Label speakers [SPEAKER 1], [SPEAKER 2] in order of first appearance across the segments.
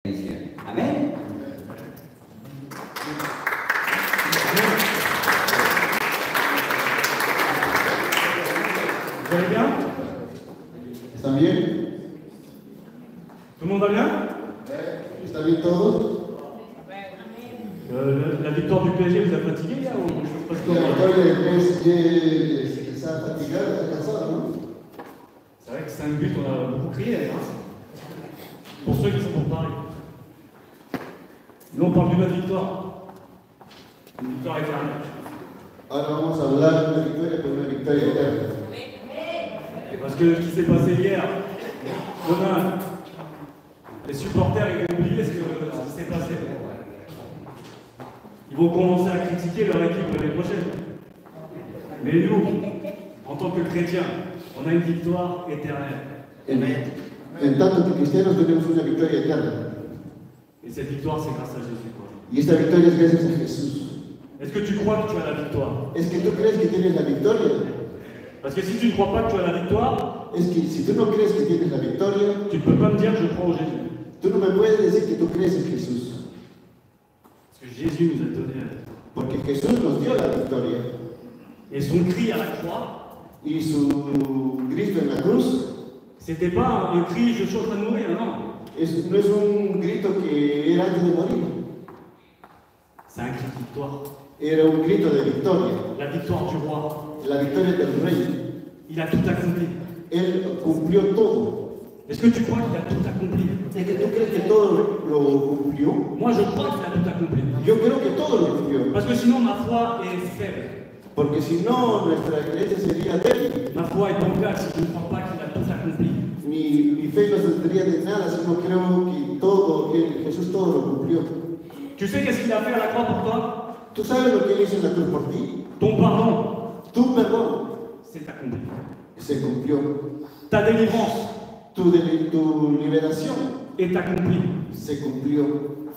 [SPEAKER 1] Amen.
[SPEAKER 2] Vous allez bien?
[SPEAKER 3] ¿Están bien?
[SPEAKER 2] Tout le monde va bien?
[SPEAKER 3] ¿Están bien todos?
[SPEAKER 2] La victoire du PSG vous a fatigué hier ou parce que...
[SPEAKER 3] La victoria del PSG está fatigado, está cansado, ¿no?
[SPEAKER 2] C'est vrai que 5 buts, on a beaucoup crié, hein? Pour ceux qui sont pour Paris. Nous, on parle d'une autre victoire. Une victoire éternelle.
[SPEAKER 3] Ahora vamos a hablar de una victoria, pero una victoria eterna.
[SPEAKER 2] Parce que ce qui s'est passé hier, demain, les supporters ils vont oublier ce qui s'est passé. Ils vont commencer à critiquer leur équipe l'année prochaine. Mais nous, en tant que chrétiens, on a une victoire éternelle.
[SPEAKER 3] En tanto que cristianos tenemos una victoria eterna.
[SPEAKER 2] Et cette victoire, c'est grâce à Jésus.
[SPEAKER 3] Y esta victoria es gracias a Jesús.
[SPEAKER 2] Est-ce que tu crois que tu as la victoire?
[SPEAKER 3] Es que tú crees que tienes la victoria.
[SPEAKER 2] Parce que si tu ne crois pas que tu as la victoire,
[SPEAKER 3] Es que si tú no crees que tienes la victoria,
[SPEAKER 2] tu ne peux pas me dire que je crois en Jésus.
[SPEAKER 3] tú no me puedes decir que tú crees en Jesús.
[SPEAKER 2] Parce que Jésus nous a donné la victoire.
[SPEAKER 3] Porque Jesús nos dio la victoria.
[SPEAKER 2] Et son cri à la croix,
[SPEAKER 3] Y su grito en la cruz
[SPEAKER 2] c'était pas un cri je suis en train de mourir, non.
[SPEAKER 3] no es un grito que era antes de morir.
[SPEAKER 2] C'est un cri de victoire.
[SPEAKER 3] Era un grito de victoria.
[SPEAKER 2] La victoire du roi.
[SPEAKER 3] La victoria del rey.
[SPEAKER 2] Il a tout accompli.
[SPEAKER 3] Él cumplió todo.
[SPEAKER 2] Est-ce que tu crois qu'il a tout accompli?
[SPEAKER 3] Es que tú crees que todo lo cumplió.
[SPEAKER 2] Moi, je crois qu'il a tout accompli.
[SPEAKER 3] Yo creo que todo lo cumplió.
[SPEAKER 2] Parce que sinon, ma foi est faible.
[SPEAKER 3] Porque si no, nuestra creencia sería débil.
[SPEAKER 2] Ma foi est bancaire si je ne crois pas qu'il a tout accompli.
[SPEAKER 3] Mi fe no saldría de nada si no creo que todo, que Jesús todo lo cumplió.
[SPEAKER 2] Tu sais qu'est-ce qu'il a fait à la croix pour toi?
[SPEAKER 3] ¿Tú sabes lo que él hizo en la cruz por ti?
[SPEAKER 2] Ton pardon,
[SPEAKER 3] Tu perdón
[SPEAKER 2] c'est accompli.
[SPEAKER 3] se cumplió.
[SPEAKER 2] Ta délivrance
[SPEAKER 3] Tu liberación
[SPEAKER 2] est accomplie.
[SPEAKER 3] se cumplió.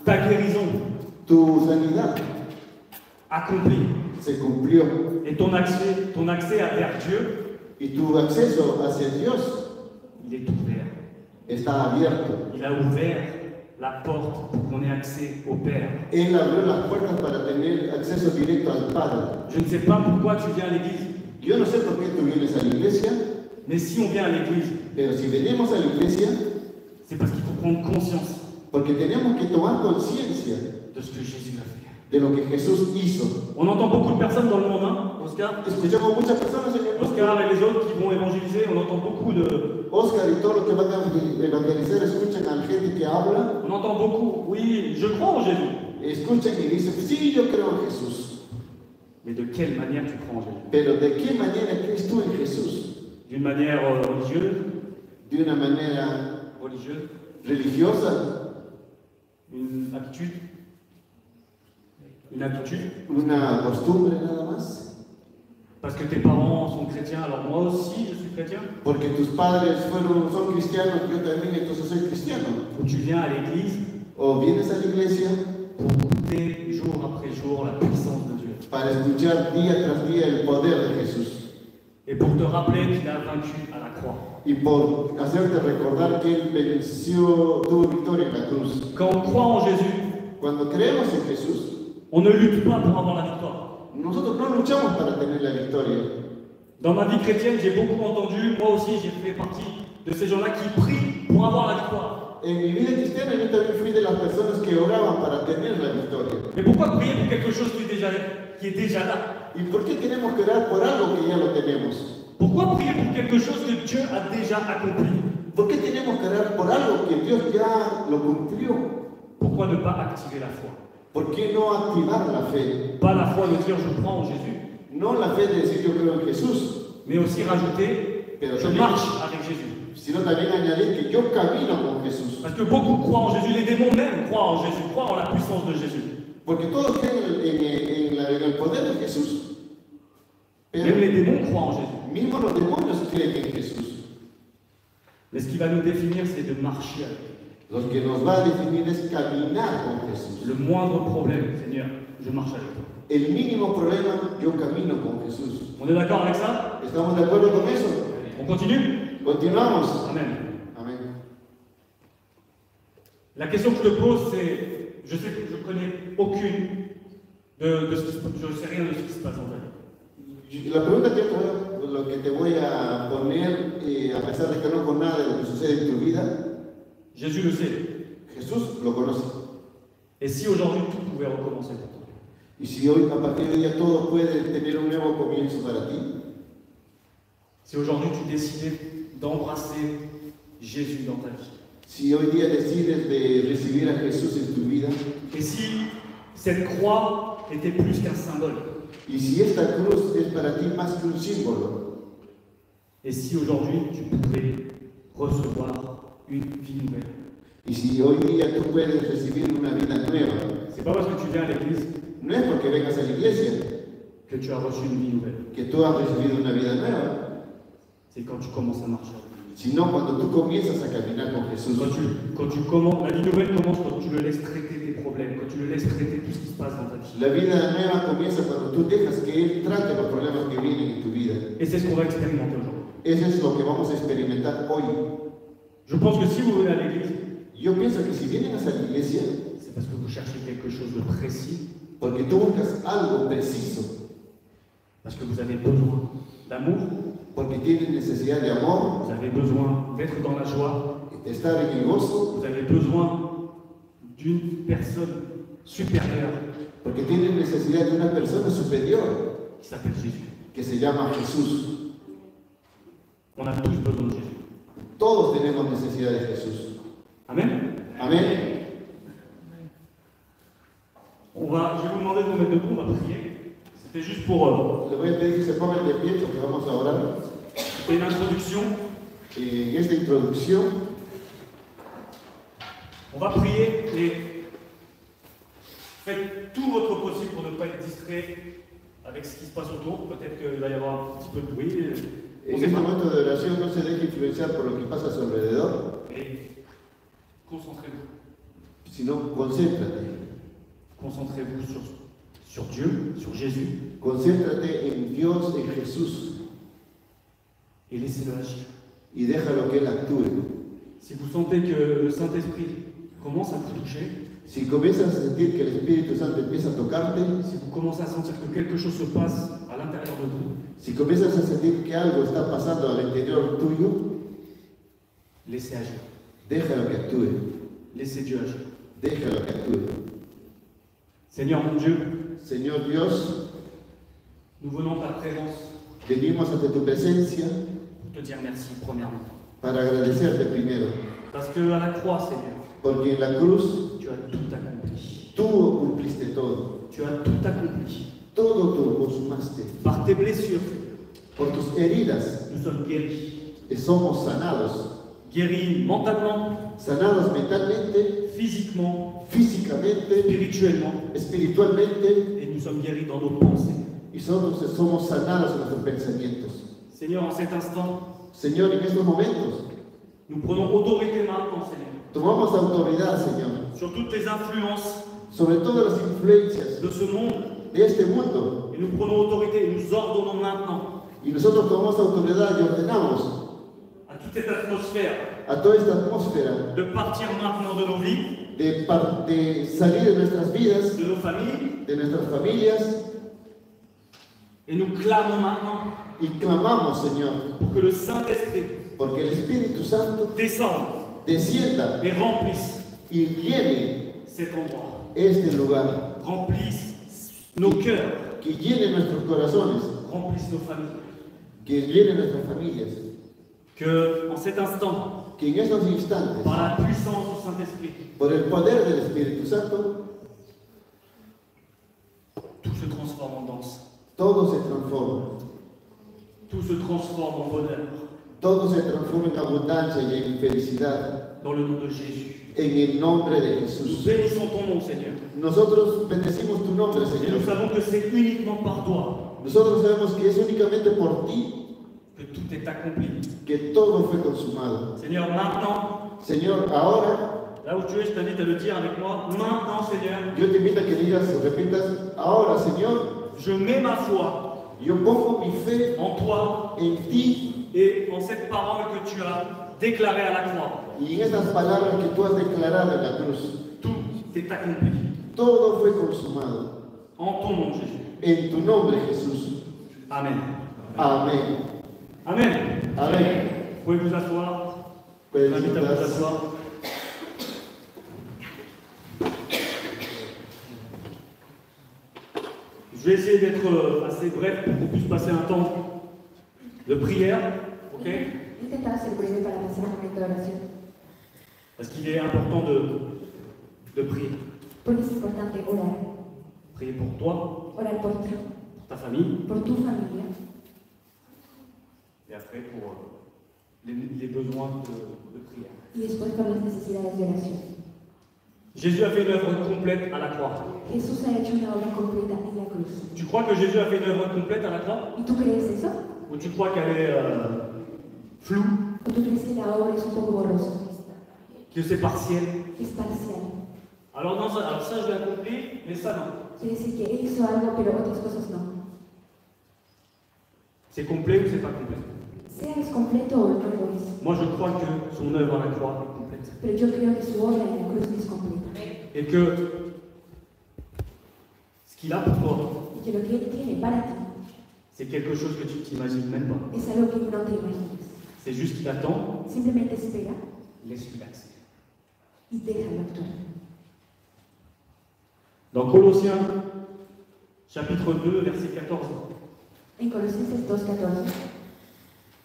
[SPEAKER 2] Ta guérison
[SPEAKER 3] Tu sanidad
[SPEAKER 2] accomplie.
[SPEAKER 3] se cumplió.
[SPEAKER 2] Et ton accès vers Dieu,
[SPEAKER 3] Y tu acceso hacia Dios
[SPEAKER 2] il est ouvert.
[SPEAKER 3] está abierto.
[SPEAKER 2] Il a ouvert la porte pour qu'on ait accès au Père.
[SPEAKER 3] Él abrió las puertas para tener acceso directo al Padre.
[SPEAKER 2] Je ne sais pas pourquoi tu viens à l'église,
[SPEAKER 3] Yo no sé por qué tú vienes a la iglesia,
[SPEAKER 2] mais si on vient à l'église,
[SPEAKER 3] pero si venimos a la iglesia,
[SPEAKER 2] c'est parce qu'il faut prendre conscience
[SPEAKER 3] porque tenemos que tomar conciencia
[SPEAKER 2] de ce que Jésus a fait.
[SPEAKER 3] de lo que Jesús hizo.
[SPEAKER 2] On entend beaucoup de personnes dans le monde, hein, Oscar?
[SPEAKER 3] Escuchamos muchas personas en el mundo.
[SPEAKER 2] Oscar et les autres qui vont évangéliser, on entend beaucoup de...
[SPEAKER 3] Oscar y todos los que van a evangelizar escuchan a la gente que habla,
[SPEAKER 2] On entend beaucoup, oui, je crois en Jésus.
[SPEAKER 3] escuchan y dicen, sí, yo creo en Jesús.
[SPEAKER 2] Mais de quelle manière tu crois en Jésus?
[SPEAKER 3] Pero ¿de qué manera crees tú en Jesús?
[SPEAKER 2] D'une manière religieuse,
[SPEAKER 3] ¿De una manera religiosa?
[SPEAKER 2] une habitude,
[SPEAKER 3] ¿Una costumbre nada más?
[SPEAKER 2] parce que tes parents sont chrétiens, alors moi aussi je suis chrétien.
[SPEAKER 3] Porque tus padres son cristianos, yo también, entonces soy cristiano.
[SPEAKER 2] Ou tu viens à l'église
[SPEAKER 3] O vienes a la iglesia
[SPEAKER 2] pour goûter jour après jour la puissance de Dieu.
[SPEAKER 3] para escuchar día tras día el poder de Jesús.
[SPEAKER 2] Et pour te rappeler qu'il a vaincu à la croix.
[SPEAKER 3] Y por hacerte recordar que Él tuvo victoria en la cruz.
[SPEAKER 2] Quand on croit en Jésus,
[SPEAKER 3] Cuando creemos en Jesús,
[SPEAKER 2] on ne lutte pas pour avoir la victoire.
[SPEAKER 3] nosotros no luchamos para tener la victoria.
[SPEAKER 2] Dans ma vie chrétienne, j'ai beaucoup entendu, moi aussi j'ai fait partie de ces gens-là qui prient pour avoir la victoire.
[SPEAKER 3] En mi vida cristiana yo también fui de las personas que oraban para tener la victoria.
[SPEAKER 2] Mais pourquoi prier pour quelque chose qui est déjà là?
[SPEAKER 3] ¿Y por qué tenemos que orar por algo que ya lo tenemos?
[SPEAKER 2] Pourquoi prier pour quelque chose que Dieu a déjà accompli?
[SPEAKER 3] ¿Por qué tenemos que orar por algo que Dios ya lo cumplió?
[SPEAKER 2] Pourquoi ne pas activer la foi?
[SPEAKER 3] ¿Por qué no activar la fe?
[SPEAKER 2] Pas la foi de dire je crois en Jésus,
[SPEAKER 3] No la fe de decir yo creo en Jesús,
[SPEAKER 2] mais aussi rajouter
[SPEAKER 3] pero
[SPEAKER 2] je
[SPEAKER 3] también,
[SPEAKER 2] marche avec Jésus.
[SPEAKER 3] sino también añadir que yo camino con Jesús.
[SPEAKER 2] Parce que beaucoup croient en Jésus, les démons même croient en Jésus, croient en la puissance de Jésus.
[SPEAKER 3] Porque todos creen en el poder de Jesús. Pero
[SPEAKER 2] Même les démons croient en Jésus.
[SPEAKER 3] mismo los demonios creen en Jesús.
[SPEAKER 2] Mais ce qui va nous définir, c'est de marcher avec lui.
[SPEAKER 3] Lo que nos va a definir es caminar con Jesús.
[SPEAKER 2] Le moindre problème, Seigneur, je marche avec toi.
[SPEAKER 3] El mínimo problema, yo camino con Jesús.
[SPEAKER 2] On est d'accord avec ça?
[SPEAKER 3] ¿Estamos de acuerdo con eso?
[SPEAKER 2] On continue?
[SPEAKER 3] Continuamos.
[SPEAKER 2] Amen.
[SPEAKER 3] Amén.
[SPEAKER 2] La question que je te pose, c'est, je sais que je ne connais aucune de ce qui se passe, je ne sais rien de ce qui se passe en fait.
[SPEAKER 3] La pregunta lo que te voy a poner, a pesar de que no conozco nada de lo que sucede en tu vida,
[SPEAKER 2] Jésus le sait.
[SPEAKER 3] Jesús lo conoce.
[SPEAKER 2] Et si aujourd'hui tout pouvait recommencer pour toi?
[SPEAKER 3] Y si hoy, a partir de hoy día, todo puede tener un nuevo comienzo para ti,
[SPEAKER 2] Si aujourd'hui tu décidais d'embrasser Jésus dans ta vie,
[SPEAKER 3] si hoy día decides de recibir a Jesús en tu vida,
[SPEAKER 2] et si cette croix était plus qu'un symbole,
[SPEAKER 3] y si esta cruz es para ti más que un símbolo,
[SPEAKER 2] et si aujourd'hui tu pouvais recevoir une vie nouvelle.
[SPEAKER 3] y si hoy día tú puedes recibir una vida nueva,
[SPEAKER 2] C'est pas parce que tu viens à l'église
[SPEAKER 3] no es porque vengas a la iglesia
[SPEAKER 2] que tu as reçu une vie nouvelle,
[SPEAKER 3] que tú has recibido una vida nueva,
[SPEAKER 2] c'est quand tu commences à marcher.
[SPEAKER 3] sino cuando tú comienzas a caminar con Jesús.
[SPEAKER 2] Quand tu commences, la vie nouvelle commence quand tu le laisses traiter tes problèmes, quand tu le laisses traiter tout ce qui se passe dans ta vie.
[SPEAKER 3] La vida nueva comienza cuando tú dejas que Él trate los problemas que vienen en tu vida.
[SPEAKER 2] Et c'est ce qu'on va expérimenter aujourd'hui.
[SPEAKER 3] Eso es lo que vamos a experimentar hoy.
[SPEAKER 2] Je pense que si vous venez à l'église,
[SPEAKER 3] Yo pienso que si vienen a la iglesia,
[SPEAKER 2] c'est parce que vous cherchez quelque chose de précis,
[SPEAKER 3] porque tú buscas algo preciso,
[SPEAKER 2] parce que vous avez besoin d'amour,
[SPEAKER 3] porque tienes necesidad de amor,
[SPEAKER 2] vous avez besoin d'être dans la joie,
[SPEAKER 3] de estar en el gozo,
[SPEAKER 2] vous avez besoin d'une personne supérieure
[SPEAKER 3] porque tienes necesidad de una persona superior
[SPEAKER 2] qui s'appelle Jésus.
[SPEAKER 3] que se llama Jesús.
[SPEAKER 2] On a tous besoin de Jésus.
[SPEAKER 3] Todos tenemos necesidad de Jesús.
[SPEAKER 2] Amen.
[SPEAKER 3] Amén.
[SPEAKER 2] Je vais vous demander de vous mettre debout, on va prier. C'était juste pour...
[SPEAKER 3] Le voy a pedir que se pongan de pie porque vamos a orar.
[SPEAKER 2] C'était une introduction.
[SPEAKER 3] En esta introducción
[SPEAKER 2] On va prier et faites tout votre possible pour ne pas être distrait avec ce qui se passe autour. Peut-être qu'il va y avoir un petit peu de bruit. On
[SPEAKER 3] en
[SPEAKER 2] sait
[SPEAKER 3] este
[SPEAKER 2] pas.
[SPEAKER 3] momento de oración no se deje influenciar por lo que pasa a su alrededor,
[SPEAKER 2] Et concentrez-vous.
[SPEAKER 3] sino concéntrate.
[SPEAKER 2] Concentrez-vous sur Dieu, sur Jésus,
[SPEAKER 3] Concéntrate en Dios, en Jesús,
[SPEAKER 2] et laissez-le agir.
[SPEAKER 3] y déjalo que Él actúe.
[SPEAKER 2] Si vous sentez que le Saint-Esprit commence à vous toucher,
[SPEAKER 3] Si comienzas a sentir que el Espíritu Santo empieza a tocarte,
[SPEAKER 2] si vous commencez à sentir que quelque chose se passe à l'intérieur de vous,
[SPEAKER 3] si comienzas a sentir que algo está pasando al interior tuyo,
[SPEAKER 2] laissez agir.
[SPEAKER 3] déjalo que actúe.
[SPEAKER 2] Laissez Dieu agir.
[SPEAKER 3] Déjalo que actúe.
[SPEAKER 2] Seigneur mon Dieu,
[SPEAKER 3] Señor Dios,
[SPEAKER 2] nous venons à ta présence
[SPEAKER 3] venimos ante tu presencia
[SPEAKER 2] pour te dire merci premièrement.
[SPEAKER 3] para agradecerte primero,
[SPEAKER 2] Parce que à la croix, Seigneur,
[SPEAKER 3] porque en la cruz
[SPEAKER 2] tu as tout accompli.
[SPEAKER 3] tú cumpliste todo.
[SPEAKER 2] Tu as tout accompli.
[SPEAKER 3] Todo tú consumaste.
[SPEAKER 2] Par tes blessures,
[SPEAKER 3] Por tus heridas
[SPEAKER 2] nous sommes guéris.
[SPEAKER 3] somos sanados.
[SPEAKER 2] Guéris mentalement,
[SPEAKER 3] Sanados mentalmente,
[SPEAKER 2] physiquement,
[SPEAKER 3] físicamente,
[SPEAKER 2] spirituellement,
[SPEAKER 3] espiritualmente,
[SPEAKER 2] et nous sommes guéris dans nos pensées.
[SPEAKER 3] y somos sanados en nuestros pensamientos.
[SPEAKER 2] Seigneur, en cet instant,
[SPEAKER 3] Señor, en estos momentos
[SPEAKER 2] nous prenons autorité maintenant, Seigneur,
[SPEAKER 3] tomamos autoridad, Señor,
[SPEAKER 2] sur toutes les influences
[SPEAKER 3] sobre todas las influencias
[SPEAKER 2] de ce monde,
[SPEAKER 3] de este mundo.
[SPEAKER 2] et nous prenons autorité et nous ordonnons maintenant
[SPEAKER 3] Y nosotros tomamos autoridad y ordenamos
[SPEAKER 2] à toute cette atmosphère
[SPEAKER 3] a toda esta atmósfera
[SPEAKER 2] de partir maintenant de nos vies,
[SPEAKER 3] de salir de nuestras vidas,
[SPEAKER 2] de nos familles,
[SPEAKER 3] de nuestras familias,
[SPEAKER 2] et nous clamons maintenant
[SPEAKER 3] y clamamos, Señor,
[SPEAKER 2] pour que le Saint-Esprit
[SPEAKER 3] porque el Espíritu Santo
[SPEAKER 2] descende
[SPEAKER 3] descienda
[SPEAKER 2] et remplisse
[SPEAKER 3] y llene
[SPEAKER 2] cet endroit,
[SPEAKER 3] este lugar,
[SPEAKER 2] remplisse nos cœurs,
[SPEAKER 3] que llene nuestros corazones,
[SPEAKER 2] remplisse nos familles.
[SPEAKER 3] que llene nuestras familias,
[SPEAKER 2] Que en cet instant,
[SPEAKER 3] que en estos instantes,
[SPEAKER 2] par la puissance du Saint-Esprit,
[SPEAKER 3] por el poder del Espíritu Santo,
[SPEAKER 2] tout se transforme en danse,
[SPEAKER 3] todo se transforma,
[SPEAKER 2] tout se transforme en bonheur,
[SPEAKER 3] todo se transforma en abundancia y en felicidad,
[SPEAKER 2] dans le nom de Jésus.
[SPEAKER 3] en el nombre de
[SPEAKER 2] Nous
[SPEAKER 3] Jesús.
[SPEAKER 2] bénissons ton nom, Seigneur.
[SPEAKER 3] Nosotros bendecimos tu nombre,
[SPEAKER 2] Et nous
[SPEAKER 3] Señor.
[SPEAKER 2] savons que c'est uniquement par toi
[SPEAKER 3] Nosotros sabemos que es únicamente por ti
[SPEAKER 2] que tout est accompli.
[SPEAKER 3] que todo fue consumado.
[SPEAKER 2] Seigneur, maintenant,
[SPEAKER 3] Señor, ahora
[SPEAKER 2] là où tu es, je t'invite à le dire avec moi. Maintenant, Seigneur,
[SPEAKER 3] yo te invito a que digas, repitas, ahora, Señor,
[SPEAKER 2] je mets ma foi
[SPEAKER 3] yo pongo mi fe
[SPEAKER 2] en toi
[SPEAKER 3] en ti
[SPEAKER 2] et en cette parole que tu as déclarées à la croix.
[SPEAKER 3] Y en esas palabras que tú has declarado en la cruz,
[SPEAKER 2] Tout est accompli.
[SPEAKER 3] todo fue consumado.
[SPEAKER 2] En ton nom, Jésus.
[SPEAKER 3] En tu nombre, Jesús.
[SPEAKER 2] Amen.
[SPEAKER 3] Amén.
[SPEAKER 2] Amen.
[SPEAKER 3] Amén.
[SPEAKER 2] Vous pouvez vous asseoir. Je
[SPEAKER 3] Puedes
[SPEAKER 2] vous invite à vous
[SPEAKER 3] sentarse.
[SPEAKER 2] asseoir. Je vais essayer d'être assez bref pour qu'on puisse passer un temps de prière, ok?
[SPEAKER 1] Intentaba ser breve para pasar un momento de oración,
[SPEAKER 2] Parce qu'il est important de prier.
[SPEAKER 1] porque es importante orar.
[SPEAKER 2] Prier pour toi,
[SPEAKER 1] Orar por ti,
[SPEAKER 2] pour ta famille,
[SPEAKER 1] por tu familia
[SPEAKER 2] et après pour les besoins de prière.
[SPEAKER 1] y después por las necesidades de oración.
[SPEAKER 2] Jésus a fait une œuvre complète à la croix.
[SPEAKER 1] Jesús ha hecho una obra completa en la cruz.
[SPEAKER 2] Tu crois que Jésus a fait une œuvre complète à la croix?
[SPEAKER 1] ¿Y tú crees eso?
[SPEAKER 2] Ou tu crois qu'elle est floue,
[SPEAKER 1] ¿O tú crees que la obra es un poco borrosa?
[SPEAKER 2] que c'est partiel?
[SPEAKER 1] Es parcial.
[SPEAKER 2] Alors, non, ça, je l'ai accompli, mais ça non.
[SPEAKER 1] Quiere decir que él hizo algo, pero otras cosas no.
[SPEAKER 2] C'est complet ou c'est pas complet?
[SPEAKER 1] Sea es completo o no lo es.
[SPEAKER 2] Moi, je crois que son œuvre à la croix est complète.
[SPEAKER 1] Pero yo creo que su obra en la cruz es completa.
[SPEAKER 2] Et que ce qu'il a pour toi,
[SPEAKER 1] Y que lo que él tiene para ti
[SPEAKER 2] c'est quelque chose que tu t'imagines même pas.
[SPEAKER 1] es algo que no te imaginas.
[SPEAKER 2] C'est juste qu'il attend,
[SPEAKER 1] Simplemente espera
[SPEAKER 2] laisse-lui accès.
[SPEAKER 1] y déjalo actuar.
[SPEAKER 2] Dans Colossiens, chapitre 2, verset 14,
[SPEAKER 1] En Colosenses 2:14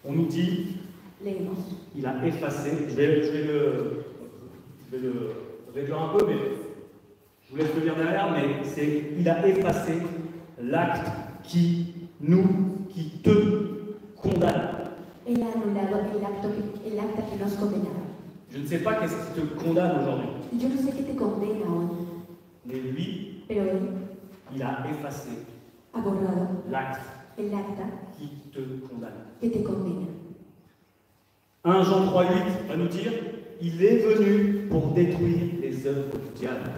[SPEAKER 2] on nous dit,
[SPEAKER 1] leemos:
[SPEAKER 2] il a effacé, je vais le réduire un peu, mais je vous laisse le lire derrière, mais c'est, il a effacé l'acte qui te condamne.
[SPEAKER 1] Él ha anulado el acta que nos condenaba.
[SPEAKER 2] Je ne sais pas qu'est-ce qui te condamne aujourd'hui,
[SPEAKER 1] Y yo no sé qué te condena hoy,
[SPEAKER 2] mais lui,
[SPEAKER 1] pero él
[SPEAKER 2] il a effacé
[SPEAKER 1] ha borrado
[SPEAKER 2] l'acte
[SPEAKER 1] el acta
[SPEAKER 2] qui te condamne.
[SPEAKER 1] que te condena.
[SPEAKER 2] 1 Jean 3,8 va nous dire, il est venu pour détruire les œuvres du diable.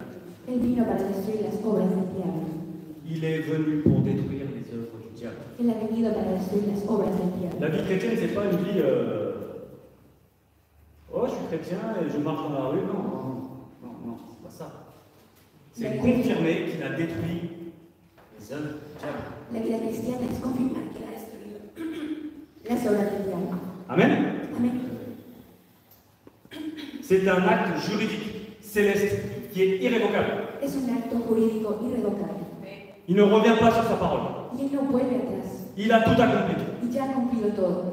[SPEAKER 1] Él vino para destruir las obras del diablo.
[SPEAKER 2] Il est venu pour détruire les œuvres du diable.
[SPEAKER 1] Él ha venido para destruir las obras del diablo.
[SPEAKER 2] La vie chrétienne, c'est pas une vie. Oh, je suis chrétien et je marche dans la rue. Non, c'est pas ça. C'est confirmer qu'il a détruit les œuvres du diable.
[SPEAKER 1] La vida cristiana es confirmar que él ha destruido las obras del diablo.
[SPEAKER 2] Amen.
[SPEAKER 1] Amén.
[SPEAKER 2] C'est un acte juridique céleste qui est irrévocable.
[SPEAKER 1] Es un acto jurídico irrevocable.
[SPEAKER 2] Il ne revient pas sur sa parole.
[SPEAKER 1] Y él no vuelve atrás.
[SPEAKER 2] Il a tout accompli.
[SPEAKER 1] Y ya ha cumplido todo.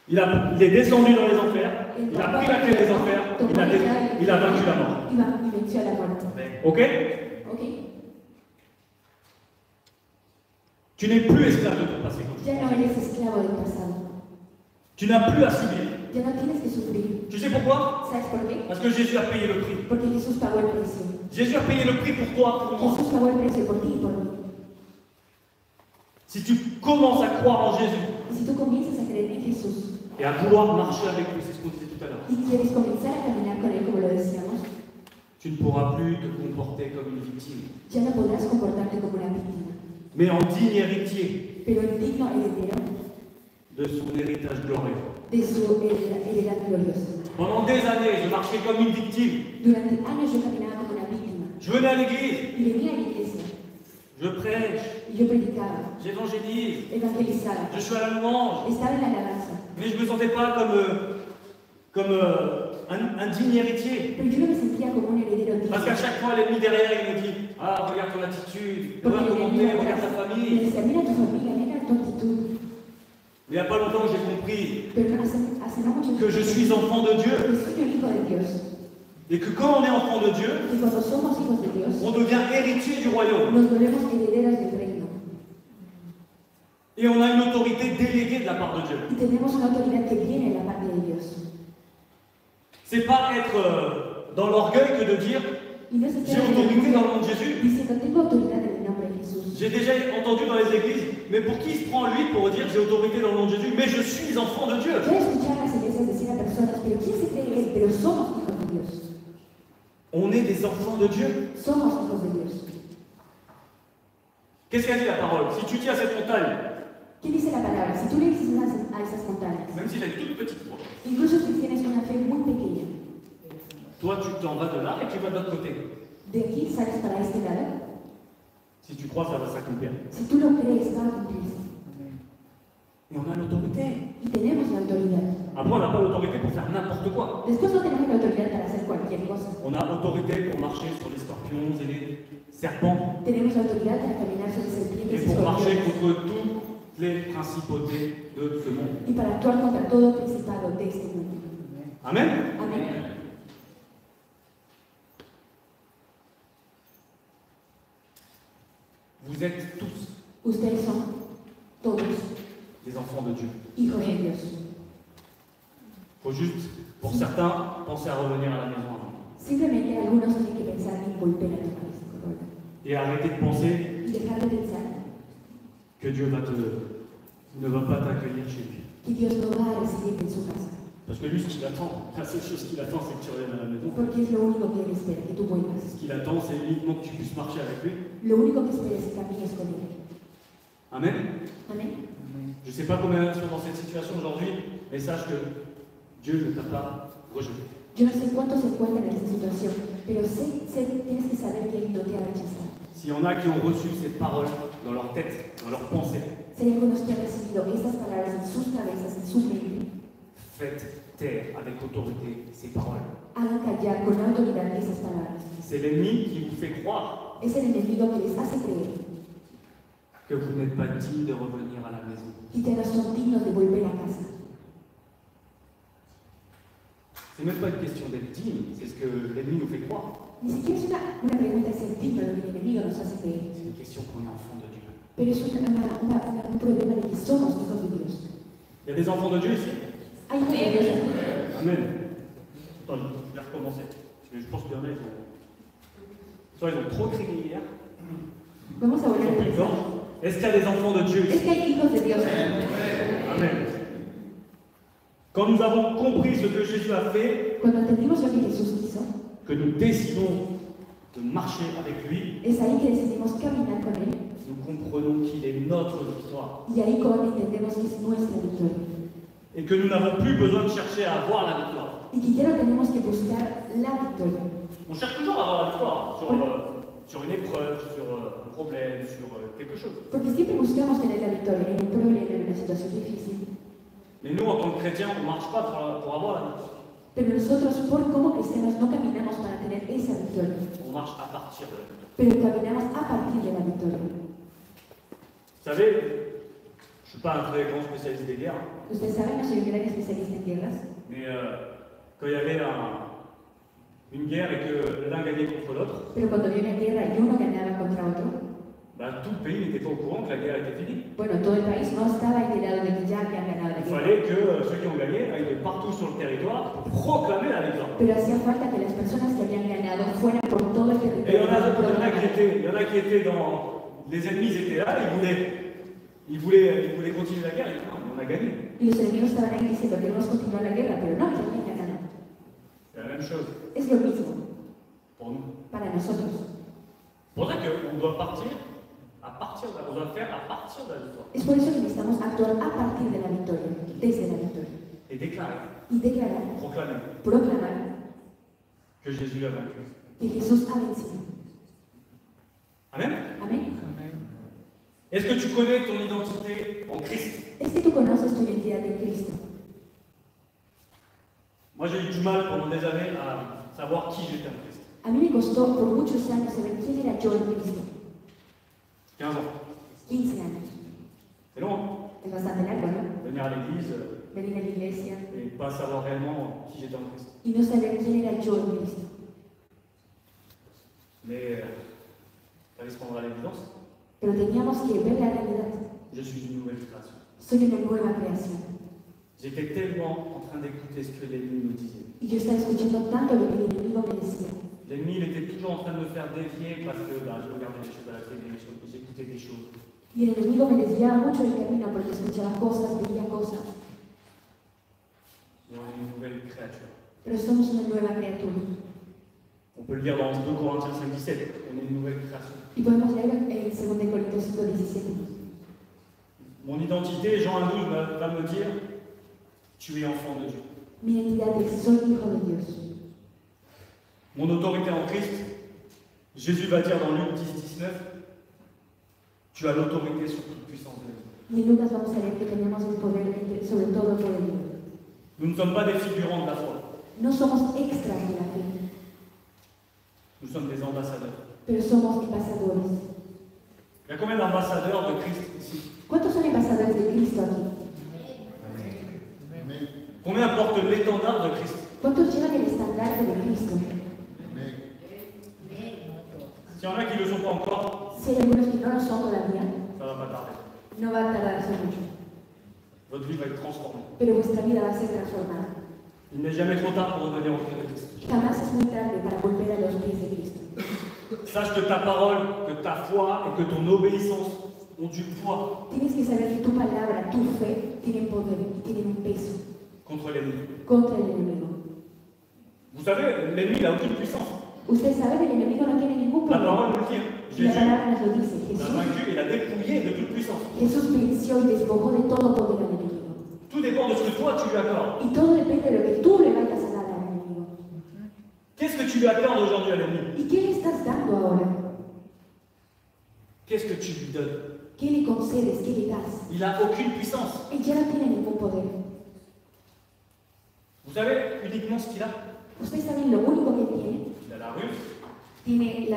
[SPEAKER 2] Il est descendu dans les enfers. Il a pris la clé des enfers. Il a vaincu la mort.
[SPEAKER 1] Y venció a la muerte.
[SPEAKER 2] Ok?
[SPEAKER 1] ¿Ok?
[SPEAKER 2] Tu n'es plus esclave de ton passé.
[SPEAKER 1] Ya no eres esclavo del pasado.
[SPEAKER 2] Tu n'as plus à subir.
[SPEAKER 1] Ya no tienes que sufrir.
[SPEAKER 2] Tu sais pourquoi?
[SPEAKER 1] ¿Sabes por qué?
[SPEAKER 2] Parce que Jésus a payé le prix.
[SPEAKER 1] Porque Jesús pagó el precio.
[SPEAKER 2] Jésus a payé le prix pour toi, pour moi.
[SPEAKER 1] Jesús pagó el precio por ti y por mí.
[SPEAKER 2] Si tu commences à croire en Jésus
[SPEAKER 1] Y si tú comienzas a creer en Jesús
[SPEAKER 2] et à vouloir marcher avec lui, c'est ce qu'on disait tout à l'heure,
[SPEAKER 1] y quieres comenzar a caminar con Él, como lo decíamos,
[SPEAKER 2] tu ne pourras plus te comporter comme une victime,
[SPEAKER 1] ya no podrás comportarte como una víctima,
[SPEAKER 2] mais en digne héritier
[SPEAKER 1] pero el digno heredero
[SPEAKER 2] de son héritage glorieux.
[SPEAKER 1] de su heredad gloriosa.
[SPEAKER 2] Pendant des années, je marchais comme une victime.
[SPEAKER 1] Durante años yo caminaba como una víctima
[SPEAKER 2] Je venais à l'église,
[SPEAKER 1] y venía a la iglesia
[SPEAKER 2] je prêche,
[SPEAKER 1] y yo predicaba,
[SPEAKER 2] j'évangélise,
[SPEAKER 1] evangelizaba,
[SPEAKER 2] je suis à la louange,
[SPEAKER 1] estaba en la alabanza,
[SPEAKER 2] mais je ne me sentais pas comme un digne héritier.
[SPEAKER 1] pero yo no me sentía como un heredero digno.
[SPEAKER 2] Parce qu'à chaque fois, l'ennemi derrière, il me dit, ah, regarde ton attitude,
[SPEAKER 1] Porque
[SPEAKER 2] regarde
[SPEAKER 1] el
[SPEAKER 2] comment
[SPEAKER 1] enemigo
[SPEAKER 2] t'es, regarde ta
[SPEAKER 1] atrás me
[SPEAKER 2] famille.
[SPEAKER 1] decía: mira tu familia, mira tu actitud.
[SPEAKER 2] Mais il n'y a pas longtemps que j'ai compris
[SPEAKER 1] Pero hace no mucho
[SPEAKER 2] que je suis enfant de Dieu.
[SPEAKER 1] que soy un hijo de Dios.
[SPEAKER 2] Et que quand on est enfant de Dieu,
[SPEAKER 1] Y cuando somos hijos de Dios,
[SPEAKER 2] on devient héritier du royaume.
[SPEAKER 1] nos volvemos herederos del reino.
[SPEAKER 2] Et on a une autorité déléguée de la part de Dieu.
[SPEAKER 1] Y tenemos una autoridad que viene de la parte de Dios.
[SPEAKER 2] C'est pas être dans l'orgueil que de dire,
[SPEAKER 1] Y no es
[SPEAKER 2] j'ai
[SPEAKER 1] estar
[SPEAKER 2] autorité dans le nom de Jésus.
[SPEAKER 1] diciendo: tengo autoridad en el nombre de Jesús.
[SPEAKER 2] J'ai déjà entendu dans les églises, mais pour qui il se prend lui pour dire j'ai autorité dans le nom de Jésus, mais je suis enfant de Dieu.
[SPEAKER 1] Yo he escuchado a las iglesias decir a personas: pero ¿quién se cree él? Pero somos hijos de Dios.
[SPEAKER 2] On est des enfants de Dieu.
[SPEAKER 1] Somos hijos de Dios.
[SPEAKER 2] Qu'est-ce qu'a dit la parole? Si tu dis à cette montagne,
[SPEAKER 1] ¿Qué dice la palabra? Si tú le dices a esas montañas,
[SPEAKER 2] même si tu as une toute petite foi,
[SPEAKER 1] incluso si tienes una fe muy pequeña,
[SPEAKER 2] toi tu t'en vas de là et tu vas de l'autre côté.
[SPEAKER 1] de aquí sales para este lado,
[SPEAKER 2] Si tu crois, ça va s'accomplir.
[SPEAKER 1] si tú lo crees, va a cumplirse.
[SPEAKER 2] Et on a l'autorité.
[SPEAKER 1] Y tenemos la autoridad.
[SPEAKER 2] Après, on n'a pas l'autorité pour faire n'importe quoi.
[SPEAKER 1] Después no tenemos la autoridad para hacer cualquier cosa.
[SPEAKER 2] On a autorité pour marcher sur les scorpions et les serpents
[SPEAKER 1] Tenemos la autoridad para caminar sobre serpientes
[SPEAKER 2] et
[SPEAKER 1] y
[SPEAKER 2] pour marcher
[SPEAKER 1] escorpiones
[SPEAKER 2] contre toutes les principautés de ce monde.
[SPEAKER 1] y para actuar contra todo principado de este mundo.
[SPEAKER 2] Amen.
[SPEAKER 1] Amén.
[SPEAKER 2] Vous êtes tous
[SPEAKER 1] Ustedes son todos
[SPEAKER 2] des enfants de Dieu.
[SPEAKER 1] hijos de Dios.
[SPEAKER 2] Il faut juste, pour certains, penser à revenir à la maison avant.
[SPEAKER 1] Simplemente algunos tienen que pensar en volver a tu país
[SPEAKER 2] Et arrêter de penser
[SPEAKER 1] y dejar de pensar
[SPEAKER 2] que Dieu ne va pas t'accueillir chez lui.
[SPEAKER 1] que Dios no va a recibirte en su casa,
[SPEAKER 2] Parce que lui, ce qu'il attend, la seule chose qu'il attend, c'est que tu reviennes à la maison.
[SPEAKER 1] porque es lo único que Él espera, que tú vuelvas.
[SPEAKER 2] Ce qu'il attend, c'est uniquement que tu puisses marcher avec lui.
[SPEAKER 1] Lo único que espera es que camines con Él.
[SPEAKER 2] Amen.
[SPEAKER 1] Amén.
[SPEAKER 2] Je ne sais pas combien sont dans cette situation aujourd'hui, mais sache que Dieu ne t'a pas rejeté.
[SPEAKER 1] Yo no sé cuántos se encuentran en esta situación, pero tienes que saber que Él no te ha rechazado.
[SPEAKER 2] S'il y en a qui ont reçu cette parole dans leur tête, dans leur pensée,
[SPEAKER 1] Si hay algunos que han recibido estas palabras en sus cabezas, en su mente,
[SPEAKER 2] faites taire avec autorité ces paroles.
[SPEAKER 1] hagan callar con autoridad esas palabras.
[SPEAKER 2] C'est l'ennemi qui vous fait croire
[SPEAKER 1] Es el enemigo que les hace creer
[SPEAKER 2] que vous n'êtes pas digne de revenir à la maison.
[SPEAKER 1] que ustedes no son dignos de volver a casa.
[SPEAKER 2] C'est même pas une question d'être digne, c'est ce que l'ennemi nous fait croire.
[SPEAKER 1] Ni siquiera es una pregunta de ser digno de lo que el enemigo nos hace creer,
[SPEAKER 2] C'est une question qu'on est enfant de Dieu.
[SPEAKER 1] pero es un problema de que somos hijos de Dios.
[SPEAKER 2] Il y a des enfants de Dieu ici?
[SPEAKER 1] Hay hijos de Dios aquí.
[SPEAKER 2] Amen. Attends, je vais recommencer. Parce que je pense qu'il y en a, soit ils ont trop crié hier,
[SPEAKER 1] Vamos a
[SPEAKER 2] ils
[SPEAKER 1] volver
[SPEAKER 2] ont
[SPEAKER 1] a
[SPEAKER 2] plus de
[SPEAKER 1] empezar.
[SPEAKER 2] temps. Est-ce qu'il y a des enfants de Dieu
[SPEAKER 1] Es
[SPEAKER 2] ici?
[SPEAKER 1] que hay hijos de Dios.
[SPEAKER 2] Amen. Quand nous avons compris ce que Jésus a fait,
[SPEAKER 1] Cuando entendimos lo que Jesús hizo,
[SPEAKER 2] que nous décidons de marcher avec lui,
[SPEAKER 1] es ahí que decidimos caminar con Él.
[SPEAKER 2] nous comprenons qu'il est notre victoire.
[SPEAKER 1] Y ahí entendemos que es nuestra victoria.
[SPEAKER 2] Et que nous n'avons plus besoin de chercher à avoir la victoire.
[SPEAKER 1] Y que ya no tenemos que buscar la victoria.
[SPEAKER 2] On cherche toujours à avoir la victoire sur une épreuve, sur un problème, sur quelque chose.
[SPEAKER 1] Porque siempre buscamos tener la victoria en un problema, en una situación difícil.
[SPEAKER 2] Mais nous, en tant que chrétiens, on ne marche pas pour avoir la victoire.
[SPEAKER 1] Pero nosotros, como cristianos, no caminamos para tener esa victoria,
[SPEAKER 2] On marche à partir de la victoire.
[SPEAKER 1] pero caminamos a partir de la victoria.
[SPEAKER 2] Vous savez, je ne suis pas un très grand spécialiste des guerres,
[SPEAKER 1] Ustedes saben, no soy un gran especialista en guerras,
[SPEAKER 2] mais quand il y avait une guerre et que l'un gagnait contre l'autre,
[SPEAKER 1] pero cuando había una guerra y uno ganaba contra otro,
[SPEAKER 2] bah, tout le pays n'était pas au courant que la guerre était finie.
[SPEAKER 1] bueno, todo el país no estaba enterado de que ya habían ganado la
[SPEAKER 2] Il
[SPEAKER 1] guerra.
[SPEAKER 2] fallait que ceux qui ont gagné aillent partout sur le territoire pour proclamer la victoire.
[SPEAKER 1] Pero hacía falta que las personas que habían ganado fueran por todo el
[SPEAKER 2] Et il y
[SPEAKER 1] territorio.
[SPEAKER 2] en a qui étaient dans... Les ennemis étaient là, ils voulaient continuer la guerre, et non, on a gagné.
[SPEAKER 1] Y los enemigos estaban ahí diciendo que queremos continuar la guerra, pero no, ya habían ganado.
[SPEAKER 2] C'est la même chose
[SPEAKER 1] Es lo mismo
[SPEAKER 2] pour nous.
[SPEAKER 1] para nosotros.
[SPEAKER 2] C'est pour ça qu'on doit partir on doit faire à partir de la victoire.
[SPEAKER 1] Es por eso que necesitamos actuar a partir de la victoria, desde la victoria.
[SPEAKER 2] Et déclarer,
[SPEAKER 1] Y declarar,
[SPEAKER 2] proclamer
[SPEAKER 1] proclamar
[SPEAKER 2] que Jésus a vaincu.
[SPEAKER 1] que Jesús ha vencido.
[SPEAKER 2] Amen.
[SPEAKER 1] Amén.
[SPEAKER 2] Est-ce que tu connais ton identité en Christ?
[SPEAKER 1] Es que tú conoces tu identidad en Cristo.
[SPEAKER 2] Moi, j'ai eu du mal pendant des années à savoir qui j'étais en Christ.
[SPEAKER 1] A mí me costó por muchos años saber quién era yo en Cristo.
[SPEAKER 2] 15 ans.
[SPEAKER 1] 15 años.
[SPEAKER 2] C'est long, hein?
[SPEAKER 1] Es bastante largo, ¿no?
[SPEAKER 2] Venir à l'église
[SPEAKER 1] Venir a la iglesia
[SPEAKER 2] et pas savoir réellement qui j'étais en Christ.
[SPEAKER 1] y no saber quién era yo en Cristo.
[SPEAKER 2] Mais il fallait se rendre à l'évidence.
[SPEAKER 1] Pero teníamos que ver la realidad.
[SPEAKER 2] Je suis une nouvelle création.
[SPEAKER 1] Soy una nueva creación.
[SPEAKER 2] J'étais tellement en train d'écouter ce que l'ennemi nous disait.
[SPEAKER 1] Y yo estaba escuchando tanto lo que el enemigo me decía.
[SPEAKER 2] L'ennemi, il était toujours en train de me faire dévier parce que je regardais des choses à la télé, j'écoutais des choses.
[SPEAKER 1] Y el enemigo me desviaba mucho del camino porque escuchaba cosas, veía cosas.
[SPEAKER 2] Mais on est une nouvelle créature.
[SPEAKER 1] Pero somos una nueva criatura.
[SPEAKER 2] On peut le lire dans 2 Corinthiens 5, 17. On est une nouvelle création.
[SPEAKER 1] Y podemos leer en 2 Corintios 5:17.
[SPEAKER 2] Mon identité, Jean 1,12 va me dire, tu es enfant de Dieu.
[SPEAKER 1] Mi identidad es soy hijo de Dios.
[SPEAKER 2] Mon autorité en Christ, Jésus va dire dans Luc 10,19, tu as l'autorité sur toute puissance de Dieu.
[SPEAKER 1] Y en Lucas vamos a ver que tenemos el poder sobre todo por el Dios.
[SPEAKER 2] Nous ne sommes pas des figurants de la foi,
[SPEAKER 1] No somos extras de la fe,
[SPEAKER 2] nous sommes des ambassadeurs.
[SPEAKER 1] pero somos embajadores.
[SPEAKER 2] Il y a combien d'ambassadeurs de Christ ici?
[SPEAKER 1] ¿Cuántos son embajadores de Cristo aquí?
[SPEAKER 2] Combien portent l'étendard de Christ?
[SPEAKER 1] ¿Cuántos llevan el estandarte de Cristo?
[SPEAKER 2] S'il y en a qui ne le sont pas encore,
[SPEAKER 1] Si hay algunos que no lo son todavía,
[SPEAKER 2] ça va pas tarder.
[SPEAKER 1] no va a tardarse mucho,
[SPEAKER 2] Votre vie va être transformée.
[SPEAKER 1] pero vuestra vida va a ser transformada.
[SPEAKER 2] Il n'est jamais trop tard pour revenir au pied de Christ.
[SPEAKER 1] Jamás es muy tarde para volver a los pies de Cristo.
[SPEAKER 2] Sache que ta parole, que ta foi et que ton obéissance ont du poids
[SPEAKER 1] Tienes que saber que tu palabra, tu fe, tienen poder y tienen un peso
[SPEAKER 2] contre l'ennemi.
[SPEAKER 1] contra el enemigo.
[SPEAKER 2] Vous savez, l'ennemi, il n'a aucune puissance.
[SPEAKER 1] Usted sabe que el enemigo no tiene ningún
[SPEAKER 2] La
[SPEAKER 1] poder.
[SPEAKER 2] parole nous le dit. Hein.
[SPEAKER 1] Y la
[SPEAKER 2] Jésus
[SPEAKER 1] palabra nos lo dice.
[SPEAKER 2] l'a vaincu et l'a dépouillé de toute puissance.
[SPEAKER 1] Jesús venció y despojó de todo poder al enemigo.
[SPEAKER 2] Tout dépend de ce que toi tu lui accordes.
[SPEAKER 1] Y todo depende de lo que tú le vayas a dar al enemigo.
[SPEAKER 2] Qu'est-ce que tu lui accordes aujourd'hui à l'ennemi?
[SPEAKER 1] ¿Y qué le estás dando ahora?
[SPEAKER 2] Qu'est-ce que tu lui donnes?
[SPEAKER 1] ¿Qué le concedes? ¿Qué le das?
[SPEAKER 2] Il n'a aucune puissance.
[SPEAKER 1] Él ya no tiene ningún poder.
[SPEAKER 2] Vous savez uniquement ce qu'il a?
[SPEAKER 1] Ustedes saben lo único que tiene.
[SPEAKER 2] Il a la ruse,
[SPEAKER 1] Tiene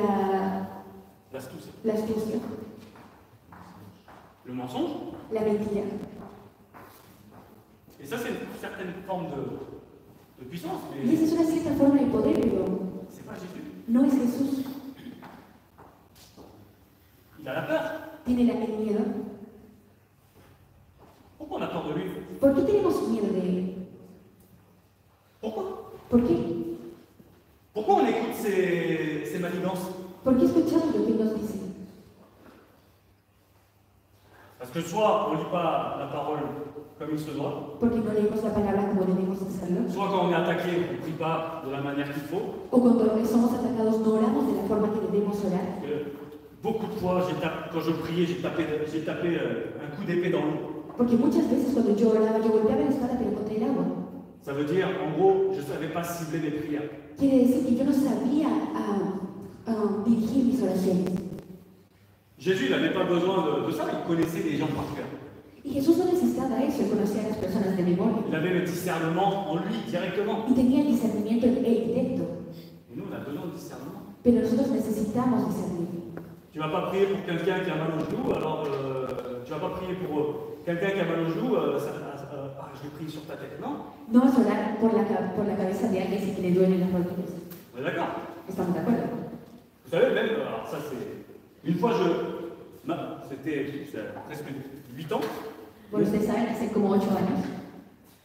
[SPEAKER 2] l'astuce,
[SPEAKER 1] la astucia,
[SPEAKER 2] le mensonge.
[SPEAKER 1] la mentira.
[SPEAKER 2] Et ça, c'est une certaine forme de puissance.
[SPEAKER 1] Y
[SPEAKER 2] Mais
[SPEAKER 1] esa es una cierta forma de poder, pero
[SPEAKER 2] c'est pas Jésus.
[SPEAKER 1] no es Jesús.
[SPEAKER 2] Il a la peur.
[SPEAKER 1] Tiene el miedo.
[SPEAKER 2] Pourquoi on a peur de lui?
[SPEAKER 1] ¿Por qué tenemos miedo de él?
[SPEAKER 2] Pourquoi?
[SPEAKER 1] ¿Por qué?
[SPEAKER 2] Pourquoi on écoute ces manigances?
[SPEAKER 1] ¿Por qué escuchamos lo que nos dice?
[SPEAKER 2] Parce que soit on ne lit pas la parole comme il se doit,
[SPEAKER 1] Porque no leemos la palabra como debemos hacerlo.
[SPEAKER 2] soit quand on est attaqué, on ne prie pas de la manière qu'il faut.
[SPEAKER 1] O cuando somos atacados no oramos de la forma que debemos orar.
[SPEAKER 2] Beaucoup de fois, quand je priais, j'ai tapé un coup d'épée dans l'eau.
[SPEAKER 1] Porque muchas veces cuando yo oraba, yo golpeaba la espada pero contra el agua.
[SPEAKER 2] Ça veut dire, en gros, je ne savais pas cibler mes prières.
[SPEAKER 1] Quiere decir que yo no sabía dirigir mis oraciones.
[SPEAKER 2] Jésus n'avait pas besoin de ça, il connaissait les gens par cœur.
[SPEAKER 1] Y Jesús no necesitaba eso, él conocía a las personas de memoria.
[SPEAKER 2] Il avait le discernement en lui directement.
[SPEAKER 1] Y tenía el discernimiento en él directo.
[SPEAKER 2] Et nous, on a besoin de discernement.
[SPEAKER 1] Pero nosotros necesitamos discernir.
[SPEAKER 2] Tu ne vas pas prier pour quelqu'un qui a mal au genou, alors tu ne vas pas prier pour quelqu'un qui a mal au genou, je vais prier sur ta tête. Non,
[SPEAKER 1] No vas a orar por la cabeza de alguien si que le duelen las rodillas.
[SPEAKER 2] on est d'accord.
[SPEAKER 1] ¿Estamos de acuerdo?
[SPEAKER 2] Vous savez, même, alors ça c'est. Une fois, c'était presque 8 ans,
[SPEAKER 1] Bueno, ustedes saben, hace como 8 años,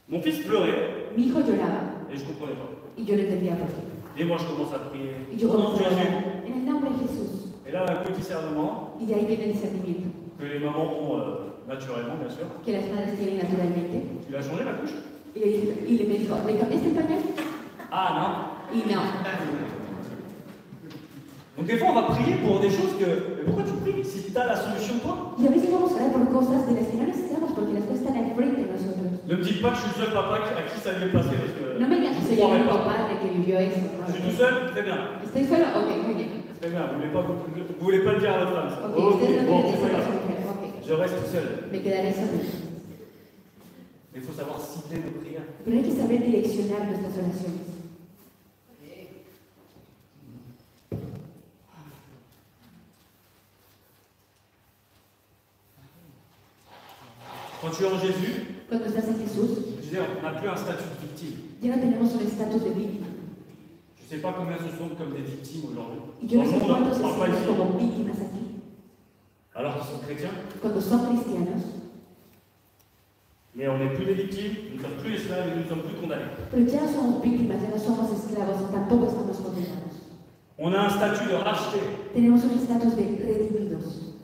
[SPEAKER 2] mon fils pleurait
[SPEAKER 1] mi hijo lloraba
[SPEAKER 2] et je ne comprenais pas.
[SPEAKER 1] y yo no entendía por qué.
[SPEAKER 2] Et moi, je commence à prier.
[SPEAKER 1] Y yo
[SPEAKER 2] Au nom de
[SPEAKER 1] comencé a
[SPEAKER 2] Jésus.
[SPEAKER 1] orar en el nombre de Jesús.
[SPEAKER 2] Et là, un petit discernement
[SPEAKER 1] Y de ahí viene el discernimiento,
[SPEAKER 2] que les mamans ont naturellement, bien sûr.
[SPEAKER 1] que las madres tienen naturalmente.
[SPEAKER 2] Tu l'as changé la couche?
[SPEAKER 1] Y le me dijo, ¿le cambiaste el pañal?
[SPEAKER 2] Ah non.
[SPEAKER 1] Y no.
[SPEAKER 2] Donc des fois, on va prier pour des choses que. Mais pourquoi tu pries si tu as la solution toi?
[SPEAKER 1] Y a veces vamos a orar por cosas de las que no necesitamos porque las cosas están al frente de nosotros.
[SPEAKER 2] Ne me dis pas que je suis le seul papa à qui ça lui est passé. Parce que
[SPEAKER 1] No me digas que soy
[SPEAKER 2] je
[SPEAKER 1] el
[SPEAKER 2] croirais
[SPEAKER 1] único
[SPEAKER 2] pas.
[SPEAKER 1] padre que vivió eso.
[SPEAKER 2] Je suis tout seul, très bien.
[SPEAKER 1] ¿Estoy solo? Ok, muy bien.
[SPEAKER 2] Très bien, vous voulez pas le dire à votre femme. Ça.
[SPEAKER 1] Ok,
[SPEAKER 2] Ok,
[SPEAKER 1] ustedes no
[SPEAKER 2] bon,
[SPEAKER 1] quieren
[SPEAKER 2] c'est pas
[SPEAKER 1] decir a su
[SPEAKER 2] grave.
[SPEAKER 1] mujer. Ok,
[SPEAKER 2] Je reste tout seul.
[SPEAKER 1] me quedaré solo.
[SPEAKER 2] Mais il faut savoir cibler nos prières.
[SPEAKER 1] Pero hay que saber direccionar nuestras oraciones.
[SPEAKER 2] Quand tu es en Jésus,
[SPEAKER 1] Cuando estás en Jesús,
[SPEAKER 2] je disais, on n'a plus un statut de victime.
[SPEAKER 1] ya no tenemos un estatus de víctima.
[SPEAKER 2] Je ne sais pas combien se sont comme des victimes aujourd'hui.
[SPEAKER 1] Y yo
[SPEAKER 2] Dans
[SPEAKER 1] no
[SPEAKER 2] le
[SPEAKER 1] sé
[SPEAKER 2] monde, on
[SPEAKER 1] cuántos
[SPEAKER 2] ne parle pas
[SPEAKER 1] estamos
[SPEAKER 2] ici.
[SPEAKER 1] como víctimas aquí.
[SPEAKER 2] Alors qu'ils sont chrétiens.
[SPEAKER 1] Cuando son cristianos,
[SPEAKER 2] Mais on n'est plus des victimes, nous ne sommes plus esclaves et nous ne sommes plus condamnés.
[SPEAKER 1] pero ya no somos víctimas, ya no somos esclavos y tampoco estamos condenados.
[SPEAKER 2] On a un statut de racheté,
[SPEAKER 1] Tenemos un estatus de redimidos,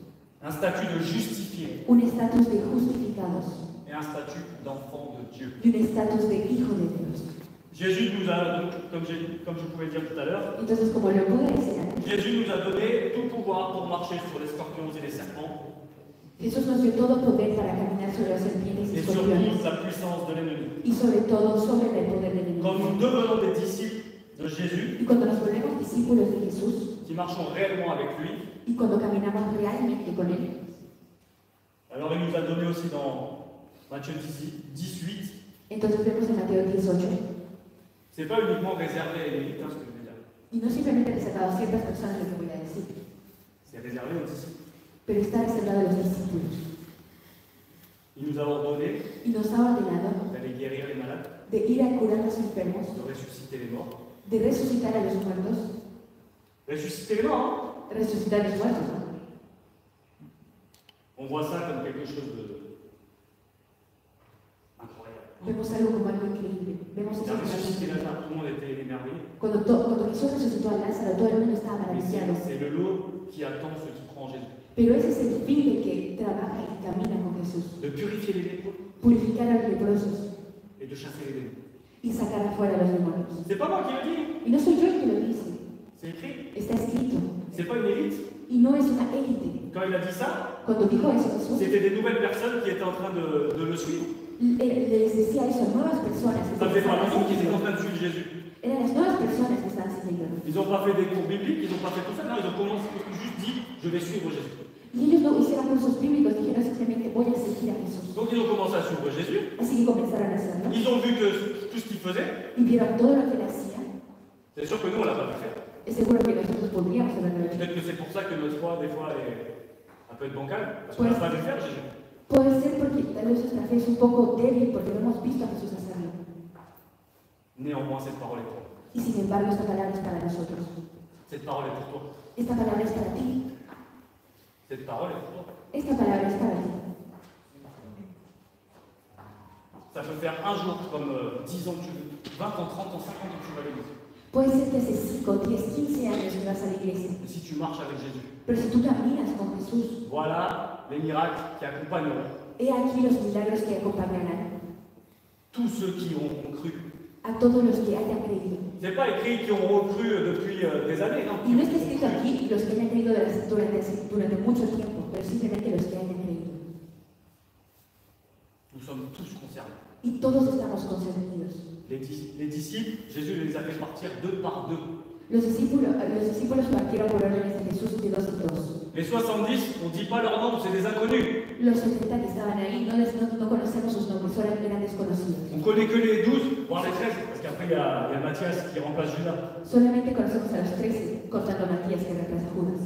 [SPEAKER 2] un statut de justifié
[SPEAKER 1] un estatus de justificados
[SPEAKER 2] et un statut d'enfant de Dieu.
[SPEAKER 1] y un estatus de hijo de Dios.
[SPEAKER 2] Jésus nous a, comme je pouvais dire tout à l'heure,
[SPEAKER 1] Entonces, como lo pude decir antes,
[SPEAKER 2] Jésus nous a donné tout pouvoir pour marcher sur les scorpions et les serpents
[SPEAKER 1] Jesús nos dio todo poder para caminar sobre las serpientes y
[SPEAKER 2] et surtout
[SPEAKER 1] escorpiones
[SPEAKER 2] la puissance de l'ennemi.
[SPEAKER 1] y sobre todo sobre el poder del
[SPEAKER 2] Quand
[SPEAKER 1] enemigo.
[SPEAKER 2] nous devenons des disciples de Jésus,
[SPEAKER 1] Y cuando nos volvemos discípulos de Jesús
[SPEAKER 2] qui marchons réellement avec lui,
[SPEAKER 1] y cuando caminamos realmente con Él,
[SPEAKER 2] alors il nous a donné aussi dans Matthieu 18,
[SPEAKER 1] entonces vemos en Mateo 18,
[SPEAKER 2] c'est pas uniquement réservé à l'élite, ce que je veux dire.
[SPEAKER 1] y no simplemente reservado a ciertas personas lo que voy a decir,
[SPEAKER 2] C'est réservé aux disciples.
[SPEAKER 1] pero está reservado a los discípulos.
[SPEAKER 2] Il nous a ordonné
[SPEAKER 1] Y nos ha ordenado
[SPEAKER 2] d'aller guérir les malades,
[SPEAKER 1] de ir a curar a los enfermos,
[SPEAKER 2] de ressusciter les morts.
[SPEAKER 1] de resucitar a los muertos,
[SPEAKER 2] Ressusciter les morts,
[SPEAKER 1] resucitar a los muertos, ¿no?
[SPEAKER 2] On voit ça comme quelque chose de incroyable.
[SPEAKER 1] Vemos algo como algo increíble. Vemos
[SPEAKER 2] Il
[SPEAKER 1] eso
[SPEAKER 2] a
[SPEAKER 1] como algo
[SPEAKER 2] ressuscité
[SPEAKER 1] increíble.
[SPEAKER 2] Lazare, tout le monde était émerveillé.
[SPEAKER 1] Cuando Jesús resucitó a Lázaro, todo el mundo estaba
[SPEAKER 2] Mais
[SPEAKER 1] maravillado.
[SPEAKER 2] c'est le lot qui attend ceux qui croient en Jésus.
[SPEAKER 1] Pero ese es el fin de que trabaja y camina con Jesús.
[SPEAKER 2] De purifier les lépreux
[SPEAKER 1] Purificar a los leprosos
[SPEAKER 2] et de chasser les démons.
[SPEAKER 1] y sacar afuera a los demonios.
[SPEAKER 2] C'est pas moi qui le dis,
[SPEAKER 1] Y no soy yo el que lo dice,
[SPEAKER 2] c'est écrit.
[SPEAKER 1] está escrito.
[SPEAKER 2] C'est pas une élite.
[SPEAKER 1] Y no es una élite.
[SPEAKER 2] Quand il a dit ça,
[SPEAKER 1] Cuando dijo eso Jesús,
[SPEAKER 2] c'était des nouvelles personnes qui étaient en train de le suivre.
[SPEAKER 1] les decía eso a nuevas personas. que
[SPEAKER 2] Ça fait
[SPEAKER 1] estaban
[SPEAKER 2] pas longtemps qu'ils étaient en
[SPEAKER 1] siguiendo.
[SPEAKER 2] train de suivre Jésus.
[SPEAKER 1] Eran las nuevas personas que estaban siguiendo.
[SPEAKER 2] Ils n'ont pas fait des cours bibliques, ils n'ont pas fait tout ça. Non, ils ont commencé, juste dit, je vais suivre Jésus.
[SPEAKER 1] Y ellos no hicieron cursos bíblicos, dijeron simplemente voy a seguir a Jesús.
[SPEAKER 2] Donc ils ont commencé à suivre Jésus.
[SPEAKER 1] Así que comenzaron a hacerlo.
[SPEAKER 2] Ils ont vu que tout ce qu'il faisait,
[SPEAKER 1] Y vieron todo lo que él hacía.
[SPEAKER 2] c'est sûr que nous, on l'a pas pu faire.
[SPEAKER 1] Es seguro que nosotros podríamos haberlo hecho.
[SPEAKER 2] Peut-être que c'est pour ça que notre foi, des fois, est un peu bancale. Parce qu'on n'a pas dû faire Jésus.
[SPEAKER 1] Puede ser porque tal vez nuestra fe es un poco débil porque no hemos visto a Jesús hacerlo.
[SPEAKER 2] Néanmoins, cette parole est pour toi.
[SPEAKER 1] Y sin embargo, esta palabra es para nosotros.
[SPEAKER 2] Cette parole est pour toi.
[SPEAKER 1] Esta palabra es para ti.
[SPEAKER 2] Cette parole est pour toi.
[SPEAKER 1] Esta palabra es para ti.
[SPEAKER 2] Ça peut faire un jour comme 10 ans que tu veux, 20 ans, 30 ans, 50 ans que tu vas à l'église.
[SPEAKER 1] Puede ser que hace 5, 10, 15 años que vas a la iglesia.
[SPEAKER 2] Et si tu marches avec Jésus,
[SPEAKER 1] Pero si tú caminas con Jesús,
[SPEAKER 2] voilà les miracles qui accompagneront
[SPEAKER 1] he aquí los milagros que acompañarán
[SPEAKER 2] tous ceux qui auront cru.
[SPEAKER 1] a todos los que hayan creído.
[SPEAKER 2] C'est pas écrit qui auront cru depuis des années, non.
[SPEAKER 1] Y no está escrito aquí los que hayan creído durante mucho tiempo, pero simplemente los que hayan creído.
[SPEAKER 2] Nous sommes tous concernés.
[SPEAKER 1] Y todos estamos concernidos.
[SPEAKER 2] Les disciples, Jésus les a fait partir deux par deux.
[SPEAKER 1] Los discípulos partieron por órdenes de Jesús de 2 en 2.
[SPEAKER 2] Les 70, on ne dit pas leur nom, c'est des inconnus.
[SPEAKER 1] Los 70 que estaban ahí no conocemos sus nombres, solo eran desconocidos.
[SPEAKER 2] On connaît que les 12, voire les 13, parce qu'après il y a Matthias qui remplace Judas.
[SPEAKER 1] Solamente conocemos a los 13, contando a Matías que reemplaza a Judas.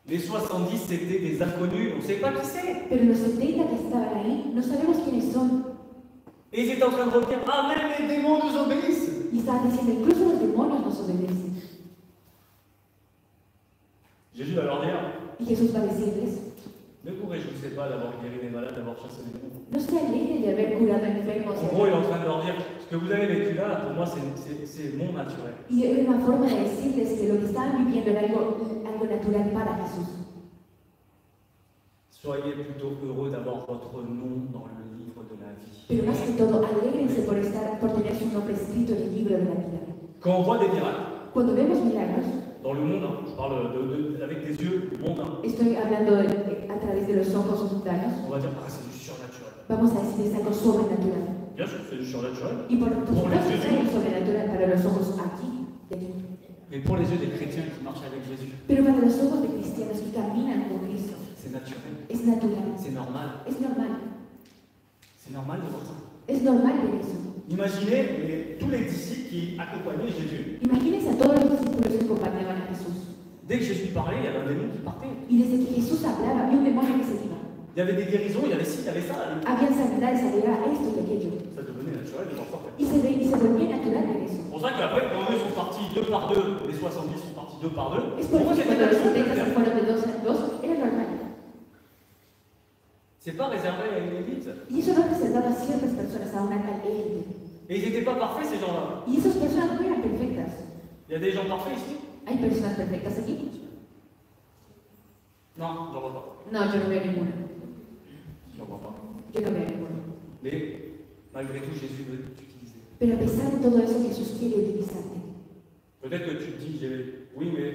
[SPEAKER 2] Les 70, c'était des inconnus, on ne sait pas qui c'est.
[SPEAKER 1] Pero los 70 que estaban ahí, no sabemos quiénes son.
[SPEAKER 2] Et ils étaient en train de redire, ah même les démons nous obéissent.
[SPEAKER 1] Y estaban diciendo, incluso los demonios nos obedecen.
[SPEAKER 2] Jésus va leur dire,
[SPEAKER 1] Y Jesús va a decirles,
[SPEAKER 2] ne vous réjouissez pas d'avoir guéri les malades, d'avoir chassé les démons.
[SPEAKER 1] no se alegren de haber curado enfermos.
[SPEAKER 2] En gros, il est en train de leur dire, ce que vous avez vécu là, pour moi, c'est mon naturel.
[SPEAKER 1] Y era una forma de decirles que lo que estaban viviendo era algo natural para Jesús.
[SPEAKER 2] Soyez plutôt heureux d'avoir votre nom dans le livre de la vie.
[SPEAKER 1] Pero más que todo, alégrense por tener su nombre escrito en el libro de la vida.
[SPEAKER 2] Quand on voit des miracles,
[SPEAKER 1] Cuando vemos milagros,
[SPEAKER 2] dans le monde, je parle avec des yeux mondains,
[SPEAKER 1] estoy hablando a través de los ojos mundanos,
[SPEAKER 2] on va dire, ah, c'est du surnaturel.
[SPEAKER 1] vamos a decir es algo sobrenatural.
[SPEAKER 2] Bien sûr, c'est du surnaturel.
[SPEAKER 1] Y por
[SPEAKER 2] Pour les
[SPEAKER 1] supuesto
[SPEAKER 2] yeux
[SPEAKER 1] es
[SPEAKER 2] du
[SPEAKER 1] algo
[SPEAKER 2] monde.
[SPEAKER 1] sobrenatural para los ojos aquí, de aquí.
[SPEAKER 2] Mais pour les yeux des chrétiens qui marchent avec Jésus,
[SPEAKER 1] Pero para los ojos de cristianos que caminan con Cristo,
[SPEAKER 2] c'est naturel,
[SPEAKER 1] es natural,
[SPEAKER 2] c'est normal.
[SPEAKER 1] es normal.
[SPEAKER 2] C'est normal de voir ça.
[SPEAKER 1] Es normal ver eso.
[SPEAKER 2] Imaginez tous les disciples qui accompagnaient Jésus.
[SPEAKER 1] Imagínense a todos los discípulos que acompañaban a Jesús.
[SPEAKER 2] Dès que Jésus parlait, il y avait un démon qui partait.
[SPEAKER 1] Y desde que Jesús hablaba, había un demonio que se iba.
[SPEAKER 2] Il y avait des guérisons, il y avait ci, il y avait ça.
[SPEAKER 1] Habían sanidades, había esto y aquello.
[SPEAKER 2] Ça devenait naturel de voir ça.
[SPEAKER 1] Y se volvía natural ver eso.
[SPEAKER 2] C'est pour ça qu'après, quand eux sont partis deux par deux, les 70 sont partis deux par deux,
[SPEAKER 1] Es por
[SPEAKER 2] pour eux
[SPEAKER 1] eso que
[SPEAKER 2] c'était
[SPEAKER 1] cuando los
[SPEAKER 2] naturel.
[SPEAKER 1] 70 se fueron de 2 en 2, era normal.
[SPEAKER 2] C'est pas réservé à une élite.
[SPEAKER 1] Y eso no reservaba a ciertas personas, a una tal élite.
[SPEAKER 2] Et ils n'étaient pas parfaits, ces gens-là.
[SPEAKER 1] Y esas personas no eran perfectas.
[SPEAKER 2] Il y a des gens parfaits ici?
[SPEAKER 1] ¿Hay personas perfectas aquí?
[SPEAKER 2] Non, j'en vois pas.
[SPEAKER 1] No, yo no veo ninguna.
[SPEAKER 2] J'en vois pas.
[SPEAKER 1] Yo no veo ninguna.
[SPEAKER 2] Mais malgré tout, Jésus veut t'utiliser.
[SPEAKER 1] Pero a pesar de todo eso, Jesús quiere utilizarte.
[SPEAKER 2] Peut-être que tu te dis, oui, mais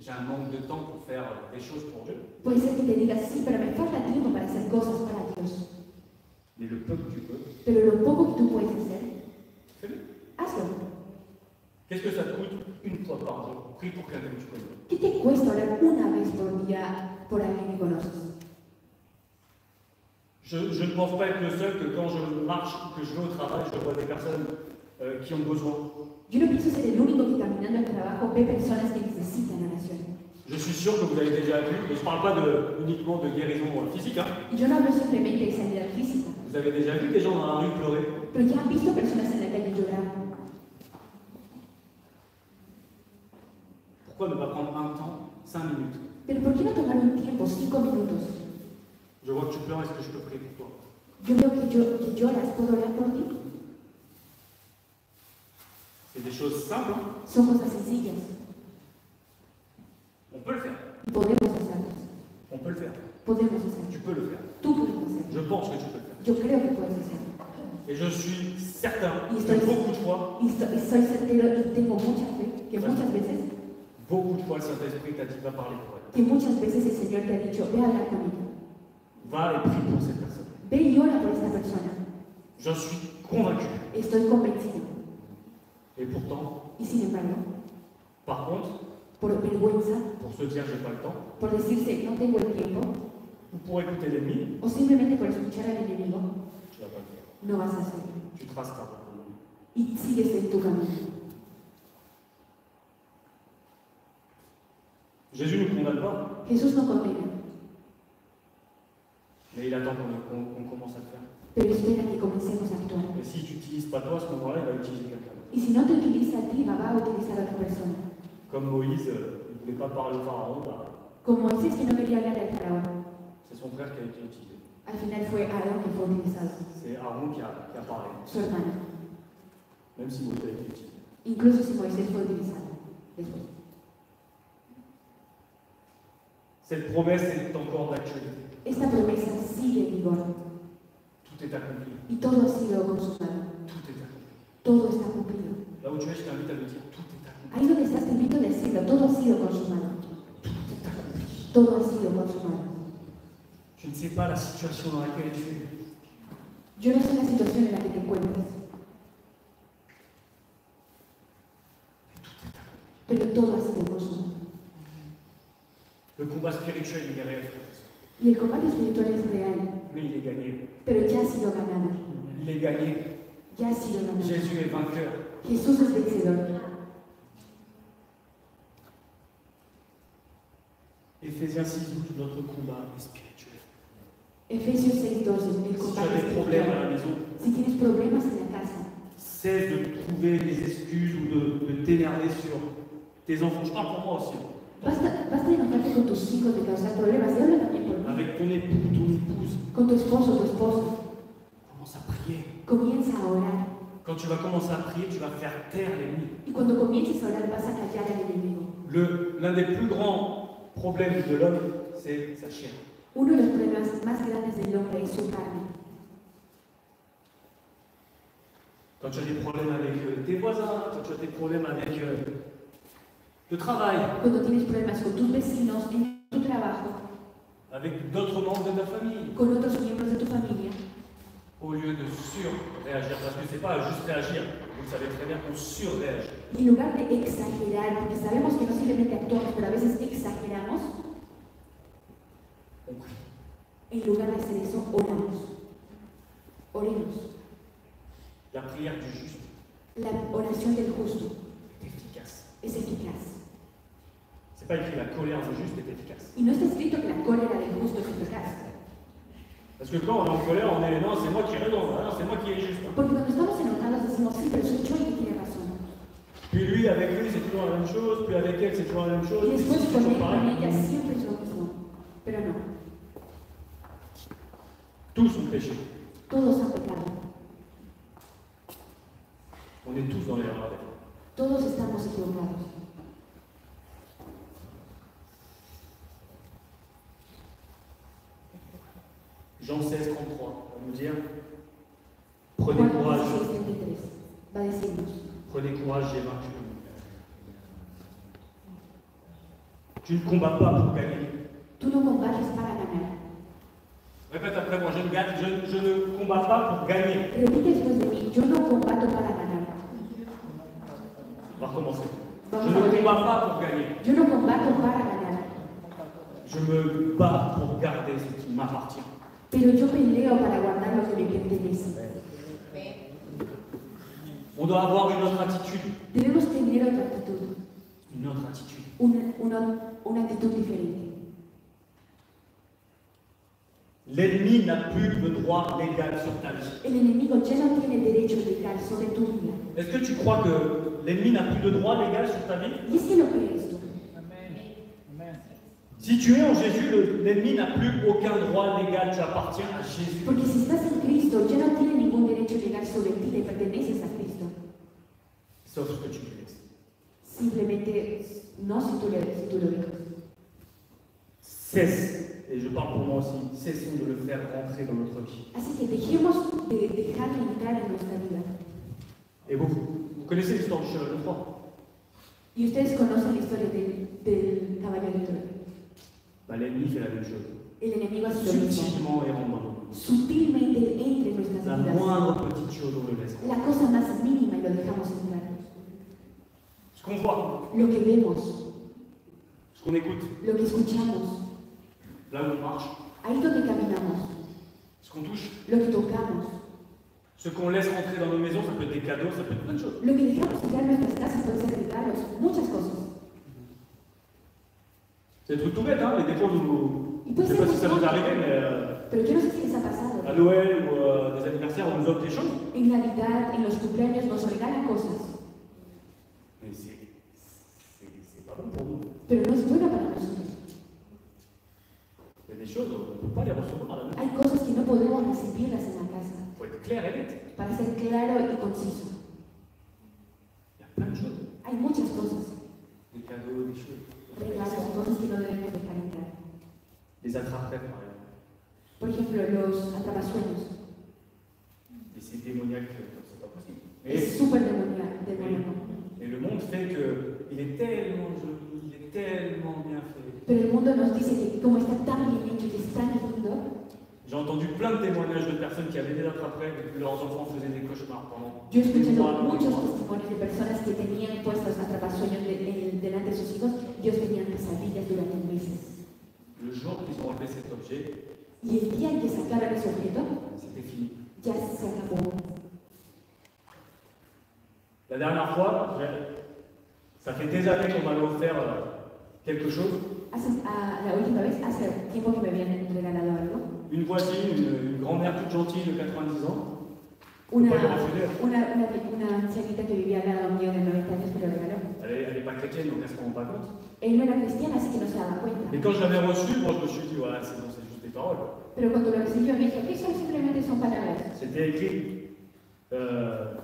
[SPEAKER 2] j'ai un manque de temps pour faire des choses pour Dieu.
[SPEAKER 1] Puede ser que te digas, sí, pero me falta tiempo para hacer cosas para Dios.
[SPEAKER 2] Mais le peu que tu peux,
[SPEAKER 1] Pero lo poco que tú puedes hacer,
[SPEAKER 2] fais-le.
[SPEAKER 1] hazlo.
[SPEAKER 2] Qu'est-ce que ça te coûte une fois par jour? Prie pour quelqu'un que tu connais.
[SPEAKER 1] ¿Qué te cuesta orar una vez por día por alguien que conoces?
[SPEAKER 2] Je ne pense pas être le seul que quand je marche, que je vais au travail, je vois des personnes qui ont besoin.
[SPEAKER 1] Yo no pienso ser el único que caminando al trabajo ve personas que necesitan oración.
[SPEAKER 2] Je suis sûr que vous avez déjà vu, et je ne parle pas uniquement de guérison physique, hein.
[SPEAKER 1] Y yo no hablo simplemente de sanidad física,
[SPEAKER 2] Vous avez déjà vu des gens dans la rue pleurer.
[SPEAKER 1] pero ya han visto personas en la calle llorar.
[SPEAKER 2] Pourquoi ne pas prendre un temps, 5 minutes?
[SPEAKER 1] Pero ¿por qué no tomar un tiempo, 5 minutos?
[SPEAKER 2] Je vois que tu pleures, est-ce que je peux prier pour toi?
[SPEAKER 1] Yo veo que lloras, ¿puedo orar por ti?
[SPEAKER 2] C'est des choses simples, hein.
[SPEAKER 1] Son cosas sencillas.
[SPEAKER 2] On peut le faire.
[SPEAKER 1] Podemos hacerlas.
[SPEAKER 2] On peut le faire.
[SPEAKER 1] Podemos hacerlo.
[SPEAKER 2] Tu peux le faire.
[SPEAKER 1] Tú puedes hacerlo.
[SPEAKER 2] Je pense que tu peux le faire.
[SPEAKER 1] Yo creo que puedes hacerlo.
[SPEAKER 2] Et je suis certain
[SPEAKER 1] Y
[SPEAKER 2] que
[SPEAKER 1] estoy,
[SPEAKER 2] beaucoup de fois,
[SPEAKER 1] y soy certero y tengo mucha fe que muchas veces
[SPEAKER 2] le Saint-Esprit t'a dit, va parler pour elle.
[SPEAKER 1] que muchas veces el Señor te ha dicho, ve a hablar con ella,
[SPEAKER 2] Va et prie pour cette personne.
[SPEAKER 1] ve y ora por esta persona.
[SPEAKER 2] J'en suis convaincu.
[SPEAKER 1] Estoy convencido.
[SPEAKER 2] Et pourtant,
[SPEAKER 1] Y sin embargo,
[SPEAKER 2] par contre,
[SPEAKER 1] por vergüenza,
[SPEAKER 2] pour se dire j'ai pas le temps,
[SPEAKER 1] por decirse no tengo el tiempo,
[SPEAKER 2] ou pour écouter l'ennemi,
[SPEAKER 1] o simplemente por escuchar al enemigo,
[SPEAKER 2] tu vas pas le faire.
[SPEAKER 1] no vas a hacerlo.
[SPEAKER 2] Tu traces ta propre ligne.
[SPEAKER 1] Y sigues en tu camino.
[SPEAKER 2] Jésus ne nous condamne pas,
[SPEAKER 1] Jesús no condena,
[SPEAKER 2] mais il attend qu'on commence à le faire.
[SPEAKER 1] pero espera que comencemos a actuar.
[SPEAKER 2] Et si tu n'utilises pas toi, à ce moment-là, il va utiliser quelqu'un d'autre.
[SPEAKER 1] Y si no te utiliza a ti, va a utilizar a otra persona.
[SPEAKER 2] Comme Moïse, il ne voulait pas parler au Pharaon, bah,
[SPEAKER 1] Como Moisés que no quería hablar al faraón,
[SPEAKER 2] c'est son frère qui a été utilisé.
[SPEAKER 1] al final fue Aarón que fue utilizado,
[SPEAKER 2] C'est Aaron qui a parlé,
[SPEAKER 1] su hermano.
[SPEAKER 2] même si Moïse a été utilisé.
[SPEAKER 1] Incluso si Moisés fue utilizado después.
[SPEAKER 2] Cette promesse est encore d'actualité.
[SPEAKER 1] Esta promesa sigue en vigor
[SPEAKER 2] Tout est accompli.
[SPEAKER 1] y todo ha sido consumado.
[SPEAKER 2] Tout est accompli.
[SPEAKER 1] Todo está cumplido.
[SPEAKER 2] Là où tu es, je t'invite à le dire. Tout est accompli.
[SPEAKER 1] Ahí donde estás, te invito a decirlo, todo ha sido consumado.
[SPEAKER 2] Tout est accompli.
[SPEAKER 1] Todo ha sido consumado.
[SPEAKER 2] Tu ne sais pas la situation dans laquelle tu es.
[SPEAKER 1] Yo no sé la situación en la que te encuentras, pero todo ha sido consumado.
[SPEAKER 2] Le combat spirituel, il est réel.
[SPEAKER 1] Y el combate espiritual es real,
[SPEAKER 2] Mais il est gagné.
[SPEAKER 1] pero ya ha sido ganado.
[SPEAKER 2] Il est gagné.
[SPEAKER 1] Ya ha sido ganado.
[SPEAKER 2] Jésus est vainqueur.
[SPEAKER 1] Jesús es vencedor.
[SPEAKER 2] Éphésiens 6, 12, notre combat est spirituel.
[SPEAKER 1] Efesios 6:12, el
[SPEAKER 2] Si tu
[SPEAKER 1] combate
[SPEAKER 2] as des problèmes à
[SPEAKER 1] espiritual.
[SPEAKER 2] la maison,
[SPEAKER 1] Si tienes problemas en la casa,
[SPEAKER 2] cesse de trouver des excuses ou de t'énerver sur tes enfants. Je parle pour moi aussi.
[SPEAKER 1] basta de enojarte con tus hijos, de causar problemas, y habla también por mí.
[SPEAKER 2] Avec ton époux, ton épouse,
[SPEAKER 1] Con tu esposo, tu esposa.
[SPEAKER 2] commence à prier.
[SPEAKER 1] Comienza a orar.
[SPEAKER 2] Quand tu vas commencer à prier, tu vas faire taire l'ennemi.
[SPEAKER 1] Y cuando comiences a orar, vas a callar al enemigo.
[SPEAKER 2] L'un des plus grands problèmes de l'homme, c'est sa chair.
[SPEAKER 1] Uno de los problemas más grandes del hombre es su carne.
[SPEAKER 2] Quand tu as des problèmes avec tes voisins, quand tu as des problèmes avec le travail,
[SPEAKER 1] Cuando tienes problemas con tus vecinos, en tu trabajo,
[SPEAKER 2] avec d'autres membres de ta famille,
[SPEAKER 1] con otros miembros de tu familia,
[SPEAKER 2] au lieu de surréagir, parce que c'est pas juste réagir, vous le savez très bien qu'on surréagit.
[SPEAKER 1] y en lugar de exagerar, porque sabemos que no simplemente actuamos, pero a veces exageramos,
[SPEAKER 2] On prie.
[SPEAKER 1] en lugar de hacer eso, oramos. Oremos.
[SPEAKER 2] La prière du juste
[SPEAKER 1] La oración del justo
[SPEAKER 2] est efficace.
[SPEAKER 1] es eficaz.
[SPEAKER 2] C'est pas écrit la colère du juste est efficace.
[SPEAKER 1] Y no está escrito que la cólera del justo es eficaz.
[SPEAKER 2] Parce que quand on est en colère, on est non, c'est moi qui ai raison, non, c'est moi qui ai juste.
[SPEAKER 1] Porque cuando estamos enojados decimos, sí, pero soy yo el que tiene razón.
[SPEAKER 2] Puis lui, avec lui, c'est toujours la même chose, puis avec elle, c'est toujours la même chose,
[SPEAKER 1] Y
[SPEAKER 2] puis
[SPEAKER 1] después
[SPEAKER 2] c'est
[SPEAKER 1] con
[SPEAKER 2] toujours
[SPEAKER 1] él, con
[SPEAKER 2] pareil.
[SPEAKER 1] ella, siempre es lo mismo. Pero no,
[SPEAKER 2] Tous ont péché.
[SPEAKER 1] todos han pecado.
[SPEAKER 2] On est tous dans l'erreur.
[SPEAKER 1] Todos estamos equivocados.
[SPEAKER 2] Jean 16, 33 va nous dire prenez
[SPEAKER 1] Juan
[SPEAKER 2] courage,
[SPEAKER 1] 16:33 va a decirnos,
[SPEAKER 2] prenez courage, j'ai vaincu. Tu ne combats pas pour gagner.
[SPEAKER 1] Tú no combates para ganar.
[SPEAKER 2] Répète après moi, je ne combats pas pour gagner.
[SPEAKER 1] Repite después de mí, yo no combato para ganar.
[SPEAKER 2] On va recommencer.
[SPEAKER 1] Vamos
[SPEAKER 2] Je
[SPEAKER 1] a
[SPEAKER 2] ne
[SPEAKER 1] volver.
[SPEAKER 2] combats pas pour gagner.
[SPEAKER 1] Yo no combato para ganar,
[SPEAKER 2] Je me bats pour garder ce qui m'appartient.
[SPEAKER 1] pero yo peleo para guardar lo que me pertenece.
[SPEAKER 2] On doit avoir une autre attitude.
[SPEAKER 1] Debemos tener otra actitud,
[SPEAKER 2] Une autre attitude.
[SPEAKER 1] una actitud diferente.
[SPEAKER 2] L'ennemi n'a plus de droit légal sur ta vie.
[SPEAKER 1] El enemigo ya no tiene derecho legal sobre tu vida.
[SPEAKER 2] Est-ce que tu crois que l'ennemi n'a plus de droit légal sur ta vie?
[SPEAKER 1] ¿Y es que lo crees tú?
[SPEAKER 2] Si tu es en Jésus, l'ennemi n'a plus aucun droit légal. Tu appartiens à Jésus.
[SPEAKER 1] Porque si estás en Cristo, ya no tiene ningún derecho legal sobre ti, le perteneces a Cristo.
[SPEAKER 2] Sauf ce que tu laisses.
[SPEAKER 1] Simplemente no si tú lo dejas.
[SPEAKER 2] Cesse, et je parle pour moi aussi, cessons de le faire rentrer dans notre vie.
[SPEAKER 1] Así que dejemos de dejarlo entrar en nuestra vida.
[SPEAKER 2] Et vous connaissez l'histoire du cheval de Troie?
[SPEAKER 1] Y ustedes conocen la historia del caballo de Troya.
[SPEAKER 2] Bah, l'ennemi fait la même chose.
[SPEAKER 1] El enemigo hace lo mismo.
[SPEAKER 2] Subtilement et rondement.
[SPEAKER 1] Sutilmente entra en nuestras
[SPEAKER 2] La
[SPEAKER 1] vidas.
[SPEAKER 2] moindre petite chose, on le laisse.
[SPEAKER 1] La cosa más mínima y lo dejamos entrar.
[SPEAKER 2] Ce qu'on voit,
[SPEAKER 1] Lo que vemos,
[SPEAKER 2] ce qu'on écoute,
[SPEAKER 1] lo que escuchamos,
[SPEAKER 2] là où on marche,
[SPEAKER 1] ahí donde caminamos,
[SPEAKER 2] ce qu'on touche,
[SPEAKER 1] lo que tocamos,
[SPEAKER 2] ce qu'on laisse rentrer dans nos maisons, ça peut être des cadeaux, ça peut être plein de choses.
[SPEAKER 1] lo que dejamos entrar en nuestras casas puede ser regalos, muchas cosas.
[SPEAKER 2] C'est des trucs tout bêtes, hein, mais des fois, nous,
[SPEAKER 1] Y
[SPEAKER 2] je
[SPEAKER 1] puede
[SPEAKER 2] sais
[SPEAKER 1] ser
[SPEAKER 2] pas si ça vous
[SPEAKER 1] muy
[SPEAKER 2] est arrivé,
[SPEAKER 1] tonto,
[SPEAKER 2] mais
[SPEAKER 1] pero yo no sé si les ha pasado.
[SPEAKER 2] à Noël ou des anniversaires, on nous offre des choses.
[SPEAKER 1] En Navidad, en los cumpleaños nos regalan cosas,
[SPEAKER 2] Mais c'est pas bon pour nous.
[SPEAKER 1] pero no es bueno para nosotros.
[SPEAKER 2] Il y a des choses, on ne peut pas les recevoir à la maison.
[SPEAKER 1] Hay cosas que no podemos recibirlas en la casa.
[SPEAKER 2] Il faut être clair et net.
[SPEAKER 1] Para ser claro y conciso,
[SPEAKER 2] Il y a plein de choses.
[SPEAKER 1] hay muchas cosas,
[SPEAKER 2] Des cadeaux, des choses.
[SPEAKER 1] regalos, cosas que no debemos dejar entrar.
[SPEAKER 2] Des attrape-têtes, par exemple.
[SPEAKER 1] Por ejemplo, los atrapasueños.
[SPEAKER 2] C'est démoniaque, c'est pas possible.
[SPEAKER 1] Es súper demoníaco.
[SPEAKER 2] Et le monde fait qu'il est tellement joli, il est tellement bien fait.
[SPEAKER 1] Pero el mundo nos dice que como está tan bien hecho y es tan lindo,
[SPEAKER 2] J'ai entendu plein de témoignages de personnes qui avaient des attrape-têtes et que leurs enfants faisaient des cauchemars pendant
[SPEAKER 1] yo he escuchado
[SPEAKER 2] mois,
[SPEAKER 1] muchos
[SPEAKER 2] mois.
[SPEAKER 1] testimonios de personas que tenían puestos atrapasueños delante de sus hijos, ellos tenían pesadillas durante meses.
[SPEAKER 2] Le jour qu'ils ont enlevé cet objet,
[SPEAKER 1] Y el día en que sacaron ese objeto,
[SPEAKER 2] c'était fini.
[SPEAKER 1] ya se acabó.
[SPEAKER 2] La dernière fois, ça fait des années qu'on m'avait offert quelque chose.
[SPEAKER 1] La última vez, hace tiempo que me habían regalado algo,
[SPEAKER 2] Une voisine, une grand-mère toute gentille de 90 ans.
[SPEAKER 1] una
[SPEAKER 2] Pas le refuser.
[SPEAKER 1] ancianita que vivía al lado mío de 90 años me lo regaló.
[SPEAKER 2] Elle n'est pas chrétienne, donc elle ne se rend pas compte.
[SPEAKER 1] Él no era cristiano, así que no se daba
[SPEAKER 2] Mais
[SPEAKER 1] cuenta.
[SPEAKER 2] quand je l'avais reçu, moi je me suis dit, voilà, c'est bon, c'est juste des paroles.
[SPEAKER 1] Pero cuando lo recibió me dije, eso simplemente son palabras.
[SPEAKER 2] C'était écrit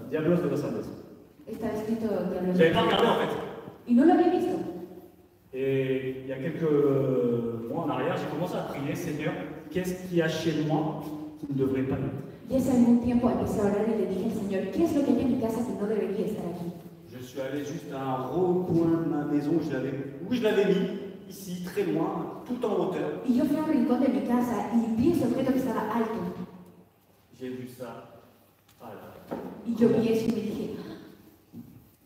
[SPEAKER 2] Diablos de los Andes.
[SPEAKER 1] Estaba escrito Diablo.
[SPEAKER 2] Je n'avais pas regardé en fait.
[SPEAKER 1] Y no lo había visto.
[SPEAKER 2] Et il y a quelques mois en arrière, j'ai commencé à prier, Seigneur, qu'est-ce qu'il y a chez moi qui ne devrait pas être?
[SPEAKER 1] Y hace algún tiempo empecé a orar y le dije al Señor, ¿qué es lo que hay en mi casa que no debería estar aquí?
[SPEAKER 2] Je suis allé juste à un recoin de ma maison où je l'avais mis, ici, très loin, tout en hauteur.
[SPEAKER 1] Y yo fui a un rincón de mi casa y vi ese objeto que estaba alto.
[SPEAKER 2] J'ai vu ça. Voilà.
[SPEAKER 1] Y yo vi eso y me dije,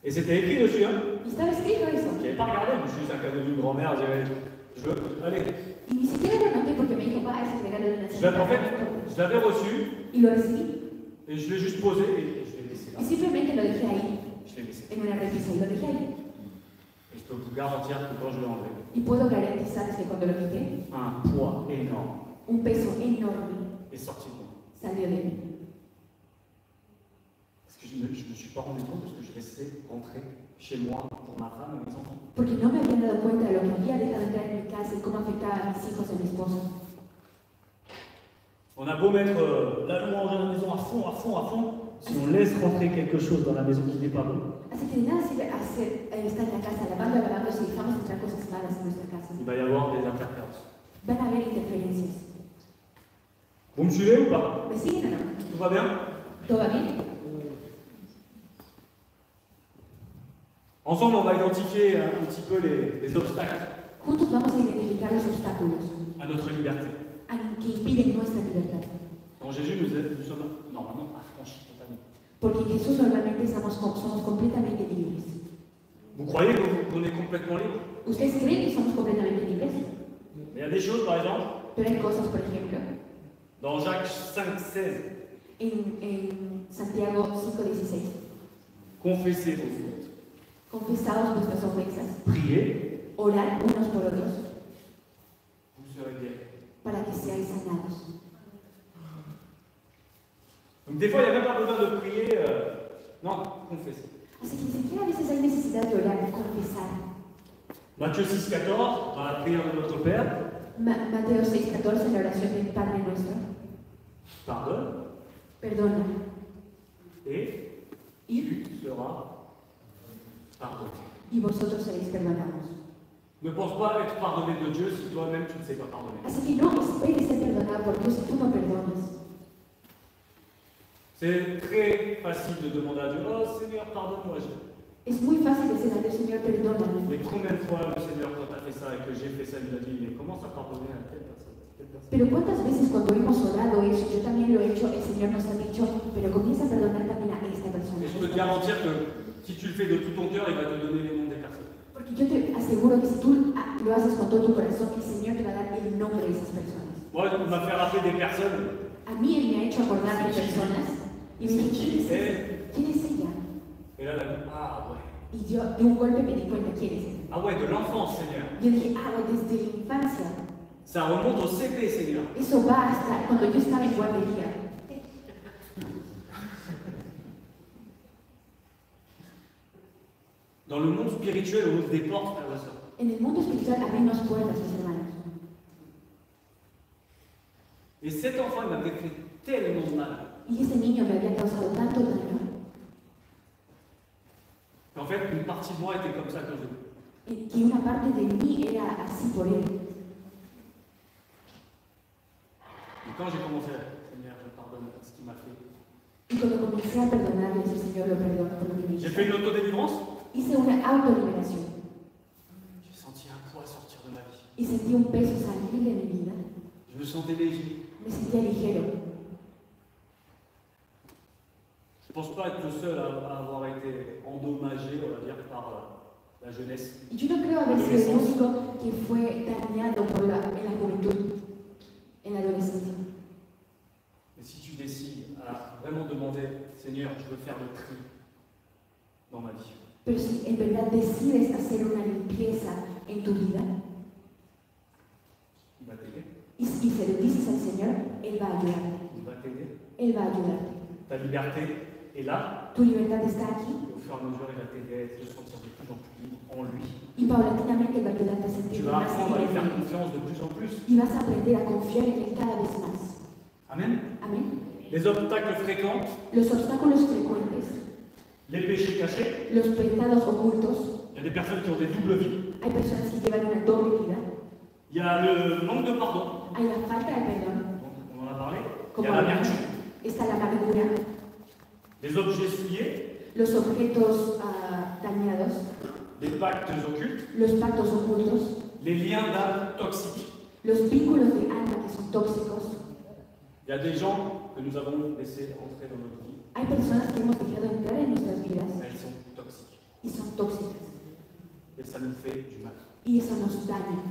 [SPEAKER 2] Et c'était écrit dessus, hein.
[SPEAKER 1] y estaba escrito eso.
[SPEAKER 2] Je n'avais pas regardé, je me suis juste un cadeau d'une grand-mère, je veux, allez.
[SPEAKER 1] Y ni siquiera lo noté porque me dijo, va, ese regalo de una
[SPEAKER 2] En
[SPEAKER 1] señora.
[SPEAKER 2] fait, je l'avais reçu,
[SPEAKER 1] Y lo recibí.
[SPEAKER 2] et je l'ai juste posé, et je l'ai laissé là.
[SPEAKER 1] Y simplemente lo dejé ahí,
[SPEAKER 2] Je l'ai laissé.
[SPEAKER 1] en una repisa, y lo dejé ahí.
[SPEAKER 2] Et je peux vous garantir que quand je l'ai enlevé,
[SPEAKER 1] Y puedo garantizar que cuando lo quité,
[SPEAKER 2] un poids énorme
[SPEAKER 1] un peso enorme
[SPEAKER 2] est sorti de moi.
[SPEAKER 1] salió de mí.
[SPEAKER 2] Parce que je ne me suis pas rendu compte, parce que je laissais rentrer chez moi pour ma femme et mes enfants.
[SPEAKER 1] Porque no me había dado cuenta de lo que había dejado entrar en mi casa y cómo afectaba a mis hijos y a mi esposo.
[SPEAKER 2] On a beau mettre la louange à la maison à fond, si on laisse rentrer quelque chose dans la maison qui n'est pas bon,
[SPEAKER 1] Así que de nada sirve estar en la casa alabando, si dejamos entrar cosas malas en nuestra casa.
[SPEAKER 2] il va y avoir des interférences.
[SPEAKER 1] Van a haber interferencias.
[SPEAKER 2] Vous me suivez ou pas?
[SPEAKER 1] ¿Me siguen o no?
[SPEAKER 2] Tout va bien?
[SPEAKER 1] ¿Todo va bien?
[SPEAKER 2] Ensemble, on va identifier un petit peu les obstacles
[SPEAKER 1] Juntos vamos a identificar los obstáculos
[SPEAKER 2] à notre liberté.
[SPEAKER 1] que impiden nuestra libertad.
[SPEAKER 2] En Jésus, nous sommes normalement affranchis totalement.
[SPEAKER 1] Porque en Jesús normalmente somos completamente libres.
[SPEAKER 2] Vous croyez qu'on est complètement libre?
[SPEAKER 1] ¿Ustedes creen que somos completamente libres?
[SPEAKER 2] Mais il y a des choses, par exemple,
[SPEAKER 1] Pero hay cosas, por ejemplo,
[SPEAKER 2] dans Jacques 5,16,
[SPEAKER 1] en Santiago 5:16.
[SPEAKER 2] confessez vos fautes,
[SPEAKER 1] Confesaos vuestras ofensas,
[SPEAKER 2] priez,
[SPEAKER 1] orad unos por otros,
[SPEAKER 2] vous serez guéris.
[SPEAKER 1] para que seáis sanados.
[SPEAKER 2] Donc des fois, il n'y a même pas besoin de prier, non, confessez.
[SPEAKER 1] Así que ni siquiera a veces hay necesidad de orar, de confesar.
[SPEAKER 2] Matthieu 6,14, dans la prière de notre Père,
[SPEAKER 1] Mateo 6:14, la oración del Padre Nuestro.
[SPEAKER 2] pardonne
[SPEAKER 1] Perdona
[SPEAKER 2] et
[SPEAKER 1] y,
[SPEAKER 2] tu seras pardonné.
[SPEAKER 1] y vosotros seréis perdonados.
[SPEAKER 2] Ne pense pas être pardonné de Dieu si toi-même tu ne sais pas pardonner.
[SPEAKER 1] Así que no esperes ser perdonado por Dios si tú no perdonas.
[SPEAKER 2] C'est très facile de demander à Dieu, oh Seigneur, pardonne-moi.
[SPEAKER 1] Es muy fácil decir a Dios, Señor, perdóname.
[SPEAKER 2] Mais combien de fois le Seigneur, quand tu as fait ça et que j'ai fait ça, il nous a dit, mais commence à pardonner à telle personne, telle personne.
[SPEAKER 1] Pero cuántas veces cuando hemos orado eso, yo también lo he hecho, el Señor nos ha dicho, pero comienza a perdonar también a esta persona.
[SPEAKER 2] Et je peux te garantir que si tu le fais de tout ton cœur, il va te donner les noms des personnes.
[SPEAKER 1] Porque yo te aseguro que si tú lo haces con todo tu corazón, el Señor te va a dar el nombre de esas personas.
[SPEAKER 2] Moi, il m'a fait rappeler des personnes.
[SPEAKER 1] A mí Él me ha hecho acordar de personas y me dice, ¿quién es ella?
[SPEAKER 2] Et là, elle a dit, ah ouais.
[SPEAKER 1] Y yo de un golpe me di cuenta quién es ella.
[SPEAKER 2] Ah ouais, de l'enfance, Seigneur.
[SPEAKER 1] Yo dije, desde la infancia.
[SPEAKER 2] Ça remonte au CP, Seigneur.
[SPEAKER 1] Eso va hasta cuando yo estaba en guardería.
[SPEAKER 2] Dans le monde spirituel, on ouvre des portes, frères et sœurs.
[SPEAKER 1] En el mundo espiritual abrimos puertas, mis hermanos.
[SPEAKER 2] Et cet enfant, il m'avait fait tellement de mal
[SPEAKER 1] Y ese niño me había causado tanto daño
[SPEAKER 2] qu'en fait, une partie de moi était comme ça quand je
[SPEAKER 1] que una parte de mí era así por él.
[SPEAKER 2] Et quand j'ai commencé à Seigneur, je pardonne ce qu'il m'a fait.
[SPEAKER 1] Y cuando comencé a perdonarle, el Señor lo perdona por lo que me
[SPEAKER 2] J'ai
[SPEAKER 1] hizo.
[SPEAKER 2] fait une autodélivrance.
[SPEAKER 1] Hice una autoliberación
[SPEAKER 2] J'ai senti un poids sortir de ma vie.
[SPEAKER 1] y sentí un peso salir de mi vida.
[SPEAKER 2] Je me sentais léger.
[SPEAKER 1] Me sentía ligero.
[SPEAKER 2] Je ne pense pas être le seul à avoir été endommagé, on va dire, par la jeunesse.
[SPEAKER 1] Y yo no creo haber sido el único que fue dañado en la juventud, en la adolescencia.
[SPEAKER 2] Mais si tu décides à vraiment demander, Seigneur, je veux faire le tri dans ma vie,
[SPEAKER 1] Pero si en verdad decides hacer una limpieza en tu vida
[SPEAKER 2] il va t'aider.
[SPEAKER 1] y se lo dices al Señor, Él va a ayudarte.
[SPEAKER 2] Il va t'aider.
[SPEAKER 1] Él va a ayudarte.
[SPEAKER 2] Ta liberté est là.
[SPEAKER 1] Tu libertad está aquí
[SPEAKER 2] Et au fur et à mesure, il va t'aider à te sentir de plus en plus libre en lui.
[SPEAKER 1] y paulatinamente Él va a ayudarte a
[SPEAKER 2] Tu
[SPEAKER 1] sentirte
[SPEAKER 2] vas
[SPEAKER 1] más
[SPEAKER 2] apprendre à lui faire
[SPEAKER 1] libre
[SPEAKER 2] confiance de plus en plus.
[SPEAKER 1] y vas a aprender a confiar en Él cada vez más.
[SPEAKER 2] Amen.
[SPEAKER 1] Amén.
[SPEAKER 2] Les obstacles fréquents,
[SPEAKER 1] Los obstáculos frecuentes,
[SPEAKER 2] les péchés cachés.
[SPEAKER 1] los pecados ocultos,
[SPEAKER 2] Il y a des personnes qui ont des doubles vies.
[SPEAKER 1] hay personas que llevan una doble vida,
[SPEAKER 2] Il y a le manque de pardon,
[SPEAKER 1] hay la falta de perdón,
[SPEAKER 2] donc on en a parlé. Il y
[SPEAKER 1] como
[SPEAKER 2] a la vertu,
[SPEAKER 1] está la amargura,
[SPEAKER 2] les objets souillés,
[SPEAKER 1] los objetos dañados,
[SPEAKER 2] les pactes occultes,
[SPEAKER 1] los pactos ocultos,
[SPEAKER 2] les liens d'âme toxiques.
[SPEAKER 1] los vínculos de alma que son tóxicos.
[SPEAKER 2] Il y a des gens que nous avons laissés entrer dans notre vie,
[SPEAKER 1] Hay personas que hemos dejado entrar en nuestras vidas
[SPEAKER 2] elles sont toxiques.
[SPEAKER 1] y son tóxicas
[SPEAKER 2] Et ça nous fait du mal.
[SPEAKER 1] y eso nos daña.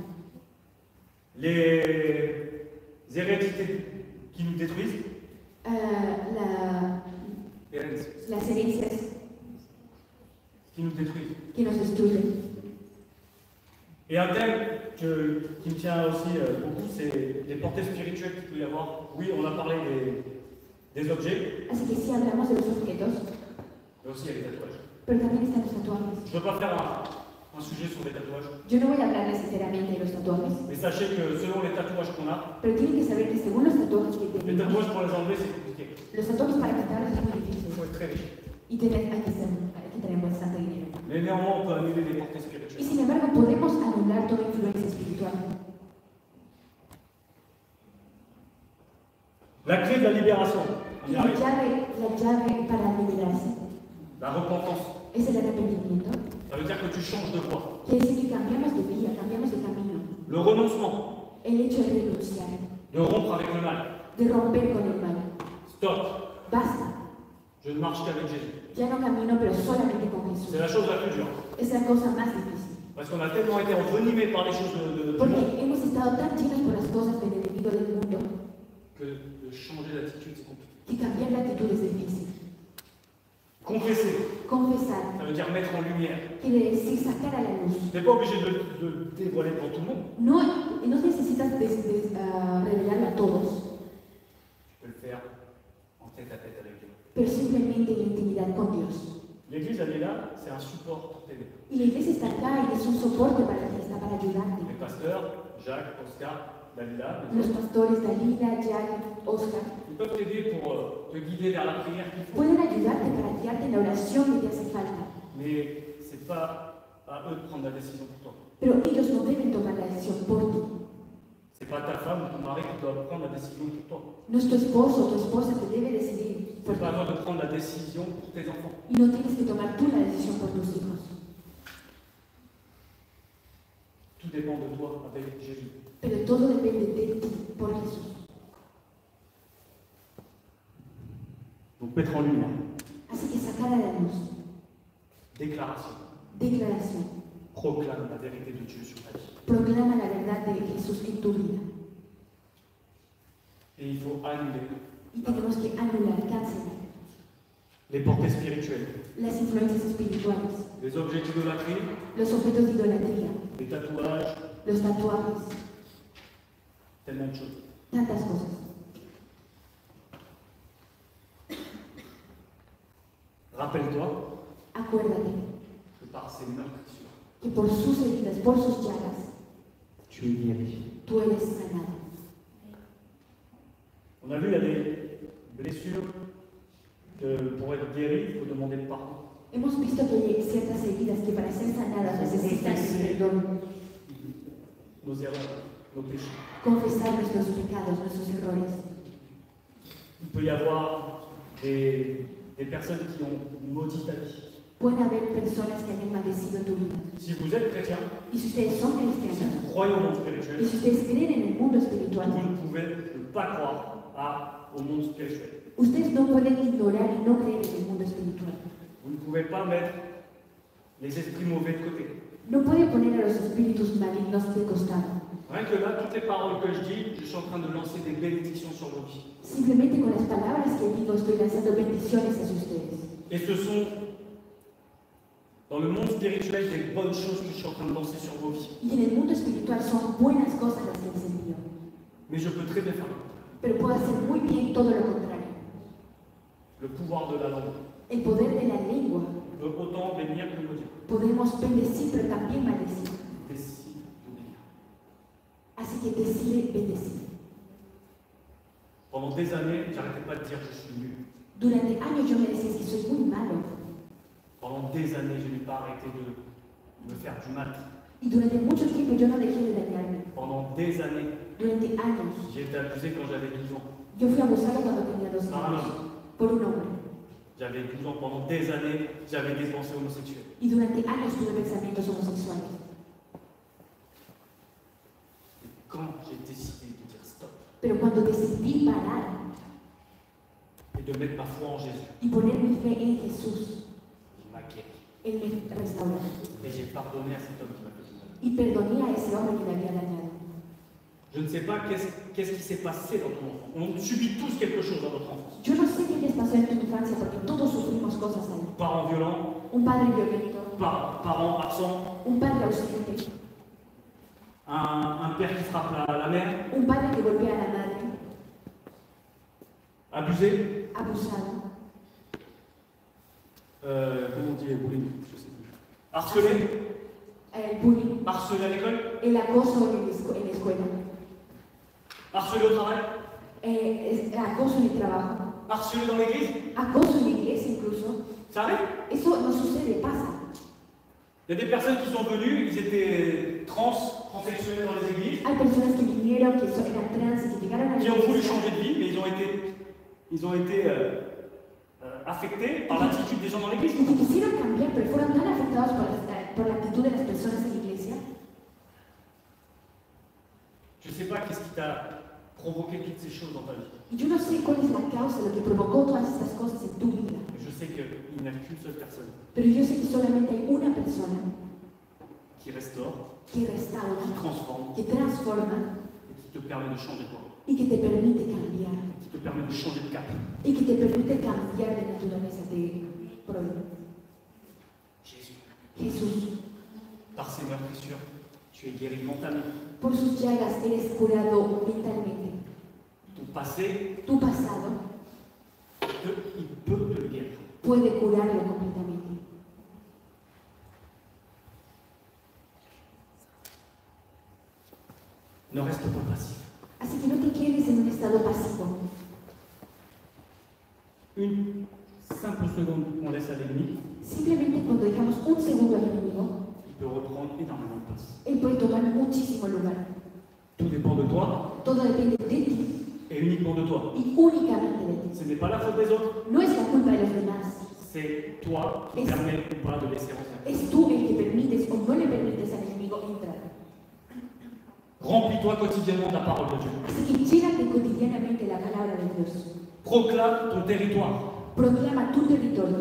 [SPEAKER 2] Les hérédités qui nous détruisent,
[SPEAKER 1] Las herencias
[SPEAKER 2] qui nous détruisent.
[SPEAKER 1] que nos destruyen.
[SPEAKER 2] Et un thème qui me tient aussi beaucoup, c'est les portées spirituelles qu'il peut y avoir. Oui, on a parlé des objets,
[SPEAKER 1] Así que sí hablamos de los objetos,
[SPEAKER 2] mais aussi il y a les tatouages.
[SPEAKER 1] pero también están los tatuajes.
[SPEAKER 2] Je ne veux pas faire un sujet sur les tatouages,
[SPEAKER 1] Yo no voy a hablarles enteramente de los tatuajes,
[SPEAKER 2] mais sachez que selon les tatouages qu'on a,
[SPEAKER 1] pero tienen que saber que según los tatuajes que
[SPEAKER 2] les
[SPEAKER 1] tenemos,
[SPEAKER 2] tatouages pour les enlever, c'est compliqué.
[SPEAKER 1] los tatuajes para quitarlos es muy
[SPEAKER 2] Il
[SPEAKER 1] difícil
[SPEAKER 2] faut être très riche.
[SPEAKER 1] y hay que tener bastante dinero.
[SPEAKER 2] Mais néanmoins, on peut annuler les portées
[SPEAKER 1] Y
[SPEAKER 2] spirituelles.
[SPEAKER 1] sin embargo podemos anular toda influencia espiritual.
[SPEAKER 2] La clé de la libération, on y
[SPEAKER 1] Y
[SPEAKER 2] arrive.
[SPEAKER 1] la llave para liberarse
[SPEAKER 2] La repentance,
[SPEAKER 1] es el arrepentimiento.
[SPEAKER 2] ça veut dire que tu changes de voie.
[SPEAKER 1] Quiere decir que cambiamos de vía, cambiamos de camino.
[SPEAKER 2] le renoncement,
[SPEAKER 1] el hecho de renunciar,
[SPEAKER 2] de rompre avec le mal.
[SPEAKER 1] de romper con el mal.
[SPEAKER 2] Stop,
[SPEAKER 1] Basta,
[SPEAKER 2] je ne marche qu'avec Jésus.
[SPEAKER 1] ya no camino, pero solamente con Jesús.
[SPEAKER 2] C'est la chose la plus dure.
[SPEAKER 1] Es la cosa más difícil.
[SPEAKER 2] Parce qu'on a tellement été envenimés par les choses du
[SPEAKER 1] Porque
[SPEAKER 2] monde
[SPEAKER 1] hemos estado tan llenos por las cosas del enemigo del mundo
[SPEAKER 2] que de changer d'attitude, c'est compliqué.
[SPEAKER 1] que cambiar la actitud es difícil.
[SPEAKER 2] Confesser,
[SPEAKER 1] Confesar
[SPEAKER 2] ça veut dire mettre en lumière.
[SPEAKER 1] quiere decir sacar a la luz.
[SPEAKER 2] Tu n'es pas obligé de le dévoiler devant tout le monde.
[SPEAKER 1] No necesitas revelarlo a todos,
[SPEAKER 2] Tu peux le faire en tête à tête avec Dieu.
[SPEAKER 1] pero simplemente en intimidad con Dios.
[SPEAKER 2] L'église, elle est là, c'est un support pour t'aider.
[SPEAKER 1] Y la iglesia está acá y es un soporte para ti, está para ayudarte.
[SPEAKER 2] Les pasteurs, Jacques, Oscar, Dalila,
[SPEAKER 1] Los pastores Dalila, Jack, Oscar,
[SPEAKER 2] ils peuvent t'aider pour te guider vers la prière qu'il faut.
[SPEAKER 1] pueden ayudarte para guiarte en la oración que te hace falta.
[SPEAKER 2] Mais ce n'est pas à eux de prendre la décision pour toi.
[SPEAKER 1] Pero ellos no deben tomar la decisión por ti.
[SPEAKER 2] Ce n'est pas ta femme ou ton mari qui doit prendre la décision pour toi.
[SPEAKER 1] No es tu esposo o tu esposa que debe decidir
[SPEAKER 2] Ce
[SPEAKER 1] por
[SPEAKER 2] n'est
[SPEAKER 1] ti.
[SPEAKER 2] pas à toi de prendre la décision pour tes enfants.
[SPEAKER 1] Y no tienes que tomar tú la decisión por tus hijos.
[SPEAKER 2] Tout dépend de toi avec Jésus.
[SPEAKER 1] Pero todo depende de ti por Jesús.
[SPEAKER 2] Donc mettre en lumière,
[SPEAKER 1] Así que sacar a la luz,
[SPEAKER 2] déclaration,
[SPEAKER 1] declaración,
[SPEAKER 2] proclame la vérité de Dieu sur ta vie.
[SPEAKER 1] proclama la verdad de Jesús en tu vida.
[SPEAKER 2] Et il faut annuler
[SPEAKER 1] Y tenemos que anular, cancelar
[SPEAKER 2] les portées spirituelles,
[SPEAKER 1] las influencias espirituales,
[SPEAKER 2] les objets d'idolâtrie,
[SPEAKER 1] los objetos de idolatría,
[SPEAKER 2] les tatouages,
[SPEAKER 1] los tatuajes,
[SPEAKER 2] tellement de choses.
[SPEAKER 1] tantas cosas.
[SPEAKER 2] Rappelle-toi
[SPEAKER 1] Acuérdate
[SPEAKER 2] que par ces meurtrissures,
[SPEAKER 1] que por sus heridas, por sus llagas,
[SPEAKER 2] tu es guéri.
[SPEAKER 1] tú eres sanado.
[SPEAKER 2] On a vu, il y a des blessures que pour être guéri, il faut demander le pardon.
[SPEAKER 1] Hemos visto que hay ciertas heridas que para ser sanadas necesitan perdón,
[SPEAKER 2] Nos erreurs, nos péchés.
[SPEAKER 1] confesar nuestros pecados, nuestros errores.
[SPEAKER 2] Il peut y avoir des personnes qui ont maudit ta vie.
[SPEAKER 1] Pueden haber personas que han maldecido tu vida.
[SPEAKER 2] Si vous êtes chrétien,
[SPEAKER 1] Y si ustedes son
[SPEAKER 2] si
[SPEAKER 1] cristianos,
[SPEAKER 2] vous croyez au monde
[SPEAKER 1] y
[SPEAKER 2] spirituel,
[SPEAKER 1] si ustedes creen en el mundo espiritual,
[SPEAKER 2] vous ne pouvez pas croire au monde spirituel.
[SPEAKER 1] ustedes no pueden ignorar y no creer en el mundo espiritual.
[SPEAKER 2] Vous ne pouvez pas mettre les esprits mauvais de côté.
[SPEAKER 1] No pueden poner a los espíritus malignos de costado.
[SPEAKER 2] Rien que là, toutes les paroles que je dis, je suis en train de lancer des bénédictions sur vos vies.
[SPEAKER 1] Simplemente con las palabras que digo estoy lanzando bendiciones hacia ustedes.
[SPEAKER 2] Et ce sont, dans le monde spirituel, des bonnes choses que je suis en train de lancer sur vos vies.
[SPEAKER 1] Y en el mundo espiritual son buenas cosas las que les envío.
[SPEAKER 2] Mais je peux très bien faire le contraire.
[SPEAKER 1] Pero puedo hacer muy bien todo lo contrario.
[SPEAKER 2] Le pouvoir de la langue
[SPEAKER 1] El poder de la lengua.
[SPEAKER 2] peut autant bénir que maudire.
[SPEAKER 1] Podemos bendecir, pero también maldecir.
[SPEAKER 2] Décide de bénir.
[SPEAKER 1] Así que decide bendecir.
[SPEAKER 2] Pendant des années, j'arrêtais pas de dire je suis nul.
[SPEAKER 1] Durante años yo me decía que soy muy malo.
[SPEAKER 2] Pendant des années, je n'ai pas arrêté de me faire du mal.
[SPEAKER 1] Y durante mucho tiempo yo no dejé de dañarme.
[SPEAKER 2] Pendant des années,
[SPEAKER 1] Durante años.
[SPEAKER 2] j'ai été abusé quand j'avais 12 ans.
[SPEAKER 1] Yo fui abusada cuando tenía 12
[SPEAKER 2] Par un
[SPEAKER 1] años.
[SPEAKER 2] homme.
[SPEAKER 1] Por un hombre.
[SPEAKER 2] J'avais 12 ans. Pendant des années, j'avais des pensées homosexuelles.
[SPEAKER 1] Y durante años tuve pensamientos homosexuales.
[SPEAKER 2] Et quand j'ai décidé de dire stop
[SPEAKER 1] Pero cuando decidí parar
[SPEAKER 2] et de mettre ma foi en Jésus,
[SPEAKER 1] y poner mi fe en Jesús,
[SPEAKER 2] il m'a guéri.
[SPEAKER 1] Él me restauró.
[SPEAKER 2] Et j'ai pardonné à cet homme qui m'a fait du mal.
[SPEAKER 1] Y perdoné a ese hombre que me había dañado.
[SPEAKER 2] Je ne sais pas qu'est-ce qui s'est passé dans ton enfance. On subit tous quelque chose dans notre enfance.
[SPEAKER 1] Yo no sé qué les pasó en tu infancia porque todos sufrimos cosas ahí.
[SPEAKER 2] Parents violents,
[SPEAKER 1] Un padre violento,
[SPEAKER 2] parents absents,
[SPEAKER 1] un padre ausente,
[SPEAKER 2] un père qui frappe la mère,
[SPEAKER 1] un padre que golpea a la madre,
[SPEAKER 2] abusé,
[SPEAKER 1] abusado,
[SPEAKER 2] comment on dit bullying, je sais plus. Harcelé,
[SPEAKER 1] el bullying,
[SPEAKER 2] harcelé à l'école,
[SPEAKER 1] el acoso en la escuela,
[SPEAKER 2] harcelé au travail,
[SPEAKER 1] acoso en el trabajo,
[SPEAKER 2] harcelé dans l'église.
[SPEAKER 1] acoso en la iglesia incluso.
[SPEAKER 2] Ça arrive.
[SPEAKER 1] Eso no sucede, pasa.
[SPEAKER 2] Il y a des personnes qui sont venues, ils étaient transsexuels dans les églises,
[SPEAKER 1] Hay personas que vinieron, que eran trans, que llegaron a la
[SPEAKER 2] qui ont voulu
[SPEAKER 1] iglesia
[SPEAKER 2] changer de vie, mais ils ont été affectés par l'attitude des gens dans l'église.
[SPEAKER 1] y que quisieron cambiar, pero fueron tan afectados por la actitud de las personas en la iglesia
[SPEAKER 2] qui t'a provoqué toutes ces choses dans ta vie.
[SPEAKER 1] Y yo no sé cuál es la causa, lo que provocó todas estas cosas en tu vida.
[SPEAKER 2] Mais je sais qu'il n'y a qu'une seule personne
[SPEAKER 1] Pero yo sé que solamente hay una persona
[SPEAKER 2] qui restaure,
[SPEAKER 1] que restaura,
[SPEAKER 2] qui transforme
[SPEAKER 1] que transforma
[SPEAKER 2] et qui te permet de changer de voie,
[SPEAKER 1] y que te permite cambiar.
[SPEAKER 2] qui te permet de changer de cap.
[SPEAKER 1] Y que te permite cambiar de naturaleza, de problema.
[SPEAKER 2] Jésus,
[SPEAKER 1] Jesús,
[SPEAKER 2] par ses meurtrissures, tu es guéri mentalement.
[SPEAKER 1] por sus llagas eres curado mentalmente.
[SPEAKER 2] Ton passé,
[SPEAKER 1] Tu pasado
[SPEAKER 2] il peut te le guérir.
[SPEAKER 1] puede curarlo completamente.
[SPEAKER 2] Ne reste pas passif.
[SPEAKER 1] Así que no te quedes en un estado pasivo.
[SPEAKER 2] Une simple seconde qu'on laisse à l'ennemi,
[SPEAKER 1] Simplemente cuando dejamos un segundo al enemigo,
[SPEAKER 2] il peut reprendre énormément de place.
[SPEAKER 1] él puede tomar muchísimo lugar.
[SPEAKER 2] Tout dépend de toi
[SPEAKER 1] Todo depende de ti
[SPEAKER 2] et uniquement de toi.
[SPEAKER 1] y únicamente de ti.
[SPEAKER 2] Ce n'est pas la faute des autres,
[SPEAKER 1] No es la culpa de los demás.
[SPEAKER 2] c'est toi qui
[SPEAKER 1] Es-
[SPEAKER 2] permets ou pas de laisser entrer.
[SPEAKER 1] Es tú el que permites o no le permites al enemigo entrar.
[SPEAKER 2] Remplis-toi quotidiennement de la parole de Dieu.
[SPEAKER 1] Así que llénate cotidianamente la palabra de Dios.
[SPEAKER 2] Proclame ton territoire.
[SPEAKER 1] Proclama tu territorio.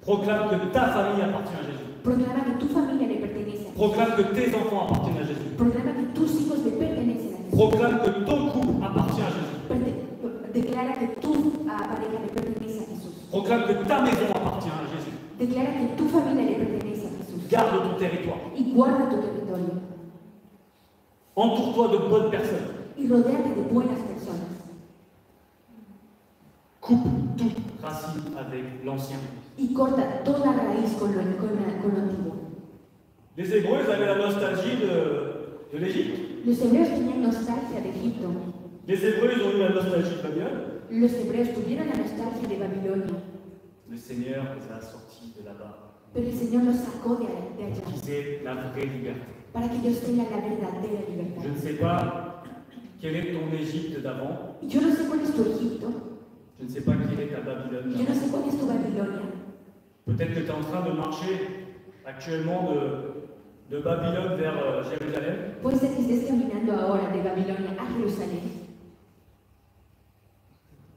[SPEAKER 2] Proclame que ta famille appartient à Jésus.
[SPEAKER 1] Proclama que tu familia le pertenece a Jesús.
[SPEAKER 2] Proclame que tes enfants appartiennent à Jésus.
[SPEAKER 1] Proclama que tus hijos le pertenecen a Jesús.
[SPEAKER 2] Proclame que ton couple appartient à Jésus.
[SPEAKER 1] Declara que tu pareja le pertenece a Jesús.
[SPEAKER 2] Proclame que ta maison appartient à Jésus.
[SPEAKER 1] Declara que tu familia le pertenece a Jesús.
[SPEAKER 2] Garde ton territoire.
[SPEAKER 1] Y guarda tu territorio.
[SPEAKER 2] Entoure-toi de bonnes personnes.
[SPEAKER 1] Y rodéate de buenas personas.
[SPEAKER 2] Coupe toute racine avec l'ancien.
[SPEAKER 1] Y corta toda raíz con lo antiguo.
[SPEAKER 2] Les Hébreux ils avaient la nostalgie de l'Égypte.
[SPEAKER 1] Los hebreos tenían nostalgia de Egipto.
[SPEAKER 2] Les Hébreux ils ont eu la nostalgie de Babylone.
[SPEAKER 1] Los hebreos tuvieron la nostalgia de Babilonia.
[SPEAKER 2] Le Seigneur les a sortis de là-bas.
[SPEAKER 1] Pero el Señor los sacó de allá
[SPEAKER 2] Qu'ils aient la vraie liberté.
[SPEAKER 1] para que ellos tengan la verdadera
[SPEAKER 2] Je
[SPEAKER 1] libertad.
[SPEAKER 2] ne sais pas quel est ton Égypte d'avant.
[SPEAKER 1] Y yo no sé cuál es tu Egipto.
[SPEAKER 2] Je ne sais pas quelle est ta Babylone
[SPEAKER 1] Yo no
[SPEAKER 2] d'avant.
[SPEAKER 1] sé cuál es tu Babilonia.
[SPEAKER 2] Peut-être que tu es en train de marcher actuellement de Babylone vers Jérusalem.
[SPEAKER 1] Puede ser que estés caminando ahora de Babilonia a Jerusalén,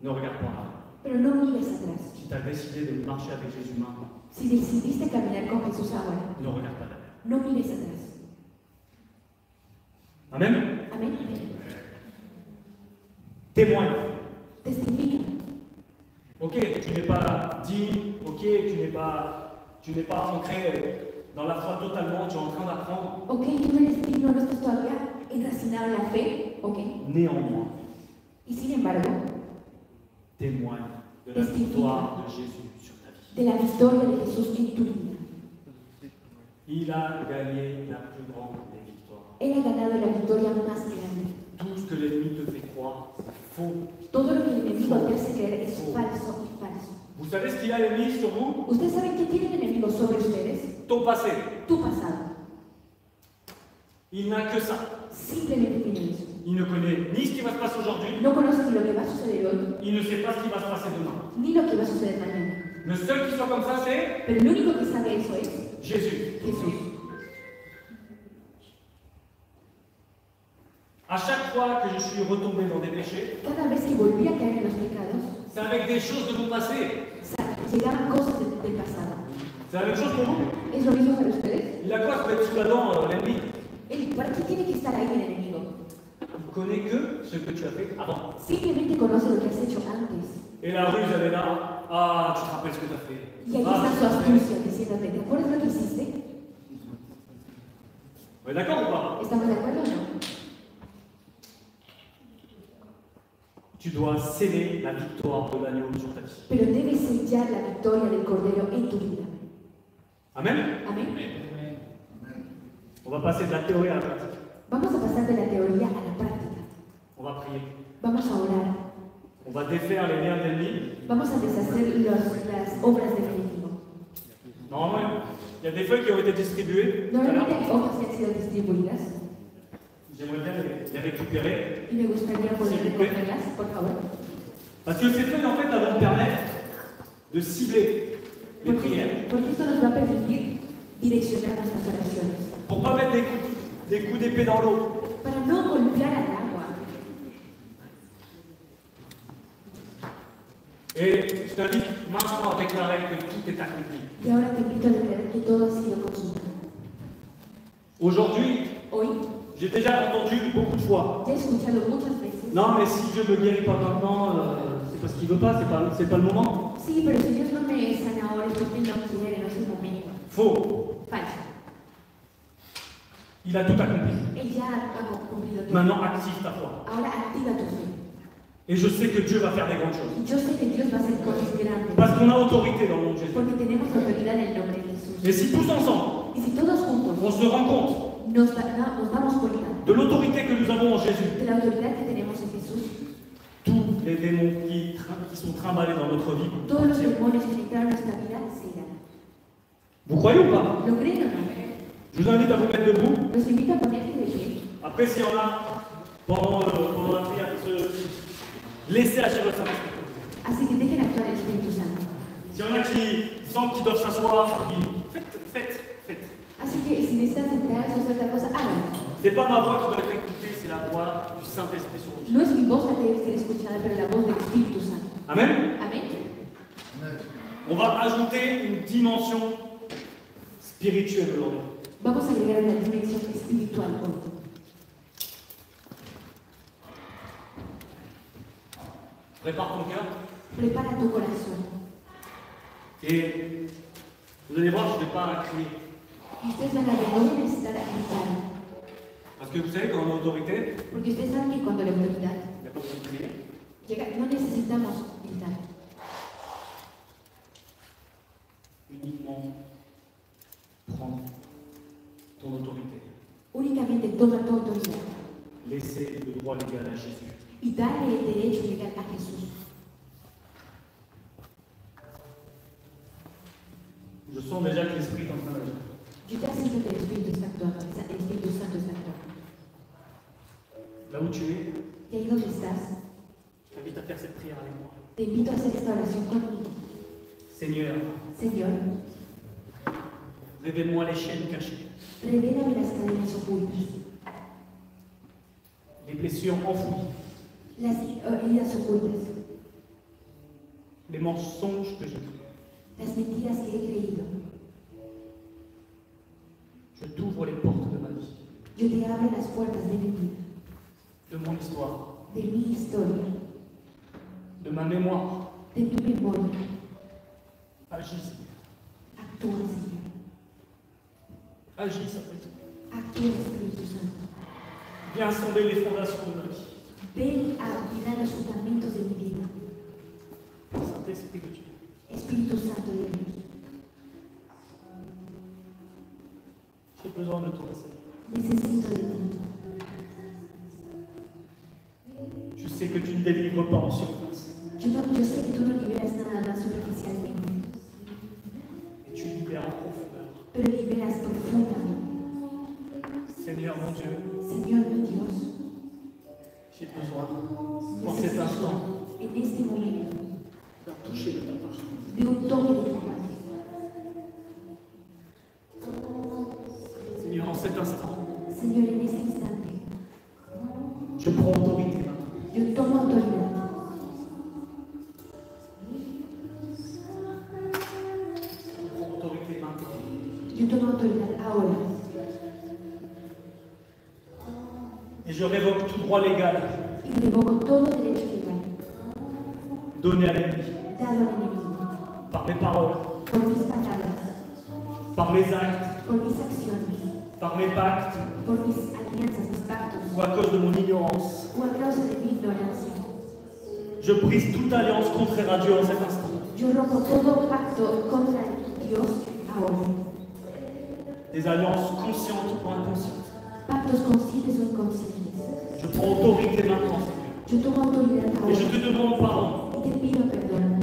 [SPEAKER 2] Ne regarde pas.
[SPEAKER 1] pero no mires atrás.
[SPEAKER 2] Si tu as décidé de marcher avec Jésus maintenant,
[SPEAKER 1] Si decidiste caminar con Jesús ahora,
[SPEAKER 2] ne regarde pas derrière.
[SPEAKER 1] no mires atrás.
[SPEAKER 2] Amen.
[SPEAKER 1] Amén.
[SPEAKER 2] Témoigne.
[SPEAKER 1] Testifica.
[SPEAKER 2] Ok, tu n'es pas digne. Ok, tu n'es pas ancré dans la foi totalement. Tu es en train d'apprendre.
[SPEAKER 1] Ok, tú no eres digno, no estás todavía enracinado en la fe. Ok.
[SPEAKER 2] Néanmoins,
[SPEAKER 1] Y sin embargo,
[SPEAKER 2] témoigne de la victoire de Jésus sur ta vie.
[SPEAKER 1] de la victoria de Jesús en tu vida.
[SPEAKER 2] Il a gagné la plus grande des victoires.
[SPEAKER 1] Él ha ganado la victoria más grande.
[SPEAKER 2] Tout ce que l'ennemi te fait croire, c'est faux.
[SPEAKER 1] Todo lo que el enemigo te hace creer es falso y falso.
[SPEAKER 2] Vous savez ce qu'il a mis sur vous?
[SPEAKER 1] ¿Ustedes saben qué tiene el enemigo sobre ustedes?
[SPEAKER 2] Ton passé.
[SPEAKER 1] Tu pasado.
[SPEAKER 2] Il n'a que ça.
[SPEAKER 1] Simplemente tiene eso.
[SPEAKER 2] Il ne connaît ni ce qui va se passer aujourd'hui,
[SPEAKER 1] No conoce ni lo que va a suceder hoy,
[SPEAKER 2] il ne sait pas ce qui va se passer demain.
[SPEAKER 1] ni lo que va a suceder mañana.
[SPEAKER 2] Le seul qui soit comme ça, c'est
[SPEAKER 1] Pero el único que sabe eso es
[SPEAKER 2] Jésus.
[SPEAKER 1] Jesús.
[SPEAKER 2] À chaque fois que je suis retombé dans des péchés,
[SPEAKER 1] Cada vez que volví a caer en los pecados,
[SPEAKER 2] c'est avec des choses de mon passé.
[SPEAKER 1] llegaban cosas del pasado.
[SPEAKER 2] C'est la même chose pour vous.
[SPEAKER 1] ¿Es lo mismo para ustedes?
[SPEAKER 2] Il a quoi se mettre sous la dent, l'ennemi?
[SPEAKER 1] ¿Para qué tiene que estar ahí el enemigo?
[SPEAKER 2] Il connaît que ce que tu as fait avant.
[SPEAKER 1] Simplemente conoce lo que has hecho antes.
[SPEAKER 2] Et la ruse, elle est là. Ah, tu te rappelles ce que tu as fait.
[SPEAKER 1] Y ahí
[SPEAKER 2] Ah,
[SPEAKER 1] está su astucia diciéndote, ¿te acuerdas lo que hiciste?
[SPEAKER 2] on est d'accord ou pas?
[SPEAKER 1] ¿Estamos de acuerdo o no?
[SPEAKER 2] Tu dois sceller la victoire de l'agneau sur ta vie.
[SPEAKER 1] Pero debes sellar la victoria del Cordero en tu vida.
[SPEAKER 2] Amen.
[SPEAKER 1] Amén.
[SPEAKER 2] On va passer de la théorie à la pratique.
[SPEAKER 1] Vamos a pasar de la teoría a la práctica.
[SPEAKER 2] On va prier.
[SPEAKER 1] Vamos a orar.
[SPEAKER 2] On va défaire les liens de l'ennemi.
[SPEAKER 1] Vamos a deshacer las obras del enemigo.
[SPEAKER 2] Normalement, il y a des feuilles qui ont été distribuées. tout à l'heure.
[SPEAKER 1] Normalmente hay hojas que han sido distribuidas
[SPEAKER 2] J'aimerais bien les récupérer.
[SPEAKER 1] y me gustaría poder recogerlas, por favor.
[SPEAKER 2] Parce que ces feuilles, en fait, elles vont me permettre de cibler les prières.
[SPEAKER 1] Porque esto nos va a permitir direccionar nuestras oraciones.
[SPEAKER 2] Pour ne pas mettre des coups d'épée dans l'eau.
[SPEAKER 1] Para no golpear al agua.
[SPEAKER 2] Et je t'invite maintenant à déclarer que tout est accompli.
[SPEAKER 1] Y ahora te invito a declarar que todo ha sido consumado.
[SPEAKER 2] Aujourd'hui,
[SPEAKER 1] Hoy
[SPEAKER 2] j'ai déjà entendu beaucoup de fois.
[SPEAKER 1] ya he escuchado muchas veces.
[SPEAKER 2] Non, mais si Dieu me guérit pas maintenant, c'est parce qu'il veut pas, c'est pas le moment.
[SPEAKER 1] Sí, pero si Dios no me sana ahora es porque Él no quiere, no es el momento.
[SPEAKER 2] Faux.
[SPEAKER 1] Falso.
[SPEAKER 2] Il a tout accompli.
[SPEAKER 1] Él ya ha cumplido todo.
[SPEAKER 2] Maintenant, active ta foi.
[SPEAKER 1] Ahora activa tu fe.
[SPEAKER 2] Et je sais que Dieu va faire des grandes choses.
[SPEAKER 1] Yo sé que Dios va a hacer cosas grandes.
[SPEAKER 2] Parce qu'on a autorité dans le nom de Jésus.
[SPEAKER 1] Porque tenemos autoridad en el nombre de Jesús.
[SPEAKER 2] Et si tous ensemble,
[SPEAKER 1] Y si todos juntos
[SPEAKER 2] on se rend compte
[SPEAKER 1] nos damos cuenta
[SPEAKER 2] de l'autorité que nous avons en Jésus,
[SPEAKER 1] de la autoridad que tenemos en Jesús,
[SPEAKER 2] tous les démons qui sont trimballés dans notre vie,
[SPEAKER 1] todos los demonios que entraron en nuestra vida se irán.
[SPEAKER 2] vous croyez ou pas?
[SPEAKER 1] ¿Lo creen o no?
[SPEAKER 2] Je vous invite à vous mettre debout.
[SPEAKER 1] Los invito a ponerse de pie.
[SPEAKER 2] Après, s'il y en a, pendant la prière, laissez agir le Saint-Esprit.
[SPEAKER 1] Así que dejen actuar el Espíritu Santo.
[SPEAKER 2] S'il y en a qui sentent qu'ils doivent s'asseoir, faites.
[SPEAKER 1] Así que si necesitan sentarse o hacer otra cosa, háganlo.
[SPEAKER 2] C'est pas ma voix qui doit être écoutée, c'est la voix du Saint-Esprit sur vous.
[SPEAKER 1] No es mi voz la que debe ser escuchada, pero la voz del Espíritu Santo.
[SPEAKER 2] Amen.
[SPEAKER 1] Amén.
[SPEAKER 2] On va ajouter une dimension spirituelle aujourd'hui.
[SPEAKER 1] Vamos a agregar una dimensión espiritual hoy.
[SPEAKER 2] Prépare ton cœur.
[SPEAKER 1] Prepara tu corazón.
[SPEAKER 2] Et vous allez voir, je ne vais pas crier.
[SPEAKER 1] Y ustedes van a ver, no van a necesitar gritar.
[SPEAKER 2] Parce que vous savez, quand on a autorité,
[SPEAKER 1] Porque ustedes saben que cuando la autoridad
[SPEAKER 2] il n'y a pas besoin de crier.
[SPEAKER 1] llega, no necesitamos gritar.
[SPEAKER 2] Uniquement prendre ton autorité.
[SPEAKER 1] Únicamente toma tu autoridad
[SPEAKER 2] Laissez le droit légal à Jésus.
[SPEAKER 1] y dale el derecho legal a Jesús.
[SPEAKER 2] Je sens déjà que l'Esprit est en train d'agir.
[SPEAKER 1] Yo ya siento que el Espíritu está actuando, el Espíritu Santo está actuando.
[SPEAKER 2] Là où tu es,
[SPEAKER 1] Y ahí donde estás,
[SPEAKER 2] je t'invite à faire cette prière avec moi.
[SPEAKER 1] te invito a hacer esta oración conmigo.
[SPEAKER 2] Seigneur,
[SPEAKER 1] Señor,
[SPEAKER 2] révèle-moi les chaînes cachées,
[SPEAKER 1] revélame las cadenas ocultas,
[SPEAKER 2] les blessures enfouies,
[SPEAKER 1] las heridas ocultas,
[SPEAKER 2] les mensonges que j'ai cru.
[SPEAKER 1] las mentiras que he creído.
[SPEAKER 2] Je t'ouvre les portes de ma vie,
[SPEAKER 1] Yo te abro las puertas de mi vida,
[SPEAKER 2] de mon histoire,
[SPEAKER 1] de mi historia,
[SPEAKER 2] de ma mémoire.
[SPEAKER 1] de mi memoria.
[SPEAKER 2] Agis, Seigneur.
[SPEAKER 1] Actúa, Señor.
[SPEAKER 2] Agis, Saint-Esprit.
[SPEAKER 1] Actúa, Espíritu Santo.
[SPEAKER 2] Viens sonder les fondations de ma vie.
[SPEAKER 1] Ven a mirar los fundamentos de mi vida.
[SPEAKER 2] Saint-Esprit de Dieu.
[SPEAKER 1] Espíritu Santo de Dios.
[SPEAKER 2] J'ai besoin de toi, Seigneur.
[SPEAKER 1] Necesito de ti.
[SPEAKER 2] Je sais que tu ne délivres pas en surface,
[SPEAKER 1] Yo sé que tú no liberas nada más superficialmente,
[SPEAKER 2] mais tu libères en profondeur.
[SPEAKER 1] pero liberas profundamente.
[SPEAKER 2] Seigneur mon Dieu,
[SPEAKER 1] Señor mi Dios,
[SPEAKER 2] j'ai besoin, en cet instant,
[SPEAKER 1] en este momento,
[SPEAKER 2] d'un toucher de ta part.
[SPEAKER 1] de un toque de tu mano.
[SPEAKER 2] Seigneur, en cet instant,
[SPEAKER 1] Señor, en este instante,
[SPEAKER 2] je prends autorité maintenant.
[SPEAKER 1] yo tomo autoridad.
[SPEAKER 2] Je prends autorité maintenant.
[SPEAKER 1] Yo tomo autoridad ahora.
[SPEAKER 2] Et je révoque tout droit légal
[SPEAKER 1] Y revoco todo derecho legal
[SPEAKER 2] donné à l'ennemi
[SPEAKER 1] dado al enemigo
[SPEAKER 2] par mes paroles,
[SPEAKER 1] por mis palabras,
[SPEAKER 2] par mes actes,
[SPEAKER 1] por mis acciones,
[SPEAKER 2] par mes pactes
[SPEAKER 1] por mis alianzas, mis pactos,
[SPEAKER 2] ou à cause de mon ignorance.
[SPEAKER 1] o a causa de mi ignorancia.
[SPEAKER 2] Je brise toute alliance contraire à Dieu en cet instant.
[SPEAKER 1] Yo rompo todo pacto contra Dios ahora.
[SPEAKER 2] Des alliances conscientes ou inconscientes.
[SPEAKER 1] Pactos conscientes o inconscientes.
[SPEAKER 2] Je prends autorité maintenant, Seigneur.
[SPEAKER 1] Yo tomo autoridad
[SPEAKER 2] Et je
[SPEAKER 1] ahora
[SPEAKER 2] te demande pardon.
[SPEAKER 1] y te pido perdón.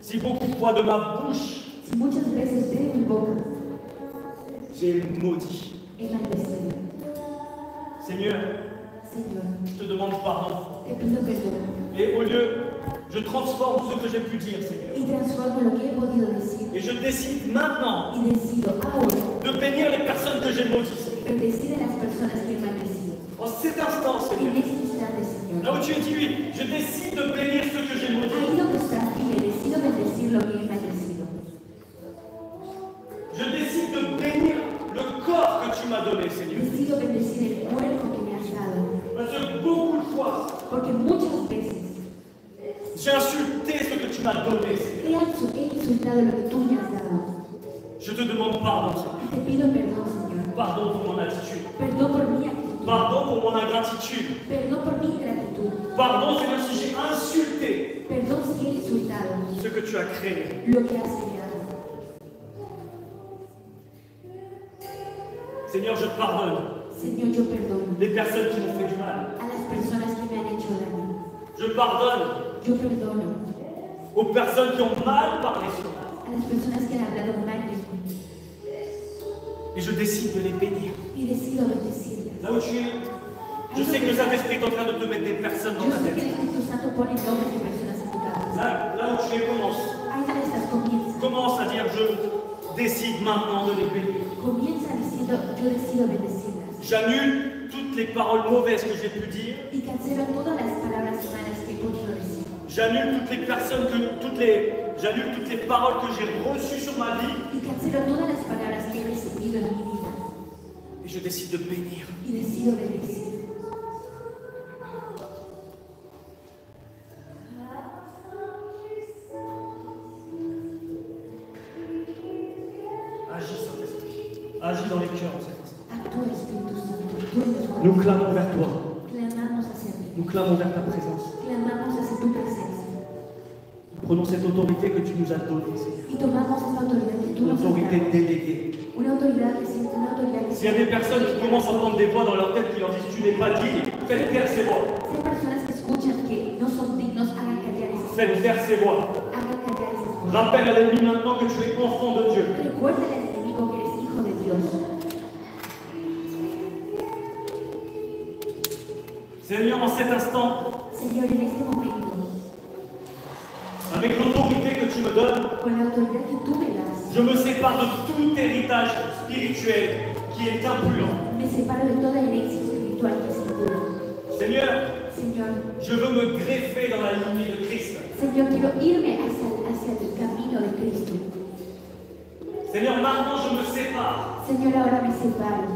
[SPEAKER 2] Si beaucoup de fois de ma bouche,
[SPEAKER 1] Si muchas veces de mi boca
[SPEAKER 2] j'ai maudit.
[SPEAKER 1] he maldecido,
[SPEAKER 2] Seigneur,
[SPEAKER 1] Señor,
[SPEAKER 2] je te demande pardon.
[SPEAKER 1] te pido perdón
[SPEAKER 2] Et au lieu, je transforme ce que j'ai pu dire, Seigneur.
[SPEAKER 1] y transformo lo que he podido decir
[SPEAKER 2] Et je décide maintenant
[SPEAKER 1] y decido ahora
[SPEAKER 2] de bénir les personnes que j'ai maudites, Seigneur.
[SPEAKER 1] bendecir a las personas que he maldecido.
[SPEAKER 2] En cet instant,
[SPEAKER 1] En
[SPEAKER 2] Seigneur.
[SPEAKER 1] este instante,
[SPEAKER 2] Là
[SPEAKER 1] Señor,
[SPEAKER 2] où tu es dit, oui, je décide de bénir ceux que j'ai maudits.
[SPEAKER 1] ahí donde estás, Decido bendecir el cuerpo que me has dado.
[SPEAKER 2] Parce que beaucoup de fois,
[SPEAKER 1] Porque muchas veces
[SPEAKER 2] j'ai insulté ce que tu m'as donné.
[SPEAKER 1] he insultado lo que tú me has dado.
[SPEAKER 2] Je te demande pardon, Seigneur.
[SPEAKER 1] Y te pido perdón, Señor.
[SPEAKER 2] Pardon pour mon attitude.
[SPEAKER 1] Perdón por mi actitud.
[SPEAKER 2] Pardon pour mon ingratitude.
[SPEAKER 1] Perdón por mi ingratitud.
[SPEAKER 2] Pardon, Seigneur, si j'ai insulté
[SPEAKER 1] Perdón si he insultado
[SPEAKER 2] ce que tu as créé.
[SPEAKER 1] lo que has creado.
[SPEAKER 2] Seigneur, je pardonne
[SPEAKER 1] Señor, yo perdono
[SPEAKER 2] les personnes qui m'ont fait du mal.
[SPEAKER 1] a las personas que me han hecho daño.
[SPEAKER 2] Je pardonne
[SPEAKER 1] Yo perdono
[SPEAKER 2] aux personnes qui ont mal parlé sur moi.
[SPEAKER 1] a las personas que han hablado mal de mí.
[SPEAKER 2] Et je décide de les bénir.
[SPEAKER 1] Y decido bendecirlas.
[SPEAKER 2] Là où tu es, je sais que le Saint-Esprit est en train de te mettre des personnes dans
[SPEAKER 1] Yo
[SPEAKER 2] ta
[SPEAKER 1] sé que el
[SPEAKER 2] tête.
[SPEAKER 1] Espíritu Santo pone nombres de personas en tu cabeza.
[SPEAKER 2] Là où tu es, commence.
[SPEAKER 1] Ahí donde estás, comienza.
[SPEAKER 2] Commence à dire, je décide maintenant de les bénir.
[SPEAKER 1] Comienza diciendo, yo decido bendecirlas.
[SPEAKER 2] J'annule toutes les paroles mauvaises que j'ai pu dire.
[SPEAKER 1] Y cancelo todas las palabras malas que he podido decir.
[SPEAKER 2] J'annule toutes les personnes j'annule toutes les paroles que j'ai reçues sur ma vie.
[SPEAKER 1] Y cancelo todas las palabras que he recibido en mi vida.
[SPEAKER 2] Et je décide de bénir.
[SPEAKER 1] Y decido bendecir.
[SPEAKER 2] Agis, Saint-Esprit. Agis dans les cœurs en cet instant.
[SPEAKER 1] Actúa, Espíritu Santo. Actúa en nuestro
[SPEAKER 2] Nous
[SPEAKER 1] corazón.
[SPEAKER 2] clamons vers toi.
[SPEAKER 1] Clamamos hacia ti.
[SPEAKER 2] Nous clamons vers ta présence.
[SPEAKER 1] Clamamos hacia tu presencia.
[SPEAKER 2] Prenons cette autorité que tu nous as donnée, Seigneur.
[SPEAKER 1] Y tomamos esta autoridad que tú
[SPEAKER 2] Une
[SPEAKER 1] nos has
[SPEAKER 2] autorité
[SPEAKER 1] dado.
[SPEAKER 2] déléguée.
[SPEAKER 1] Una autoridad que siente, una autoridad que
[SPEAKER 2] S'il y a des personnes qui commencent à entendre des voix dans leur tête qui leur disent tu n'es pas digne, faites taire ces voix.
[SPEAKER 1] Si hay personas que escuchan que no son dignos, hagan callar esas
[SPEAKER 2] Faites taire ces voix.
[SPEAKER 1] hagan callar esas voces.
[SPEAKER 2] Rappelle à l'ennemi maintenant que tu es enfant de Dieu.
[SPEAKER 1] Recuerda al enemigo que eres hijo de Dios.
[SPEAKER 2] Seigneur, en cet instant,
[SPEAKER 1] Señor, en este momento,
[SPEAKER 2] avec l'autorité que tu me donnes,
[SPEAKER 1] con la autoridad que tú me das,
[SPEAKER 2] je me sépare de tout héritage spirituel qui est impur.
[SPEAKER 1] me separo de toda herencia espiritual que es impura.
[SPEAKER 2] Seigneur,
[SPEAKER 1] Señor,
[SPEAKER 2] je veux me greffer dans la lignée de Christ.
[SPEAKER 1] Señor, quiero irme hacia el camino de Cristo.
[SPEAKER 2] Seigneur, maintenant je me sépare
[SPEAKER 1] Señor, ahora me separo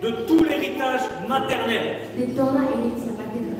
[SPEAKER 2] de tout l'héritage maternel.
[SPEAKER 1] de toda herencia paterna.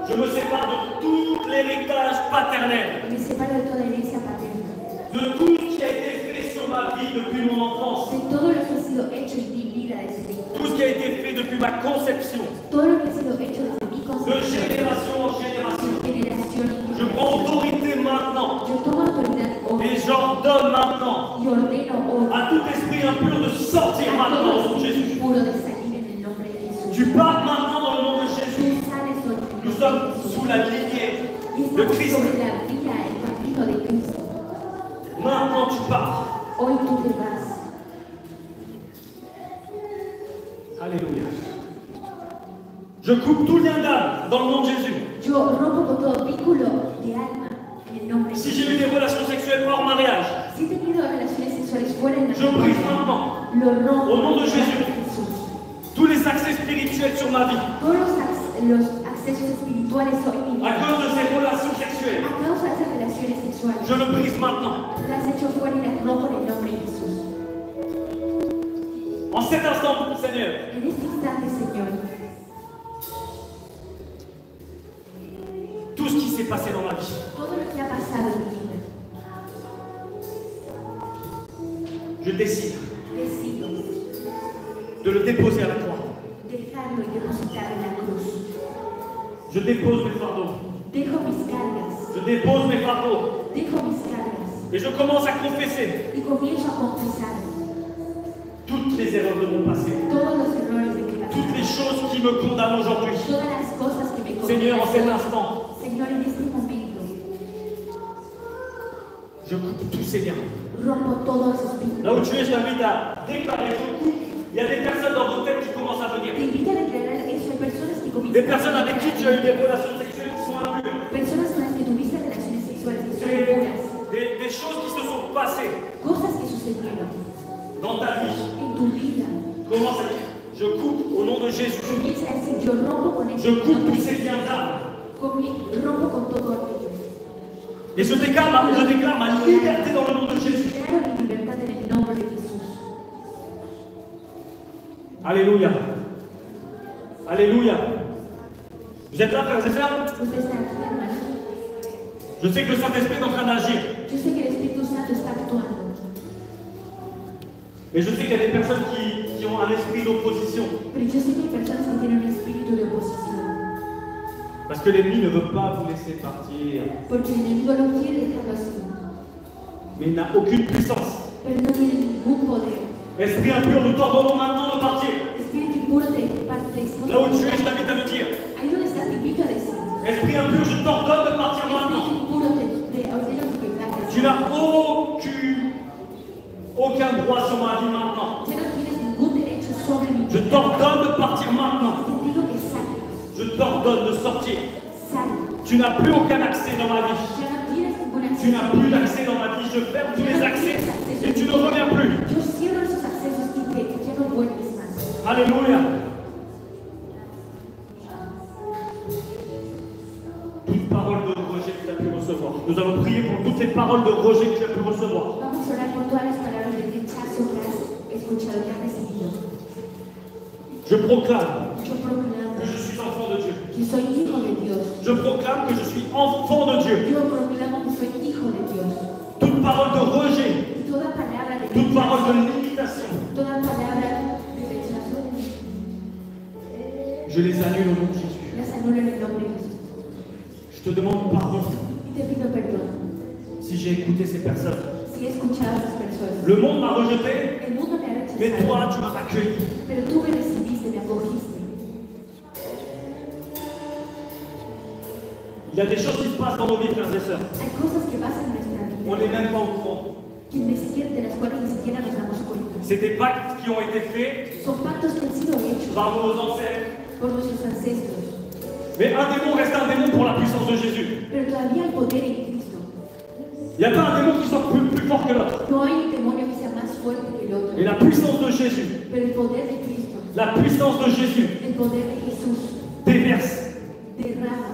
[SPEAKER 2] Je me sépare de tout l'héritage paternel.
[SPEAKER 1] Me separo de toda herencia paterna.
[SPEAKER 2] De tout ce qui a été fait sur ma vie depuis mon enfance.
[SPEAKER 1] De todo lo que ha sido hecho en mi vida desde
[SPEAKER 2] Tout ce qui a été fait depuis ma conception.
[SPEAKER 1] todo lo que ha sido hecho desde mi
[SPEAKER 2] De
[SPEAKER 1] concepción,
[SPEAKER 2] génération en génération.
[SPEAKER 1] generación en
[SPEAKER 2] Je prends autorité maintenant.
[SPEAKER 1] Yo tomo autoridad hoy
[SPEAKER 2] Et j'ordonne maintenant
[SPEAKER 1] y ordeno hoy
[SPEAKER 2] à tout esprit impur de sortir
[SPEAKER 1] a
[SPEAKER 2] maintenant au nom
[SPEAKER 1] todo
[SPEAKER 2] de Jésus.
[SPEAKER 1] espíritu puro de salir en el nombre de Jesús.
[SPEAKER 2] Tu pars maintenant dans le nom de Jésus.
[SPEAKER 1] Tú sales hoy en el
[SPEAKER 2] Nous
[SPEAKER 1] nombre
[SPEAKER 2] sommes
[SPEAKER 1] de Jesús.
[SPEAKER 2] sous la lignée
[SPEAKER 1] Y
[SPEAKER 2] de
[SPEAKER 1] estamos
[SPEAKER 2] Christ.
[SPEAKER 1] sobre la vía, el camino de Cristo.
[SPEAKER 2] Maintenant tu pars.
[SPEAKER 1] Hoy tú te vas.
[SPEAKER 2] Alléluia. Je coupe tout lien d'âme dans le nom de Jésus.
[SPEAKER 1] Yo rompo con todo vínculo de alma en el nombre de
[SPEAKER 2] Si
[SPEAKER 1] Jesús.
[SPEAKER 2] j'ai eu des relations sexuelles hors mariage,
[SPEAKER 1] Si he tenido relaciones sexuales fuera de
[SPEAKER 2] je brise maintenant
[SPEAKER 1] lo rompo
[SPEAKER 2] Au nom de
[SPEAKER 1] en el
[SPEAKER 2] Jésus.
[SPEAKER 1] nombre de Jesús.
[SPEAKER 2] tous les accès spirituels sur ma vie
[SPEAKER 1] Todos los accesos espirituales hoy en mi
[SPEAKER 2] à
[SPEAKER 1] vida,
[SPEAKER 2] cause de ces relations sexuelles.
[SPEAKER 1] a causa de esas relaciones sexuales,
[SPEAKER 2] Je le brise maintenant.
[SPEAKER 1] las he hecho fuera y las rompo en el nombre de Jesús.
[SPEAKER 2] En cet instant, Seigneur,
[SPEAKER 1] En este instante, Señor,
[SPEAKER 2] tout ce qui s'est passé dans ma vie,
[SPEAKER 1] todo lo que ha pasado en mi vida,
[SPEAKER 2] je décide
[SPEAKER 1] decido
[SPEAKER 2] de le déposer à la croix.
[SPEAKER 1] dejarlo y depositarlo en la cruz.
[SPEAKER 2] Je dépose mes fardeaux.
[SPEAKER 1] Dejo mis cargas,
[SPEAKER 2] Je dépose mes fardeaux.
[SPEAKER 1] dejo mis cargas
[SPEAKER 2] Et je commence à confesser
[SPEAKER 1] y comienzo a confesar
[SPEAKER 2] toutes les erreurs de mon passé.
[SPEAKER 1] todos los errores de mi vida,
[SPEAKER 2] Toutes les choses qui me condamnent aujourd'hui.
[SPEAKER 1] todas las cosas que me
[SPEAKER 2] Seigneur, en cet
[SPEAKER 1] condenan.
[SPEAKER 2] instant,
[SPEAKER 1] Señor, en este momento,
[SPEAKER 2] je coupe tous ces liens.
[SPEAKER 1] rompo todos esos vínculos.
[SPEAKER 2] Là où tu es, je t'invite à déclarer, je coupe. Il y a des personnes dans vos têtes qui commencent à venir.
[SPEAKER 1] Te invito a declarar eso. Hay personas que
[SPEAKER 2] Des
[SPEAKER 1] comienzan
[SPEAKER 2] personnes avec qui tu as eu des relations sexuelles qui sont impures.
[SPEAKER 1] personas con las que tuviste relaciones sexuales que son impuras,
[SPEAKER 2] Des choses qui se sont passées
[SPEAKER 1] cosas que sucedieron
[SPEAKER 2] dans ta vie.
[SPEAKER 1] en tu vida.
[SPEAKER 2] Commence à dire, je coupe au nom de Jésus.
[SPEAKER 1] Comienza a decir, yo rompo con
[SPEAKER 2] Je
[SPEAKER 1] eso,
[SPEAKER 2] coupe tous ces liens d'âme.
[SPEAKER 1] rompo con todo aquello.
[SPEAKER 2] Et je déclare ma liberté dans le nom de Jésus.
[SPEAKER 1] Declaro mi libertad en el nombre de Jesús.
[SPEAKER 2] Alléluia. Alléluia. Vous êtes là, frères et sœurs?
[SPEAKER 1] Usted está aquí, hermano.
[SPEAKER 2] Je sais que le Saint-Esprit est en train d'agir.
[SPEAKER 1] Yo sé que el Espíritu Santo está actuando.
[SPEAKER 2] Mais je sais qu'il y a des personnes qui ont un esprit d'opposition.
[SPEAKER 1] Pero yo sé que hay personas que tienen un espíritu de oposición.
[SPEAKER 2] Parce que l'ennemi ne veut pas vous laisser partir.
[SPEAKER 1] Porque el enemigo no quiere dejarlo así.
[SPEAKER 2] Mais il n'a aucune puissance.
[SPEAKER 1] Pero no tiene ningún poder.
[SPEAKER 2] Esprit impur, nous t'ordonnons maintenant de partir.
[SPEAKER 1] Espíritu impuro te parte.
[SPEAKER 2] Là où tu es, je t'invite à le dire.
[SPEAKER 1] Ahí donde estás, te invito a decir.
[SPEAKER 2] Esprit impur, je t'ordonne de partir maintenant.
[SPEAKER 1] Espíritu impuro te ordeno que te vayas.
[SPEAKER 2] Tu n'as aucun droit sur ma vie maintenant.
[SPEAKER 1] Ya no tienes ningún derecho sobre mi
[SPEAKER 2] Je
[SPEAKER 1] vida.
[SPEAKER 2] t'ordonne de partir maintenant.
[SPEAKER 1] Te digo que salgas.
[SPEAKER 2] Je t'ordonne de sortir.
[SPEAKER 1] Sal.
[SPEAKER 2] Tu n'as plus aucun accès dans ma vie.
[SPEAKER 1] Ya no tienes ningún acceso.
[SPEAKER 2] Tu n'as plus d'accès dans ma vie. Je ferme tous les accès et tu ne reviens plus.
[SPEAKER 1] Yo cierro esos accesos y que ya no vuelves más.
[SPEAKER 2] Alléluia. Toute parole de rejet que tu as pu recevoir. Nous allons prier pour toutes les paroles de rejet que tu as pu recevoir.
[SPEAKER 1] Vamos a orar por todas las palabras de rechazo que has escuchado, que has recibido.
[SPEAKER 2] Je proclame
[SPEAKER 1] Yo proclamo
[SPEAKER 2] que je suis enfant de Dieu.
[SPEAKER 1] que soy hijo de Dios.
[SPEAKER 2] Je proclame que je suis enfant de Dieu.
[SPEAKER 1] Yo proclamo que soy hijo de Dios.
[SPEAKER 2] Toute parole de rejet,
[SPEAKER 1] Y toda palabra de
[SPEAKER 2] toute parole de
[SPEAKER 1] rechazo,
[SPEAKER 2] limitation,
[SPEAKER 1] toda palabra de rechazo,
[SPEAKER 2] je les annule au nom de Jésus.
[SPEAKER 1] las anulo en el nombre de Jesús.
[SPEAKER 2] Je te demande pardon
[SPEAKER 1] Y te pido perdón
[SPEAKER 2] si j'ai écouté ces personnes.
[SPEAKER 1] si he escuchado a esas personas.
[SPEAKER 2] Le monde m'a rejeté,
[SPEAKER 1] El mundo me ha
[SPEAKER 2] mais
[SPEAKER 1] rechazado,
[SPEAKER 2] toi, tu m'as accueilli.
[SPEAKER 1] pero tú me recibiste, me acogiste.
[SPEAKER 2] Il y a des choses qui se passent dans nos vies, frères et sœurs.
[SPEAKER 1] Hay cosas que pasan en nuestra
[SPEAKER 2] On
[SPEAKER 1] vida
[SPEAKER 2] n'est même pas au courant.
[SPEAKER 1] de las cuales ni siquiera nos damos cuenta.
[SPEAKER 2] C'est des pactes qui ont été faits
[SPEAKER 1] Son pactos que han sido hechos
[SPEAKER 2] par nos ancêtres.
[SPEAKER 1] por nuestros ancestros,
[SPEAKER 2] Mais un démon reste un démon pour la puissance de Jésus.
[SPEAKER 1] pero todavía hay poder en Cristo.
[SPEAKER 2] Il n'y a pas un démon qui soit plus fort que l'autre.
[SPEAKER 1] No hay un demonio que sea más fuerte que el otro,
[SPEAKER 2] Et la puissance de Jésus,
[SPEAKER 1] pero el poder de Cristo,
[SPEAKER 2] la puissance de Jésus
[SPEAKER 1] el poder de Jesús,
[SPEAKER 2] déverse
[SPEAKER 1] derrama.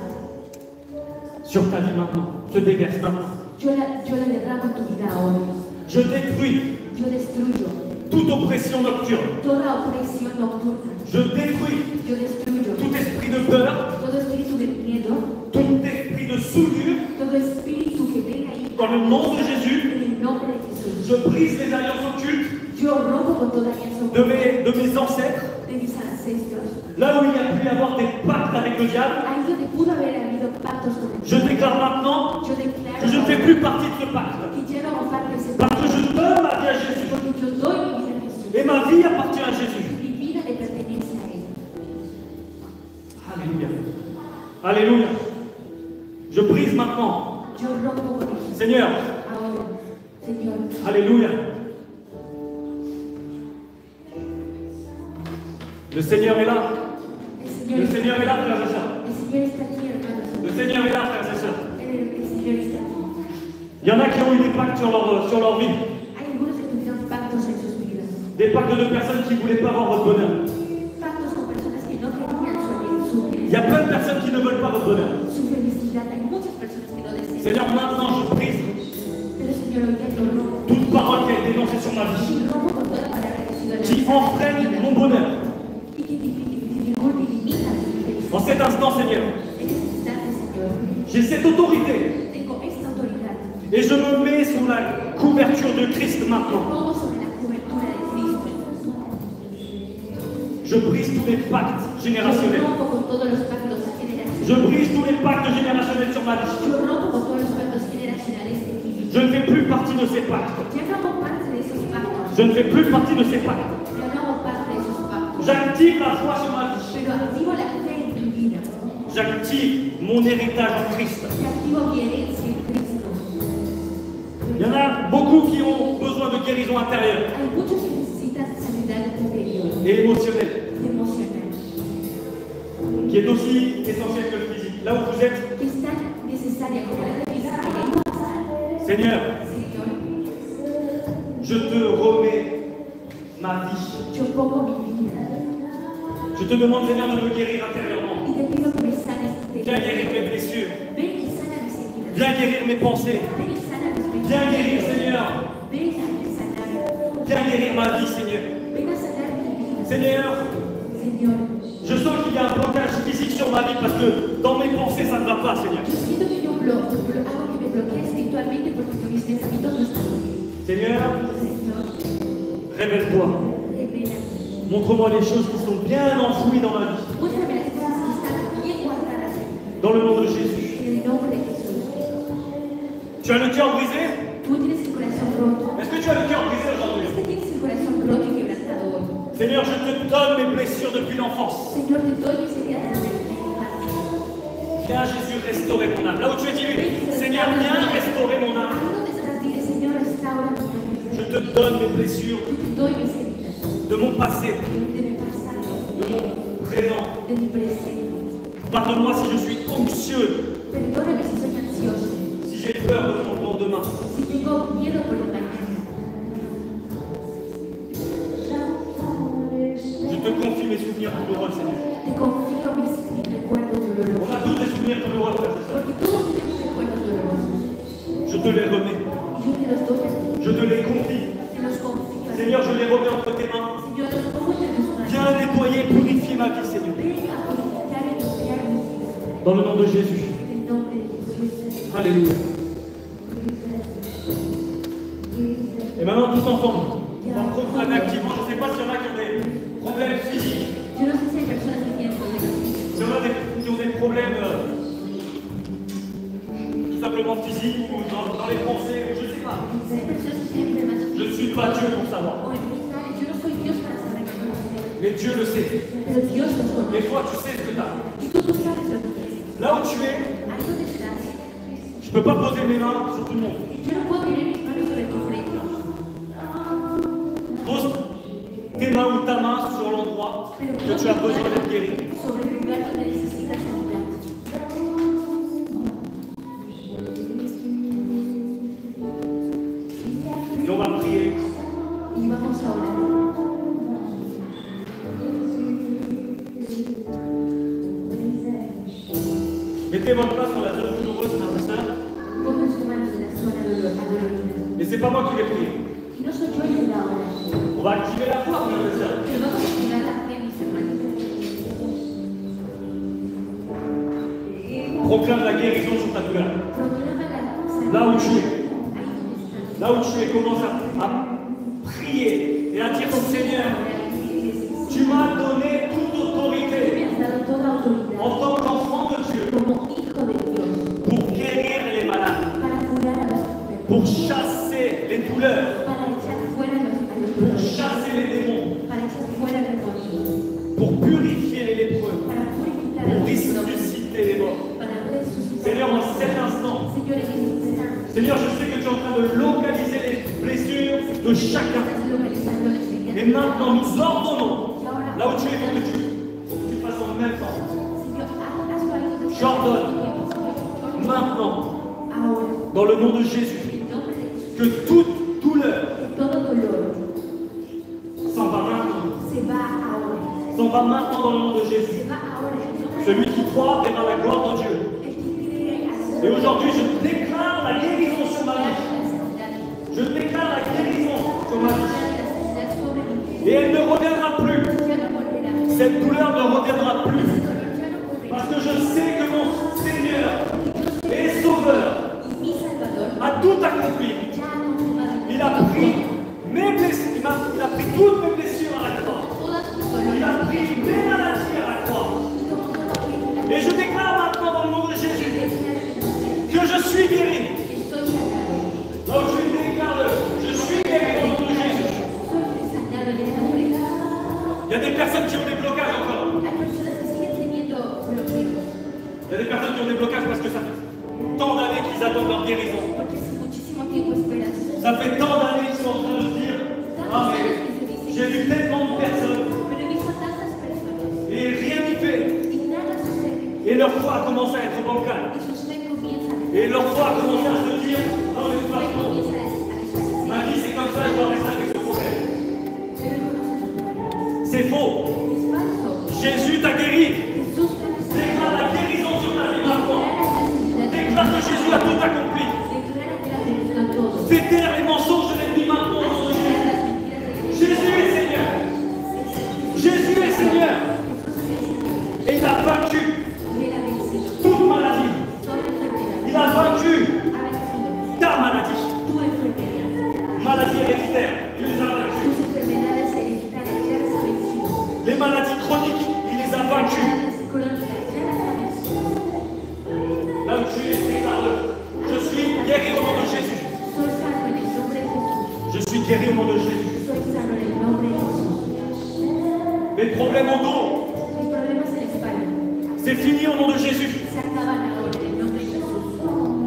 [SPEAKER 2] sur ta vie maintenant. Se déverse maintenant.
[SPEAKER 1] Yo la derramo en tu vida ahora.
[SPEAKER 2] Je détruis
[SPEAKER 1] Yo destruyo
[SPEAKER 2] toute oppression nocturne.
[SPEAKER 1] toda opresión nocturna.
[SPEAKER 2] Je détruis
[SPEAKER 1] Yo destruyo
[SPEAKER 2] tout esprit de peur,
[SPEAKER 1] todo espíritu de miedo,
[SPEAKER 2] tout esprit de souillure.
[SPEAKER 1] todo espíritu que venga ahí
[SPEAKER 2] Dans le nom de Jésus,
[SPEAKER 1] en el nombre de Jesús.
[SPEAKER 2] je brise les alliances occultes
[SPEAKER 1] Yo rompo con toda alianza
[SPEAKER 2] de mes ancêtres.
[SPEAKER 1] de mis ancestros.
[SPEAKER 2] Là où il y a pu y avoir des pactes avec le diable,
[SPEAKER 1] Ahí donde pudo haber habido pactos con el
[SPEAKER 2] je déclare maintenant
[SPEAKER 1] yo declaro
[SPEAKER 2] que je ne fais plus partie de ce pacte.
[SPEAKER 1] que ya no hago parte de ese
[SPEAKER 2] Parce
[SPEAKER 1] pacto,
[SPEAKER 2] que je donne ma vie à Jésus.
[SPEAKER 1] porque yo doy mi vida a Jesús.
[SPEAKER 2] Et ma vie appartient à Jésus.
[SPEAKER 1] Mi vida le pertenece a Él.
[SPEAKER 2] Alléluia. Alléluia. Je brise maintenant.
[SPEAKER 1] Yo rompo con Él.
[SPEAKER 2] Seigneur,
[SPEAKER 1] Ahora, Señor,
[SPEAKER 2] Alléluia. Le Seigneur est là. Le Seigneur est là, frères et sœurs.
[SPEAKER 1] el Señor está aquí, hermanos.
[SPEAKER 2] Le Seigneur est là, frères et sœurs.
[SPEAKER 1] El Señor está aquí.
[SPEAKER 2] Il y en a qui ont eu des pactes sur leur vie.
[SPEAKER 1] Hay algunos que tuvieron pactos en sus vidas.
[SPEAKER 2] Des pactes de personnes qui ne voulaient pas voir votre bonheur.
[SPEAKER 1] Pactos con personas que no querían su
[SPEAKER 2] Il y a plein de personnes qui ne veulent pas votre bonheur.
[SPEAKER 1] su felicidad. Hay muchas personas que no desean.
[SPEAKER 2] Seigneur, maintenant je brise
[SPEAKER 1] Pero Señor, hoy día yo rompo.
[SPEAKER 2] toute parole qui a été énoncée sur ma vie,
[SPEAKER 1] Y rompo con toda palabra que ha sido
[SPEAKER 2] qui enfreine mon bonheur.
[SPEAKER 1] y que dificulta y limita mi felicidad.
[SPEAKER 2] En cet instant, Seigneur,
[SPEAKER 1] En este instante, Señor,
[SPEAKER 2] j'ai cette autorité
[SPEAKER 1] tengo esta autoridad.
[SPEAKER 2] et je me mets sous la couverture de Christ
[SPEAKER 1] Me
[SPEAKER 2] maintenant.
[SPEAKER 1] pongo sobre la cobertura de Cristo.
[SPEAKER 2] Je brise tous les pactes
[SPEAKER 1] Yo
[SPEAKER 2] générationnels.
[SPEAKER 1] rompo con todos los pactos generacionales.
[SPEAKER 2] Je brise tous les pactes générationnels sur ma vie.
[SPEAKER 1] Yo rompo con todos los pactos generacionales de mi vida.
[SPEAKER 2] Je ne fais plus partie de ces pactes.
[SPEAKER 1] Ya no hago parte de esos pactos.
[SPEAKER 2] Je ne fais plus partie de ces pactes.
[SPEAKER 1] Ya no hago parte de esos pactos.
[SPEAKER 2] J'active la foi sur ma vie.
[SPEAKER 1] Pero activo la fe en mi vida.
[SPEAKER 2] J'active mon héritage en Christ.
[SPEAKER 1] Y activo mi herencia en Cristo.
[SPEAKER 2] Il y en a beaucoup qui ont besoin de guérison intérieure
[SPEAKER 1] Hay muchos que necesitan sanidad interior
[SPEAKER 2] et émotionnelle,
[SPEAKER 1] y emocional,
[SPEAKER 2] qui est aussi essentielle que le physique. Là où vous êtes,
[SPEAKER 1] que es tan necesaria como la física y la emocional.
[SPEAKER 2] Seigneur,
[SPEAKER 1] Señor,
[SPEAKER 2] je te remets ma vie.
[SPEAKER 1] yo pongo mi vida
[SPEAKER 2] Je te demande, Seigneur, de me guérir intérieurement.
[SPEAKER 1] y te pido que me sanes
[SPEAKER 2] Viens guérir mes
[SPEAKER 1] interiormente.
[SPEAKER 2] blessures.
[SPEAKER 1] Ven y sana mis heridas.
[SPEAKER 2] Viens guérir mes pensées.
[SPEAKER 1] Ven y sana mis
[SPEAKER 2] Viens guérir,
[SPEAKER 1] pensamientos.
[SPEAKER 2] Seigneur.
[SPEAKER 1] Ven a sanar.
[SPEAKER 2] Viens guérir ma vie, Seigneur.
[SPEAKER 1] Ven a sanar mi vida.
[SPEAKER 2] Seigneur,
[SPEAKER 1] Señor,
[SPEAKER 2] je sens qu'il y a un ma vie parce que dans mes pensées, ça ne va pas, Seigneur.
[SPEAKER 1] Yo siento que yo algo que me bloquea espiritualmente porque mis pensamientos no están bien.
[SPEAKER 2] Seigneur,
[SPEAKER 1] Señor,
[SPEAKER 2] révèle-toi.
[SPEAKER 1] revela.
[SPEAKER 2] Montre-moi les choses qui sont bien enfouies dans ma vie.
[SPEAKER 1] Muéstrame las cosas que están bien guardadas en mí.
[SPEAKER 2] Dans le nom de Jésus.
[SPEAKER 1] En el nombre de Jesús.
[SPEAKER 2] Tu as le cœur brisé?
[SPEAKER 1] Tú tienes el corazón roto.
[SPEAKER 2] Est-ce que tu as le cœur brisé aujourd'hui?
[SPEAKER 1] Es que tienes el corazón roto y quebrantado hoy.
[SPEAKER 2] Seigneur, je te donne mes blessures depuis l'enfance.
[SPEAKER 1] Señor, te doy mis heridas desde mi infancia.
[SPEAKER 2] Viens, Jésus, restaurer mon âme. Là où tu es dilué, Seigneur, viens restaurer mon âme.
[SPEAKER 1] Ahí donde estás, dile, Señor, restaura mi alma.
[SPEAKER 2] Je te donne mes blessures
[SPEAKER 1] Yo te doy mis heridas
[SPEAKER 2] de mon passé,
[SPEAKER 1] de mi pasado,
[SPEAKER 2] de mon présent.
[SPEAKER 1] de mi presente.
[SPEAKER 2] Pardonne-moi si je suis anxieux,
[SPEAKER 1] Perdóname si soy ansioso,
[SPEAKER 2] si j'ai peur de mon lendemain.
[SPEAKER 1] si tengo miedo por el mañana.
[SPEAKER 2] Je te confie mes souvenirs douloureux, Seigneur.
[SPEAKER 1] Te confío mis recuerdos
[SPEAKER 2] On
[SPEAKER 1] dolorosos,
[SPEAKER 2] a tous des souvenirs douloureux, frères et sœurs.
[SPEAKER 1] porque todos tenemos recuerdos dolorosos.
[SPEAKER 2] Je te les remets.
[SPEAKER 1] Yo te los doy a ti,
[SPEAKER 2] Je te les confie.
[SPEAKER 1] te los confío a ti.
[SPEAKER 2] Seigneur, je les remets entre tes mains.
[SPEAKER 1] Señor, los pongo entre tus manos.
[SPEAKER 2] Viens nettoyer, purifier ma vie, Seigneur.
[SPEAKER 1] Ven a purificar y limpiar mi vida.
[SPEAKER 2] Dans le nom de Jésus.
[SPEAKER 1] En el nombre de Jesús.
[SPEAKER 2] Alléluia. Et maintenant, tous ensemble, on va prendre activement. Je ne sais pas s'il y en a qui ont des problèmes physiques,
[SPEAKER 1] Yo no sé si hay personas que tienen problemas físicos.
[SPEAKER 2] s'il y en a qui ont des problèmes tout simplement physiques ou dans les pensées, ou je ne sais pas.
[SPEAKER 1] Si hay personas que tienen problemas
[SPEAKER 2] Je ne suis pas Dieu pour savoir.
[SPEAKER 1] o mentales, yo no soy Dios para saber qué no sé.
[SPEAKER 2] Mais Dieu le sait.
[SPEAKER 1] Pero Dios los conoce.
[SPEAKER 2] Mais toi, tu sais ce que tu as.
[SPEAKER 1] Y tú sabes lo que tienes.
[SPEAKER 2] Là où tu es,
[SPEAKER 1] Ahí donde estás.
[SPEAKER 2] je ne peux pas poser mes mains sur tout le monde.
[SPEAKER 1] Yo no puedo poner mis manos sobre tu frente.
[SPEAKER 2] Pose tes mains ou ta main sur l'endroit que tu as besoin d'être guéri.
[SPEAKER 1] Sobre el lugar donde necesitas sanidad.
[SPEAKER 2] Et on va prier.
[SPEAKER 1] Y vamos a orar.
[SPEAKER 2] Mettez votre main sur la zone douloureuse, frères et sœurs.
[SPEAKER 1] Pongan sus manos en la zona dolorida.
[SPEAKER 2] Et c'est pas moi qui l'ai prié.
[SPEAKER 1] Y no soy yo el que la ora.
[SPEAKER 2] On va activer la foi, frères et sœurs.
[SPEAKER 1] Pero vamos a activar la fe, mis hermanos.
[SPEAKER 2] Proclame la guérison sur ta douleur.
[SPEAKER 1] Proclama la sanidad.
[SPEAKER 2] Là où tu es.
[SPEAKER 1] Ahí donde estás.
[SPEAKER 2] Là où tu es, commence à prier et à dire Seigneur, tu m'as donné toute
[SPEAKER 1] Me
[SPEAKER 2] autorité
[SPEAKER 1] has dado toda autoridad
[SPEAKER 2] en tant qu'enfant de Dieu
[SPEAKER 1] como hijo de Dios
[SPEAKER 2] pour guérir les malades,
[SPEAKER 1] para curar a los enfermos,
[SPEAKER 2] pour chasser les douleurs,
[SPEAKER 1] para echar fuera a los
[SPEAKER 2] pour
[SPEAKER 1] dolores,
[SPEAKER 2] chasser les démons,
[SPEAKER 1] para echar fuera el demonio,
[SPEAKER 2] pour purifier les lépreux,
[SPEAKER 1] para purificar a
[SPEAKER 2] pour
[SPEAKER 1] los enfermos,
[SPEAKER 2] ressusciter les morts.
[SPEAKER 1] para resucitar.
[SPEAKER 2] Seigneur, en cet instant,
[SPEAKER 1] Señor, en este instante,
[SPEAKER 2] Seigneur, je sais que tu es en train de localiser les blessures de chacun.
[SPEAKER 1] estás localizando las heridas.
[SPEAKER 2] Et maintenant, nous ordonnons,
[SPEAKER 1] Y ahora,
[SPEAKER 2] là où tu es, pour que tu fasses en même temps.
[SPEAKER 1] Señor, hazlo ahí donde estás.
[SPEAKER 2] J'ordonne.
[SPEAKER 1] Señor,
[SPEAKER 2] Maintenant,
[SPEAKER 1] ahora,
[SPEAKER 2] dans le nom de Jésus,
[SPEAKER 1] en nombre de Jesús,
[SPEAKER 2] que toute douleur
[SPEAKER 1] que todo dolor
[SPEAKER 2] s'en va maintenant.
[SPEAKER 1] se va ahora.
[SPEAKER 2] S'en va maintenant dans le nom de Jésus.
[SPEAKER 1] Se va ahora. En nombre de
[SPEAKER 2] Celui qui croit verra la gloire de Dieu.
[SPEAKER 1] el que cree a
[SPEAKER 2] Et aujourd'hui, je déclare la guérison sur ma vie.
[SPEAKER 1] la sanidad.
[SPEAKER 2] Je déclare la guérison sur ma vie.
[SPEAKER 1] La sanidad sobre mi vida.
[SPEAKER 2] Et elle ne reviendra plus.
[SPEAKER 1] Ya no volverá.
[SPEAKER 2] Cette douleur ne reviendra plus.
[SPEAKER 1] Ese dolor ya no volverá.
[SPEAKER 2] Parce que je sais que mon Seigneur et Sauveur
[SPEAKER 1] Y mi Salvador
[SPEAKER 2] a tout accompli.
[SPEAKER 1] ya no me va a
[SPEAKER 2] Il a pris mes blessures. Il a pris toutes mes blessures à la croix.
[SPEAKER 1] todas tus
[SPEAKER 2] Il
[SPEAKER 1] dolores.
[SPEAKER 2] a pris mes maladies à la croix. Et je déclare maintenant dans le nom de Jésus que je suis guéri.
[SPEAKER 1] Estoy sanado.
[SPEAKER 2] Là où tu déclares, je suis guéri dans le nom de Jésus.
[SPEAKER 1] Soy sanado en esta hora.
[SPEAKER 2] Il y a des personnes qui ont des blocages encore.
[SPEAKER 1] Hay personas que siguen teniendo bloqueos.
[SPEAKER 2] Il y a des personnes qui ont des blocages parce que ça fait tant d'années qu'ils attendent leur guérison.
[SPEAKER 1] Porque hace muchísimo tiempo esperan.
[SPEAKER 2] Ça fait tant d'années qu'ils sont en train de se dire ah mais j'ai vu tellement de personnes
[SPEAKER 1] Pero he visto a tantas personas
[SPEAKER 2] et rien n'y fait.
[SPEAKER 1] y nada sucede.
[SPEAKER 2] Et leur foi a commencé à être bancale.
[SPEAKER 1] Y su fe comienza a
[SPEAKER 2] Et leur foi a commencé à se dire non mais de toute
[SPEAKER 1] fe
[SPEAKER 2] façon,
[SPEAKER 1] comienza a desvanecer.
[SPEAKER 2] ma vie c'est comme ça, je dois rester avec ce problème.
[SPEAKER 1] Pero no es
[SPEAKER 2] C'est faux.
[SPEAKER 1] falso.
[SPEAKER 2] Jésus t'a guéri.
[SPEAKER 1] Jesús te ha sanado.
[SPEAKER 2] Déclare la guérison sur ta vie maintenant.
[SPEAKER 1] Declara la sanidad.
[SPEAKER 2] Déclare que Jésus a tout accompli.
[SPEAKER 1] Declara que la realizó todo.
[SPEAKER 2] Déterre les mensonges de l'ennemi maintenant au nom de Jésus.
[SPEAKER 1] Declara las mentiras del enemigo.
[SPEAKER 2] Jésus est Seigneur. Jésus est Seigneur. Et il a vaincu.
[SPEAKER 1] Y
[SPEAKER 2] où tu es.
[SPEAKER 1] Glorificación a la vez.
[SPEAKER 2] Là où tu es, déclare-le. Je suis guéri au nom de Jésus.
[SPEAKER 1] Soy sano en el nombre de Jesús.
[SPEAKER 2] Je suis guéri au nom de Jésus.
[SPEAKER 1] Soy sano en el nombre de Jesús.
[SPEAKER 2] Mes problèmes au dos,
[SPEAKER 1] Mis problemas en la espalda
[SPEAKER 2] c'est fini au nom de Jésus.
[SPEAKER 1] se acaban ahora en el nombre de Jesús.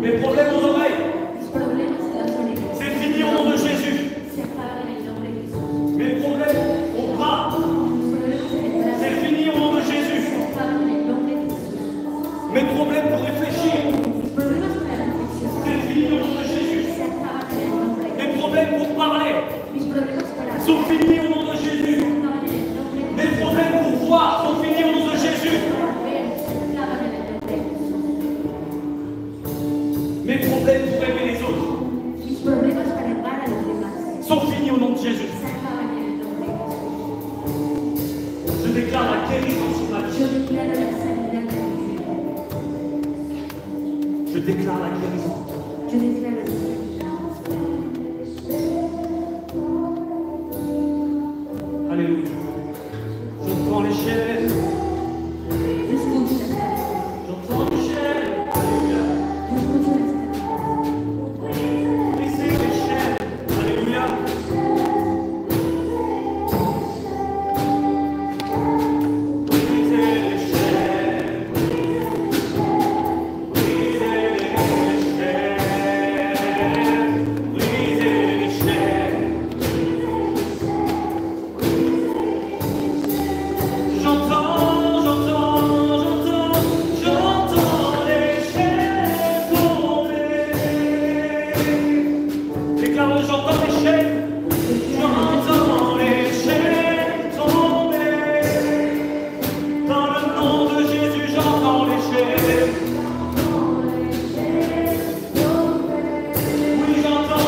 [SPEAKER 2] Mes problèmes aux oreilles,
[SPEAKER 1] Mis problemas en las orejas
[SPEAKER 2] c'est fini au nom de Jésus.
[SPEAKER 1] se acaban en el nombre de Jesús.
[SPEAKER 2] Mes problèmes au bras,
[SPEAKER 1] Mis problemas en el brazo
[SPEAKER 2] c'est fini au nom de Jésus.
[SPEAKER 1] se acaban en el nombre de Jesús.
[SPEAKER 2] Mes problèmes pour réfléchir,
[SPEAKER 1] Mis problemas para la reflexión
[SPEAKER 2] c'est fini au nom de Jésus.
[SPEAKER 1] se acaban en el nombre de
[SPEAKER 2] Mes
[SPEAKER 1] Jesús.
[SPEAKER 2] problèmes pour parler
[SPEAKER 1] Mis problemas para
[SPEAKER 2] sont finis au nom de Jésus.
[SPEAKER 1] se acaban en el nombre de
[SPEAKER 2] Mes problèmes pour voir sont finis au nom de Jésus.
[SPEAKER 1] para ver se acaban en el nombre de Jesús.
[SPEAKER 2] Mes problèmes pour aimer les autres
[SPEAKER 1] Mis problemas para amar a los demás
[SPEAKER 2] sont finis au nom de Jésus.
[SPEAKER 1] se acaban en el nombre de Jesús.
[SPEAKER 2] Je déclare la guérison sur ma
[SPEAKER 1] Yo
[SPEAKER 2] vie.
[SPEAKER 1] declaro la sanidad de mi vida.
[SPEAKER 2] Je déclare la guérison.
[SPEAKER 1] Yo declaro la sanidad.
[SPEAKER 2] Alléluia. Je prends les chaînes.
[SPEAKER 1] Yo escucho las cadenas.
[SPEAKER 2] J'entends les chaînes. Alléluia.
[SPEAKER 1] Yo escucho las cadenas.
[SPEAKER 2] Brisez les chaînes. Alléluia. Brisez les chaînes. Brisez les chaînes. Brisez les chaînes. J'entends les chaînes tomber. Déclare, j'entends les chaînes. J'entends les chaînes tomber. Dans le nom de Jésus, j'entends les chaînes. Oui, j'entends.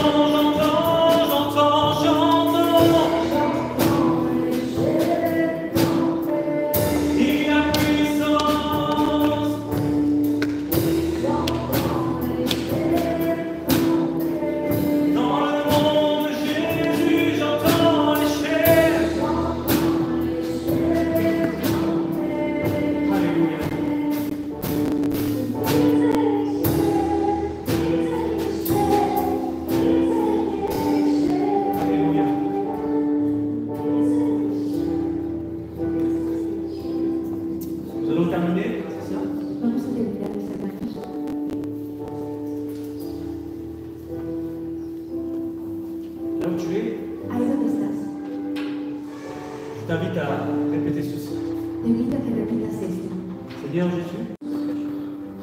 [SPEAKER 2] Il y a puissance. Dans le nom de Jésus, j'entends les chaînes. Alléluia. Alléluia. Nous allons terminer, c'est ça?
[SPEAKER 1] Vamos a terminar, mis hermanos.
[SPEAKER 2] Là où tu es,
[SPEAKER 1] Ahí donde estás,
[SPEAKER 2] je t'invite à répéter ceci.
[SPEAKER 1] te invito a que repitas esto.
[SPEAKER 2] Seigneur Jésus,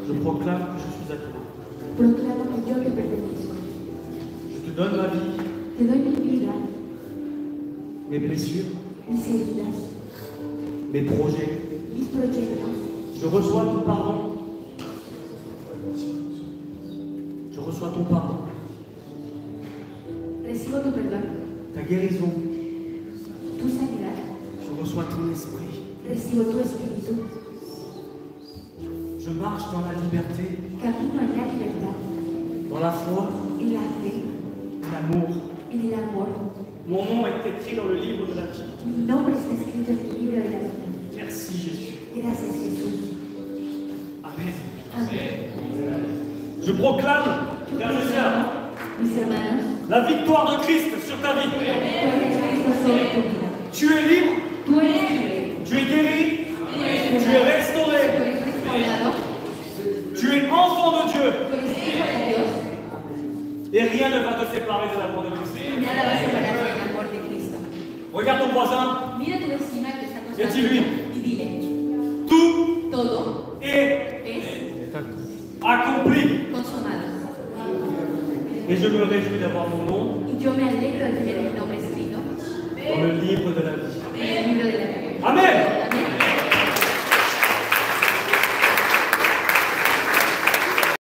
[SPEAKER 2] je proclame que je suis à toi.
[SPEAKER 1] Proclamo que yo te pertenezco.
[SPEAKER 2] Je te donne ma vie,
[SPEAKER 1] Te doy mi vida,
[SPEAKER 2] mes blessures,
[SPEAKER 1] mis heridas,
[SPEAKER 2] mes projets.
[SPEAKER 1] mis proyectos.
[SPEAKER 2] Je reçois ton pardon. Je reçois ton pardon,
[SPEAKER 1] Recibo tu perdón,
[SPEAKER 2] ta guérison.
[SPEAKER 1] tu sanidad.
[SPEAKER 2] Je reçois ton esprit.
[SPEAKER 1] Recibo tu espíritu.
[SPEAKER 2] Je marche dans la liberté,
[SPEAKER 1] Camino en la libertad,
[SPEAKER 2] dans la foi,
[SPEAKER 1] en la fe,
[SPEAKER 2] l'amour.
[SPEAKER 1] en el amor.
[SPEAKER 2] Mon nom est écrit dans le livre de la vie.
[SPEAKER 1] Mi nombre está escrito en el libro de la vida.
[SPEAKER 2] Merci Jésus.
[SPEAKER 1] Gracias, Jesús.
[SPEAKER 2] Amen.
[SPEAKER 1] Amén.
[SPEAKER 2] Je proclame, frères et sœurs,
[SPEAKER 1] Mis hermanos,
[SPEAKER 2] la victoire de Christ sur ta vie.
[SPEAKER 1] tú eres Cristo sobre tu vida.
[SPEAKER 2] Tu es libre,
[SPEAKER 1] Tú eres libre.
[SPEAKER 2] tu es guéri, tu es restauré,
[SPEAKER 1] Tú eres restaurado.
[SPEAKER 2] tu es enfant de Dieu.
[SPEAKER 1] Tú eres hijo de Dios.
[SPEAKER 2] Et rien ne va te séparer de l'amour de Christ.
[SPEAKER 1] Y nada va a separarte del amor de Cristo.
[SPEAKER 2] Regarde ton voisin
[SPEAKER 1] Mira a tu vecina que está
[SPEAKER 2] y dis-lui,
[SPEAKER 1] y dile,
[SPEAKER 2] tout
[SPEAKER 1] todo
[SPEAKER 2] est
[SPEAKER 1] es
[SPEAKER 2] accompli.
[SPEAKER 1] consumado.
[SPEAKER 2] Et je me réjouis d'avoir mon nom
[SPEAKER 1] Y yo me alegro de tener el nombre escrito
[SPEAKER 2] dans le livre de la vie.
[SPEAKER 1] en el libro de la vida.
[SPEAKER 2] Amen.